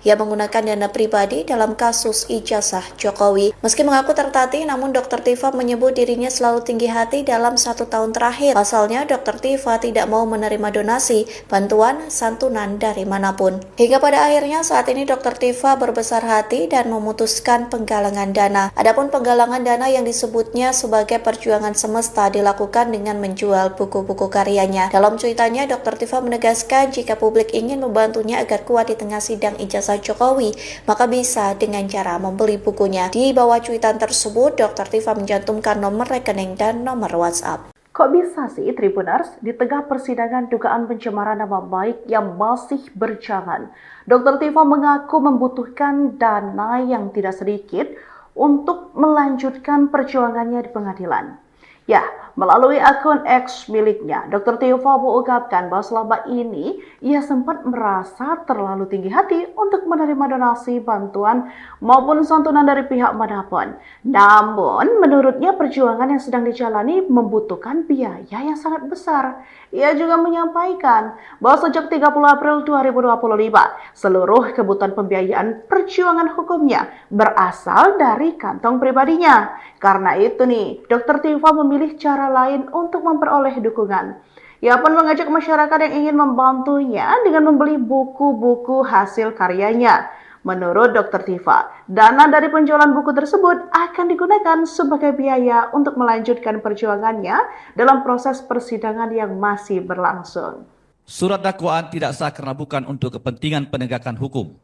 S3: ia menggunakan dana pribadi dalam kasus ijazah Jokowi. Meski mengaku tertatih, namun Dr. Tifa menyebut dirinya selalu tinggi hati dalam 1 tahun terakhir. Pasalnya, Dr. Tifa tidak mau menerima donasi, bantuan, santunan dari manapun. Hingga pada akhirnya saat ini Dr. Tifa berbesar hati dan memutuskan penggalangan dana. Adapun penggalangan dana yang disebutnya sebagai perjuangan semesta dilakukan dengan menjual buku-buku karyanya. Dalam cuitannya, Dr. Tifa menegaskan jika publik ingin membantunya agar kuat di tengah sidang ijazah Jokowi, maka bisa dengan cara membeli bukunya. Di bawah cuitan tersebut, Dr. Tifa mencantumkan nomor rekening dan nomor WhatsApp.
S1: Kok bisa sih Tribuners di tengah persidangan dugaan pencemaran nama baik yang masih berjalan, Dr. Tifa mengaku membutuhkan dana yang tidak sedikit untuk melanjutkan perjuangannya di pengadilan. Ya, melalui akun X miliknya, Dr. Tifa mengungkapkan bahwa selama ini ia sempat merasa terlalu tinggi hati untuk menerima donasi, bantuan, maupun santunan dari pihak manapun. Namun, menurutnya perjuangan yang sedang dijalani membutuhkan biaya yang sangat besar. Ia juga menyampaikan bahwa sejak 30 April 2025, seluruh kebutuhan pembiayaan perjuangan hukumnya berasal dari kantong pribadinya. Karena itu nih, Dr. Tifa memilih cara lain untuk memperoleh dukungan. Ia pun mengajak masyarakat yang ingin membantunya dengan membeli buku-buku hasil karyanya. Menurut Dr. Tifa, dana dari penjualan buku tersebut akan digunakan sebagai biaya untuk melanjutkan perjuangannya dalam proses persidangan yang masih berlangsung.
S2: Surat dakwaan tidak sah karena bukan untuk kepentingan penegakan hukum.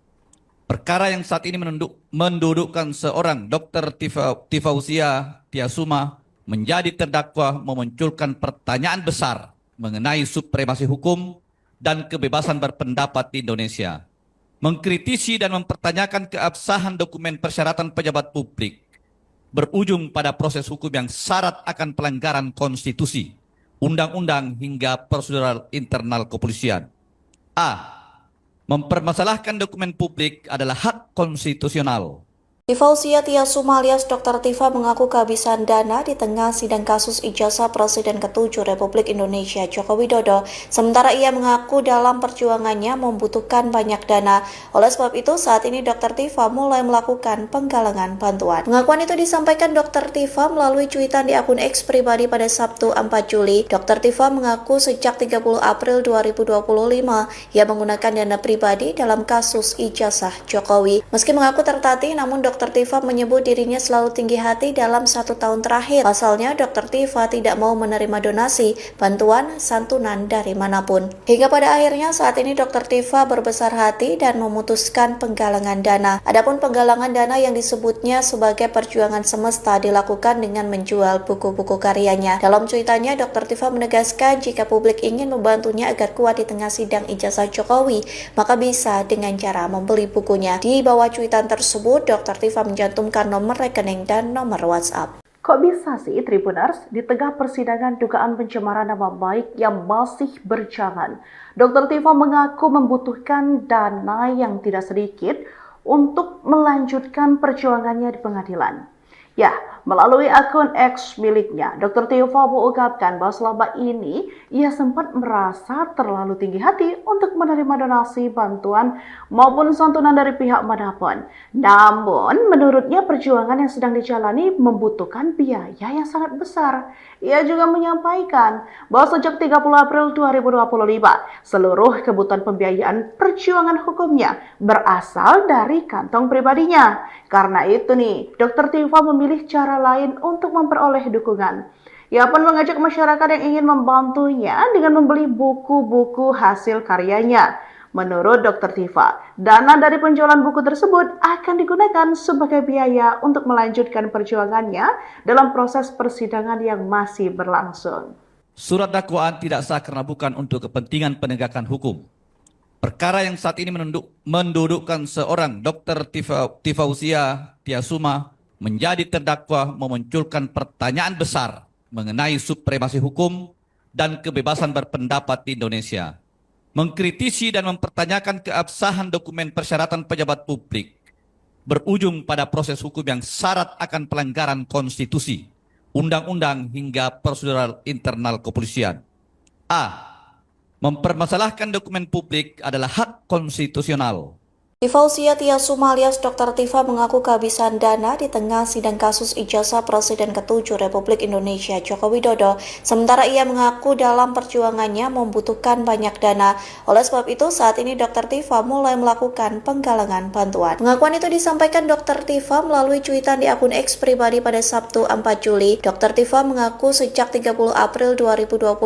S2: Perkara yang saat ini mendudukkan seorang Dr. Tifausia Tiasuma menjadi terdakwa memunculkan pertanyaan besar mengenai supremasi hukum dan kebebasan berpendapat di Indonesia. Mengkritisi dan mempertanyakan keabsahan dokumen persyaratan pejabat publik berujung pada proses hukum yang syarat akan pelanggaran konstitusi, undang-undang hingga prosedural internal kepolisian. A. Mempermasalahkan dokumen publik adalah hak konstitusional.
S3: Tifausia Tiasuma alias Dr. Tifa mengaku kehabisan dana di tengah sidang kasus ijazah Presiden ke-7 Republik Indonesia Joko Widodo. Sementara ia mengaku dalam perjuangannya membutuhkan banyak dana. Oleh sebab itu, saat ini Dr. Tifa mulai melakukan penggalangan bantuan. Pengakuan itu disampaikan Dr. Tifa melalui cuitan di akun X pribadi pada Sabtu 4 Juli. Dr. Tifa mengaku sejak 30 April 2025 ia menggunakan dana pribadi dalam kasus ijazah Jokowi. Meski mengaku tertatih, namun Dr. Tifa menyebut dirinya selalu tinggi hati dalam 1 tahun terakhir. Pasalnya, Dr. Tifa tidak mau menerima donasi, bantuan, santunan dari manapun. Hingga pada akhirnya saat ini Dr. Tifa berbesar hati dan memutuskan penggalangan dana. Adapun penggalangan dana yang disebutnya sebagai perjuangan semesta dilakukan dengan menjual buku-buku karyanya. Dalam cuitannya, Dr. Tifa menegaskan jika publik ingin membantunya agar kuat di tengah sidang ijazah Jokowi, maka bisa dengan cara membeli bukunya. Di bawah cuitan tersebut, Dr. Tifa mencantumkan nomor rekening dan nomor WhatsApp.
S1: Kok bisa sih Tribuners, di tengah persidangan dugaan pencemaran nama baik yang masih berjalan, Dr. Tifa mengaku membutuhkan dana yang tidak sedikit untuk melanjutkan perjuangannya di pengadilan. Ya, melalui akun X miliknya, Dr. Tifa mengungkapkan bahwa selama ini ia sempat merasa terlalu tinggi hati untuk menerima donasi, bantuan, maupun santunan dari pihak manapun. Namun, menurutnya perjuangan yang sedang dijalani membutuhkan biaya yang sangat besar. Ia juga menyampaikan bahwa sejak 30 April 2025, seluruh kebutuhan pembiayaan perjuangan hukumnya berasal dari kantong pribadinya. Karena itu nih, Dr. Tifa memilih cara lain untuk memperoleh dukungan. Ia pun mengajak masyarakat yang ingin membantunya dengan membeli buku-buku hasil karyanya. Menurut Dr. Tifa, dana dari penjualan buku tersebut akan digunakan sebagai biaya untuk melanjutkan perjuangannya dalam proses persidangan yang masih berlangsung.
S2: Surat dakwaan tidak sah karena bukan untuk kepentingan penegakan hukum. Perkara yang saat ini mendudukkan seorang Dr. Tifausia Tiasuma menjadi terdakwa memunculkan pertanyaan besar mengenai supremasi hukum dan kebebasan berpendapat di Indonesia. Mengkritisi dan mempertanyakan keabsahan dokumen persyaratan pejabat publik berujung pada proses hukum yang syarat akan pelanggaran konstitusi, undang-undang hingga prosedural internal kepolisian. A. Mempermasalahkan dokumen publik adalah hak konstitusional.
S3: Tifausia Tiasuma alias Dr. Tifa mengaku kehabisan dana di tengah sidang kasus ijazah Presiden ke-7 Republik Indonesia Joko Widodo. Sementara ia mengaku dalam perjuangannya membutuhkan banyak dana. Oleh sebab itu, saat ini Dr. Tifa mulai melakukan penggalangan bantuan. Pengakuan itu disampaikan Dr. Tifa melalui cuitan di akun X pribadi pada Sabtu 4 Juli. Dr. Tifa mengaku sejak 30 April 2025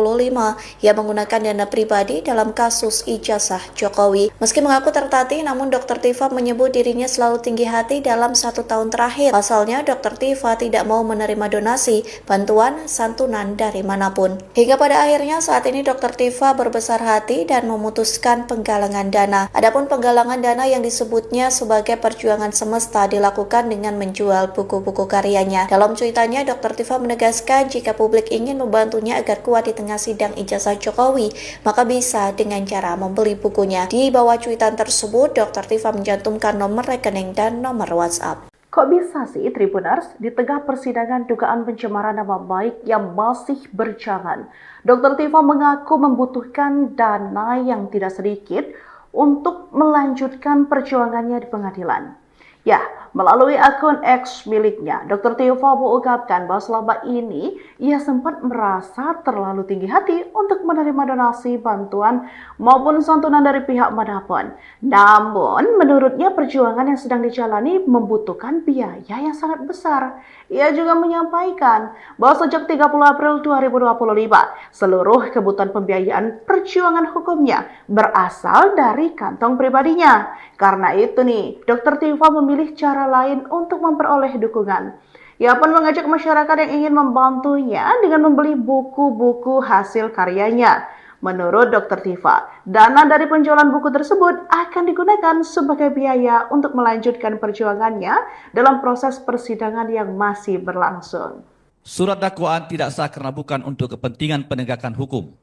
S3: ia menggunakan dana pribadi dalam kasus ijazah Jokowi. Meski mengaku tertatih, namun Dr. Tifa menyebut dirinya selalu tinggi hati dalam 1 tahun terakhir. Pasalnya, Dr. Tifa tidak mau menerima donasi, bantuan, santunan dari manapun. Hingga pada akhirnya saat ini Dr. Tifa berbesar hati dan memutuskan penggalangan dana. Adapun penggalangan dana yang disebutnya sebagai perjuangan semesta dilakukan dengan menjual buku-buku karyanya. Dalam cuitannya, Dr. Tifa menegaskan jika publik ingin membantunya agar kuat di tengah sidang ijazah Jokowi, maka bisa dengan cara membeli bukunya. Di bawah cuitan tersebut, Dr. Tifa mencantumkan nomor rekening dan nomor WhatsApp.
S1: Kok bisa sih Tribuners, di tengah persidangan dugaan pencemaran nama baik yang masih berjalan, Dr. Tifa mengaku membutuhkan dana yang tidak sedikit untuk melanjutkan perjuangannya di pengadilan. Ya, Melalui akun X miliknya, Dr. Tifa mengungkapkan bahwa selama ini ia sempat merasa terlalu tinggi hati untuk menerima donasi, bantuan, maupun santunan dari pihak manapun. Namun, menurutnya perjuangan yang sedang dijalani membutuhkan biaya yang sangat besar. Ia juga menyampaikan bahwa sejak 30 April 2025, seluruh kebutuhan pembiayaan perjuangan hukumnya berasal dari kantong pribadinya. Karena itu nih, Dr. Tifa memilih cara lain untuk memperoleh dukungan. Ia pun mengajak masyarakat yang ingin membantunya dengan membeli buku-buku hasil karyanya. Menurut Dr. Tifa, dana dari penjualan buku tersebut akan digunakan sebagai biaya untuk melanjutkan perjuangannya dalam proses persidangan yang masih berlangsung.
S2: Surat dakwaan tidak sah karena bukan untuk kepentingan penegakan hukum.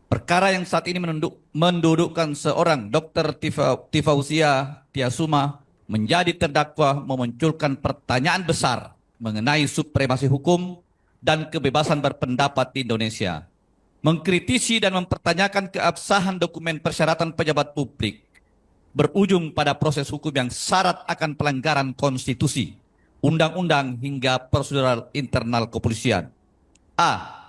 S2: Perkara yang saat ini mendudukkan seorang Dr. Tifausia Tiasuma menjadi terdakwa memunculkan pertanyaan besar mengenai supremasi hukum dan kebebasan berpendapat di Indonesia. Mengkritisi dan mempertanyakan keabsahan dokumen persyaratan pejabat publik berujung pada proses hukum yang syarat akan pelanggaran konstitusi, undang-undang hingga prosedural internal kepolisian. A.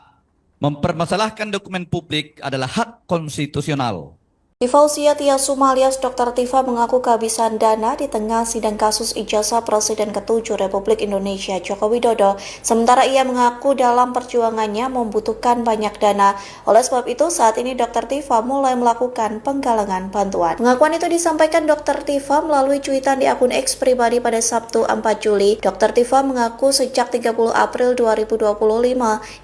S2: Mempermasalahkan dokumen publik adalah hak konstitusional.
S3: Tifausia Tiasuma alias Dr. Tifa mengaku kehabisan dana di tengah sidang kasus ijazah Presiden ke-7 Republik Indonesia Joko Widodo. Sementara ia mengaku dalam perjuangannya membutuhkan banyak dana. Oleh sebab itu, saat ini Dr. Tifa mulai melakukan penggalangan bantuan. Pengakuan itu disampaikan Dr. Tifa melalui cuitan di akun X pribadi pada Sabtu 4 Juli. Dr. Tifa mengaku sejak 30 April 2025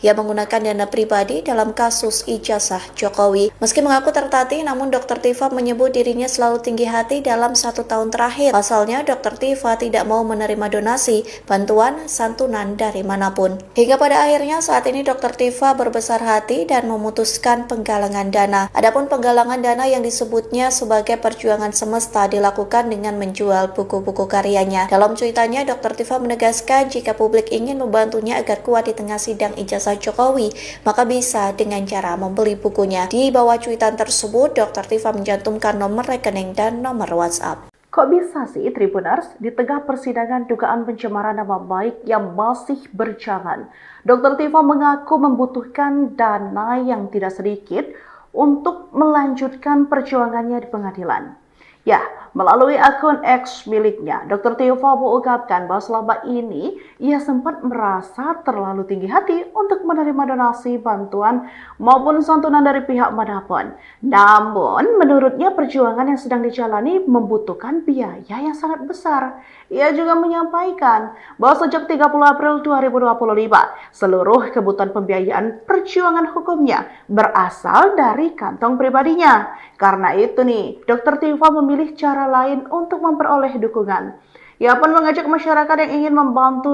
S3: ia menggunakan dana pribadi dalam kasus ijazah Jokowi. Meski mengaku tertatih, namun Dr. Tifa menyebut dirinya selalu tinggi hati dalam 1 tahun terakhir. Pasalnya, Dr. Tifa tidak mau menerima donasi, bantuan, santunan dari manapun. Hingga pada akhirnya saat ini Dr. Tifa berbesar hati dan memutuskan penggalangan dana. Adapun penggalangan dana yang disebutnya sebagai perjuangan semesta dilakukan dengan menjual buku-buku karyanya. Dalam cuitannya, Dr. Tifa menegaskan jika publik ingin membantunya agar kuat di tengah sidang ijazah Jokowi, maka bisa dengan cara membeli bukunya. Di bawah cuitan tersebut, Dr. Tifa mencantumkan nomor rekening dan nomor WhatsApp.
S1: Kok bisa sih Tribuners di tengah persidangan dugaan pencemaran nama baik yang masih berjalan, Dr. Tifa mengaku membutuhkan dana yang tidak sedikit untuk melanjutkan perjuangannya di pengadilan. Ya, melalui akun X miliknya, Dr. Tifa mengungkapkan bahwa selama ini ia sempat merasa terlalu tinggi hati untuk menerima donasi, bantuan, maupun santunan dari pihak manapun. Namun, menurutnya perjuangan yang sedang dijalani membutuhkan biaya yang sangat besar. Ia juga menyampaikan bahwa sejak 30 April 2025, seluruh kebutuhan pembiayaan perjuangan hukumnya berasal dari kantong pribadinya. Karena itu nih, Dr. Tifa memilih cara lain untuk memperoleh dukungan. Ia pun mengajak masyarakat yang ingin membantu